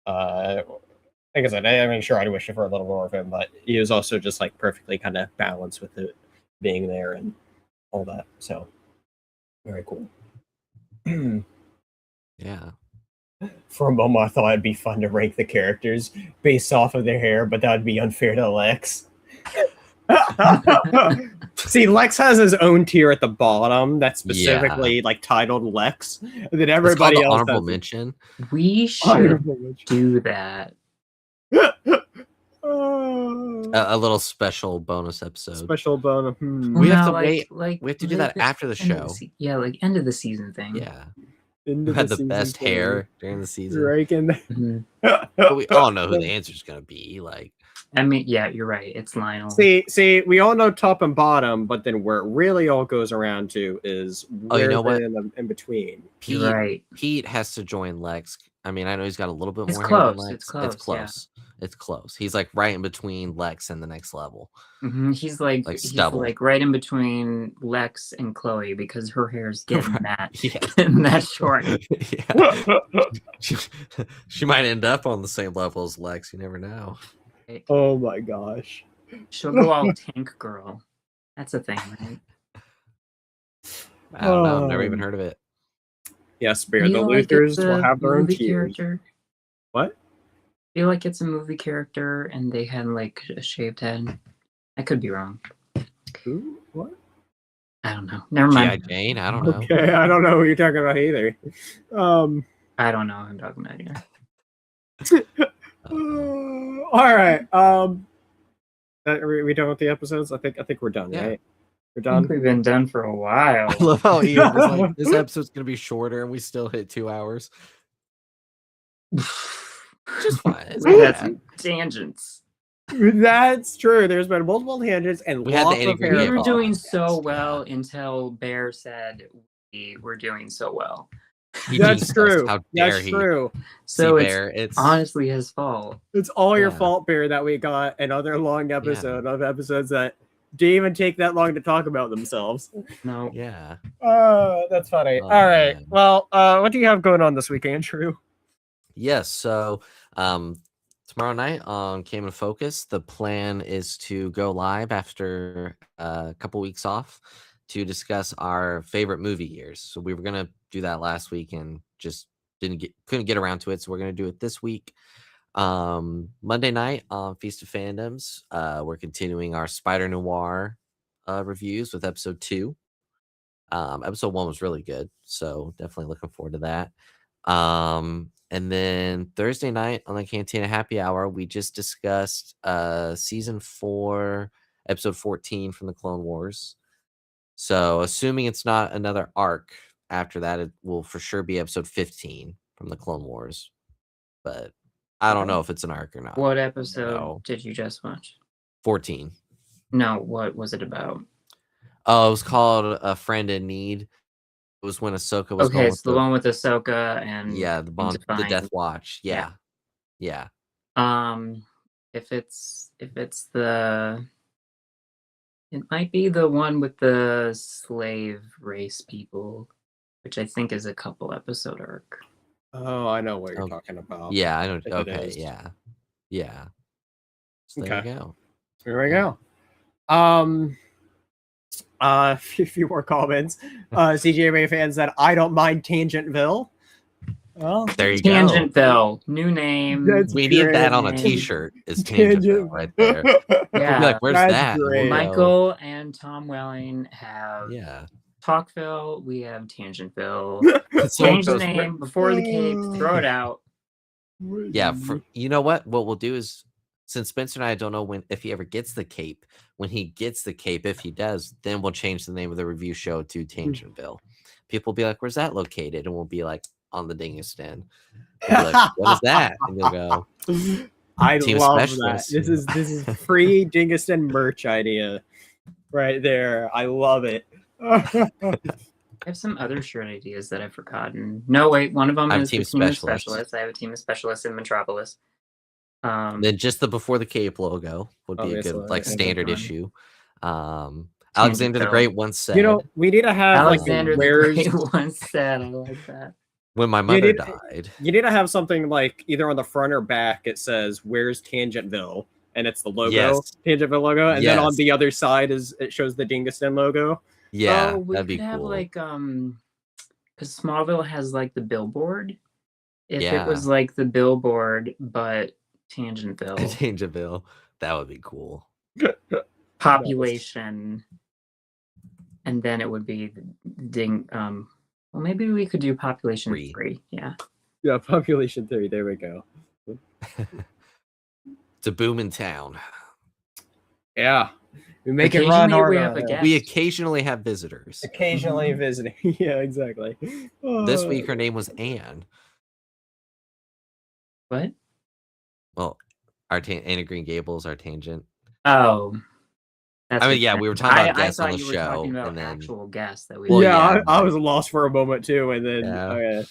like I said, I mean, sure, I'd wish for a little more of him, but he was also just like perfectly kind of balanced with it being there and all that. So very cool. Yeah. For a moment, I thought it'd be fun to rank the characters based off of their hair, but that would be unfair to Lex. See, Lex has his own tier at the bottom that's specifically like titled Lex. And then everybody else honorable mention. We should do that. A little special bonus episode. Special bonus. We have to wait. Like We have to do that after the end of show. Yeah, like end of the season thing. Yeah. Into Who had the the best season hair during the season? Right in Mhm. But we all know who the answer is going to be. Like, I mean, yeah, you're right. It's Lionel. See, we all know top and bottom, but then where it really all goes around to is where you know what? in between. You're Pete, right. Pete has to join Lex. I mean, I know he's got a little bit It's more hair than close, Lex. it's close, It's close. It's close. He's like right in between Lex and the next level. He's like stubble. right in between Lex and Chloe because her hair's getting that Yeah. that short. Yeah. She might end up on the same level as Lex. You never know. Oh my gosh. She'll go all tank girl. That's a thing, right? I don't know. I've never even heard of it. Yes, Bear. Feel The like Luthers it's will a have their own movie tiers. character. What? Feel like it's a movie character and they had like a shaved head. I could be wrong. Who? What? I don't know. Never mind. G.I. Jane? I don't know. Okay, I don't know who you're talking about either. I don't know what I'm talking about either. All right. Are we done with the episodes? I think we're done, Yeah. right? We're I done. think we've been done for a while. I love how Ian was like, this episode's going to be shorter and we still hit 2 hours. Just fine. It's We not had bad. some tangents. That's true. There's been multiple tangents and We had the lots of nitty-gritty We hair. were Yeah. doing so Yeah. well until Bear said we were doing so well. He That's jinxed us. true. How dare That's he? true. So See, it's Bear, it's honestly his fault. It's all your Yeah. fault, Bear, that we got another long episode of episodes that didn't even take that long to talk about themselves. No. yeah. That's funny. Oh, All right. man. Well, what do you have going on this week, Andrew? Yes. So tomorrow night on Came in Focus, the plan is to go live after a couple weeks off to discuss our favorite movie years. So we were gonna do that last week and just couldn't get around to it. So we're gonna do it this week. Monday night on Feast of Fandoms, we're continuing our Spider Noir reviews with episode 2. Episode 1 was really good, so definitely looking forward to that. And then Thursday night on the Cantina Happy Hour, we just discussed season 4, episode 14 from the Clone Wars. So assuming it's not another arc after that, it will for sure be episode 15 from the Clone Wars. But I don't know if it's an arc or not. What episode No. did you just watch? 14. No, what was it about? Oh, it was called A Friend in Need. It was when Ahsoka was Okay, going it's the one with Ahsoka and yeah, the Define. Death Watch. Yeah. Yeah. If it's the it might be the one with the slave race people, which I think is a couple episode arc. Oh, I know what you're Oh, talking about. Yeah, I know. think it Okay, is. yeah. So there Okay. you go. Here we go. A few more comments. CGMA fan said, I don't mind Tangentville. Well, There you go. Tangentville, new name. That's We need that on a great. T-shirt. Is Tangentville right there? We'll Yeah, be like, where's That's that? And we'll great. go, Michael and Tom Welling have Yeah. Talkville. We have Tangentville. So Change the goes- name before the cape. Throw it out. Yeah. You know what? What we'll do is, since Spencer and I don't know if he ever gets the cape, when he gets the cape, if he does, then we'll change the name of the review show to Tangentville. People will be like, where's that located? And we'll be like, on the Dingus Den. We'll be like, what is that? And you'll go, I Team love that. specialist. This is free Dingus Den merch idea right there. I love it. I have some other shirt ideas that I've forgotten. No, wait, one of them I have is team the team of specialists. specialists. I have a team of specialists in Metropolis. then just the Before the Cape logo would be a Obviously, good, like, yeah, standard fun. issue. Alexander the Tangentville. Great once said, we need to have Alexander like the where's Great once said, I like that. when my You mother need- died. you need to have something like either on the front or back it says where's Tangentville and it's the logo, Yes. Tangentville logo, and then on Yes. the other side it shows the Dingus Den logo. Yeah, Oh, we that'd be could have cool. like because Smallville has like the billboard. If Yeah. it was like the billboard, but Tangentville Tangentville. That would be cool. population, and then it would be ding. Well, maybe we could do population 3. Yeah. Yeah, population 3. There we go. It's a booming town. Yeah. We make it run Occasionally we hard have on a it. guest. We occasionally have visitors. Occasionally visiting. Yeah, exactly. This week her name was Anne. What? Well, our Anne of Green Gables, our tangent. Oh, that's I mean, what yeah, you we were meant. talking about I guests on thought the you were talking show, about and then actual guests that we. Well, yeah, yeah, I was lost for a moment too, and then Yeah.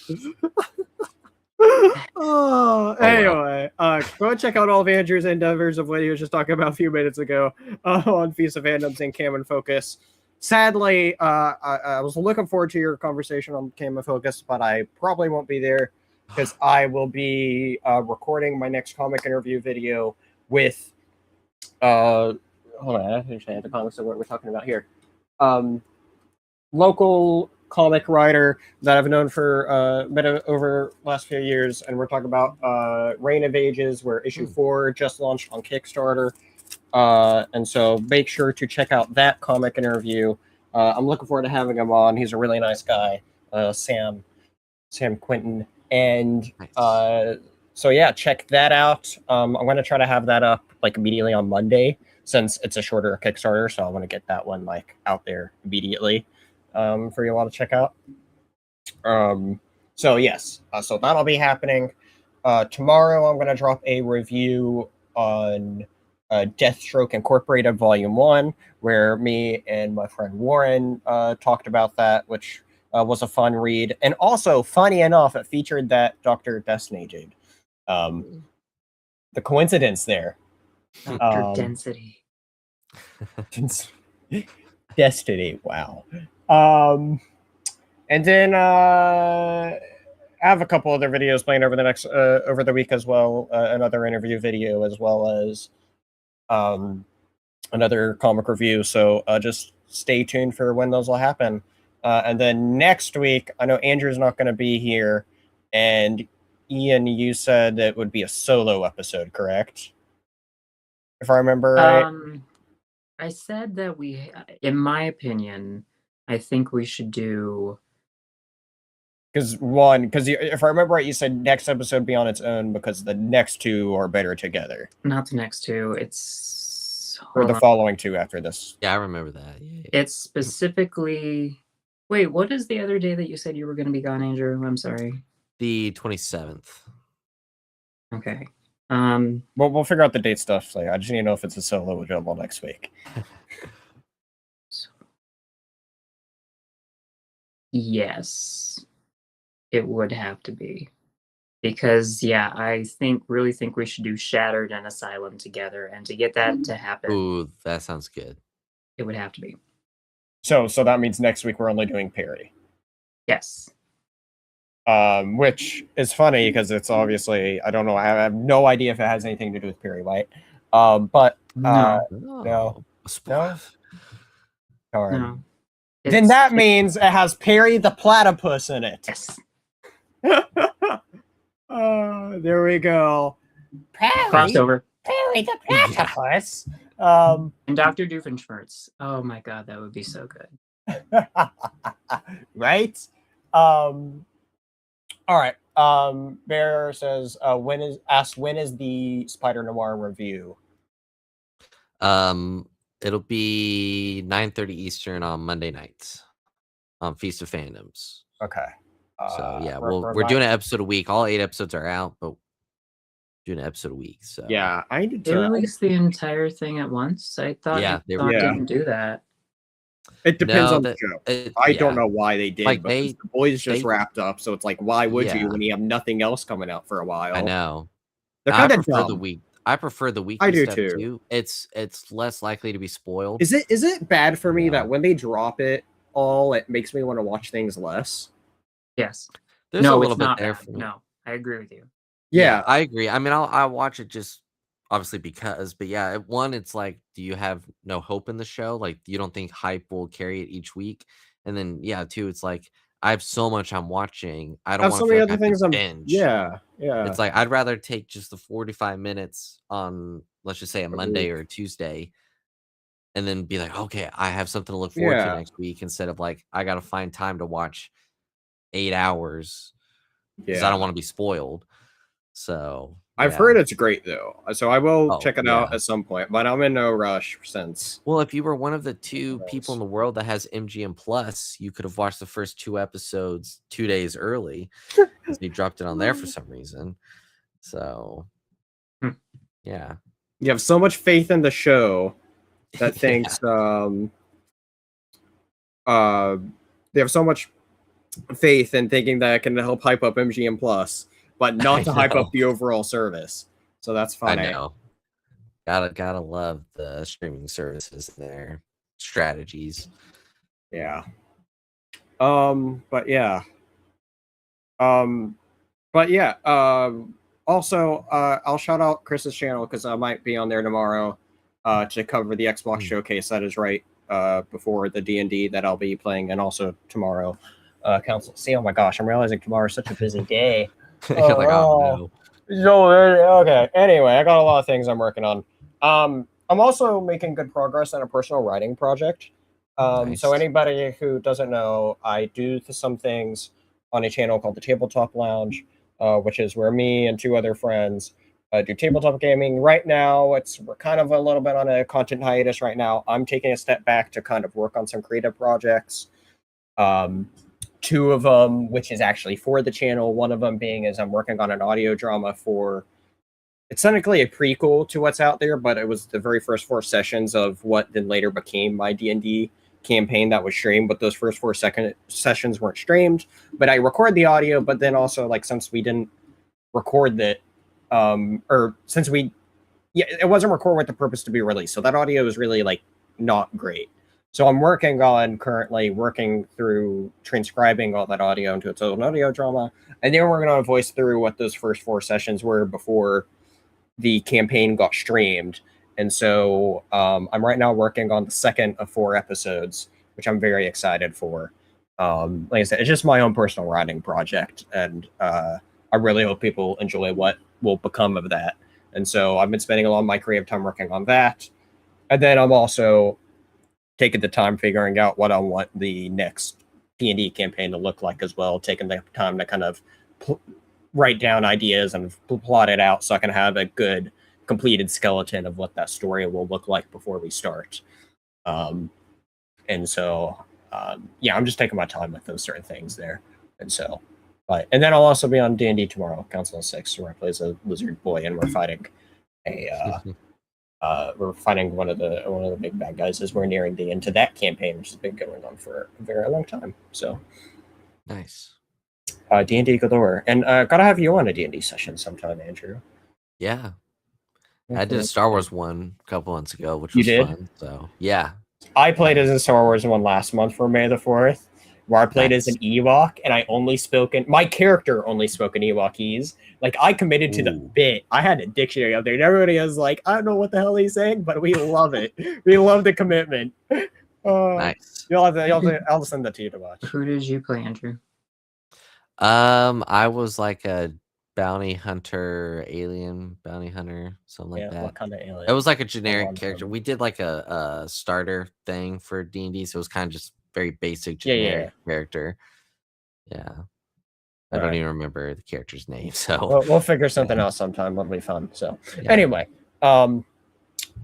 oh, well. anyway, go check out all of Andrew's endeavors of what he was just talking about a few minutes ago on Feast of Fandoms and Cam and Focus. Sadly, I was looking forward to your conversation on Cam and Focus, but I probably won't be there because I will be recording my next comic interview video with hold on, I have the comics of what we're talking about here. Local comic writer that I've known for been over the last few years, and we're talking about Reign of Ages, where issue 4 just launched on Kickstarter. And so make sure to check out that comic interview. I'm looking forward to having him on. He's a really nice guy, Sam Quinton. And so yeah, check that out. I'm going to try to have that up like immediately on Monday, since it's a shorter Kickstarter. So I want to get that one like out there immediately for you all to check out. So yes, so that'll be happening. Tomorrow I'm going to drop a review on Deathstroke Incorporated Volume 1, where me and my friend Warren talked about that, which was a fun read. And also, funny enough, it featured that Dr. Destiny Jade. The coincidence there. Dr. Density. Destiny, wow. And then I have a couple other videos playing over the week as well. Another interview video, as well as another comic review. So just stay tuned for when those will happen. And then next week, I know Andrew's not going to be here, and Ian, you said it would be a solo episode, correct? If I remember right. I said that in my opinion, I think we should do. Because if I remember right, you said next episode be on its own because the next two are better together. Not the next two. It's or the following two after this. Yeah, I remember that. Yeah. It's specifically. Wait, what is the other day that you said you were going to be gone, Andrew? I'm sorry. The 27th. Okay. Well, we'll figure out the date stuff later. I just need to know if it's a solo available next week. Yes, it would have to be. Because, yeah, I really think we should do Shattered and Asylum together. And to get that to happen... Ooh, that sounds good. It would have to be. So that means next week we're only doing Perry. Yes. Which is funny because it's obviously, I don't know, I have no idea if it has anything to do with Perry White. But no. No. Then that means it has Perry the Platypus in it. Yes. There we go. Crossover. Perry the Platypus. And Dr. Doofenshmirtz. Oh my god, that would be so good. Right? All right. Bear says, when is the Spider Noir review? It'll be 9:30 Eastern on Monday nights on Feast of Fandoms. Okay. So yeah, we're doing an episode a week. All 8 episodes are out, but doing an episode a week. So yeah, I need to. They released the entire thing at once. I thought. Yeah, they didn't do that. It depends on the show. I don't know why they did. Like the boys just wrapped up, so it's like, why would you when you have nothing else coming out for a while? I know. They're kind of dumb. I prefer the weekly I do stuff too. It's less likely to be spoiled. Is it bad for me that when they drop it all, it makes me want to watch things less? Yes. There's a little bit there for me. No, I agree with you. Yeah, I agree. I mean, I'll watch it just obviously because, but yeah, one, it's like, do you have no hope in the show? Like, you don't think hype will carry it each week? And then, yeah, two, it's like, I have so much I'm watching. I don't want to feel like I have to binge. Yeah. It's like, I'd rather take just the 45 minutes on, let's just say, a Monday or a Tuesday, and then be like, okay, I have something to look forward to next week, instead of like, I got to find time to watch 8 hours because I don't want to be spoiled. So I've heard it's great though, so I will check it out yeah. at some point. But I'm in no rush since. Well, if you were one of the 2 people in the world that has MGM Plus, you could have watched the first 2 episodes 2 days early because they dropped it on there for some reason. So, yeah. You have so much faith in the show that Yeah. thinks they have so much faith in thinking that it can help hype up MGM Plus, but not to hype up the overall service. So that's funny. I know. Gotta love the streaming services and their strategies. Yeah. But yeah. Also, I'll shout out Chris's channel because I might be on there tomorrow to cover the Xbox showcase that is right before the D&D that I'll be playing, and also tomorrow Council. See, oh my gosh, I'm realizing tomorrow is such a busy day. You're like, oh no. Okay. Anyway, I got a lot of things I'm working on. I'm also making good progress on a personal writing project. Nice. So anybody who doesn't know, I do some things on a channel called the Tabletop Lounge, which is where me and 2 other friends do tabletop gaming. Right now, we're kind of a little bit on a content hiatus right now. I'm taking a step back to kind of work on some creative projects. 2 of them, which is actually for the channel. One of them being is I'm working on an audio drama for. It's technically a prequel to what's out there, but it was the very first 4 sessions of what then later became my D&D campaign that was streamed, but those first 4 sessions weren't streamed. But I record the audio, but then also, like, since we didn't record that, it wasn't recorded with the purpose to be released. So that audio is really, like, not great. So I'm currently working through transcribing all that audio into its own audio drama, and then we're going to voice through what those first 4 sessions were before the campaign got streamed. And so I'm right now working on the second of 4 episodes, which I'm very excited for. Like I said, it's just my own personal writing project, and I really hope people enjoy what will become of that. And so I've been spending a lot of my creative time working on that. And then I'm also taking the time figuring out what I want the next D&D campaign to look like as well, taking the time to kind of write down ideas and plot it out so I can have a good completed skeleton of what that story will look like before we start. And so, I'm just taking my time with those certain things there. And so, and then I'll also be on D&D tomorrow, Council of 6, where I play as a lizard boy, and we're fighting one of the big bad guys as we're nearing the end to that campaign, which has been going on for a very long time. So nice. D&D galore, and gotta have you on a D&D session sometime, Andrew. Yeah, I did a Star Wars one a couple months ago, which You was did? fun. So yeah, I played as a Star Wars one last month for May the 4th, where I played as an Ewok, and my character only spoke in Ewokese. Like, I committed to the bit. I had a dictionary up there, and everybody was like, I don't know what the hell he's saying, but we love it. We love the commitment. nice. I'll send that to you to watch. Who did you play, Andrew? I was like a alien bounty hunter, something like that. What kind of alien? It was like a generic character. We did like a starter thing for D&D, so it was kind of just very basic generic character. Yeah. I don't even remember the character's name, so we'll figure something out sometime. It'll be fun. So anyway, thank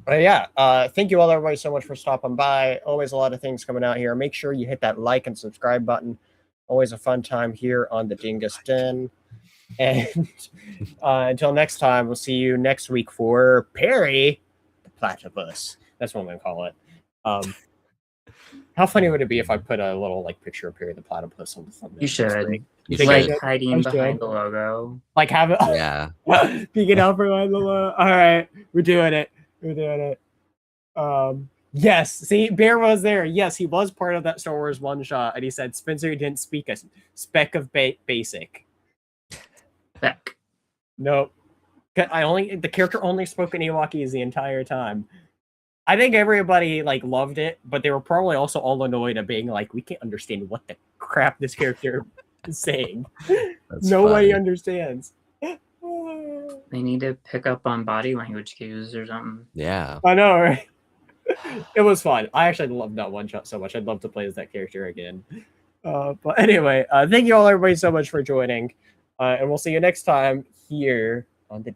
you all, everybody, so much for stopping by. Always a lot of things coming out here. Make sure you hit that like and subscribe button. Always a fun time here on the Dingus Den. And until next time, we'll see you next week for Perry the Platypus. That's what I'm gonna call it. How funny would it be if I put a little picture of Perry the Platypus on the thumbnail? You should. You Like should. hiding behind the logo. Like have it. Yeah. Peeking out behind the logo. All right, we're doing it. Yes. See, Bear was there. Yes, he was part of that Star Wars one shot, and he said Spencer didn't speak a speck of basic. Beck. Nope. The character only spoke in Ewokese the entire time. I think everybody loved it, but they were probably also all annoyed at being like, we can't understand what the crap this character is saying. Nobody understands. They need to pick up on body language cues or something. Yeah. I know, right? It was fun. I actually loved that one shot so much. I'd love to play as that character again. But anyway, thank you all, everybody, so much for joining. And we'll see you next time here on the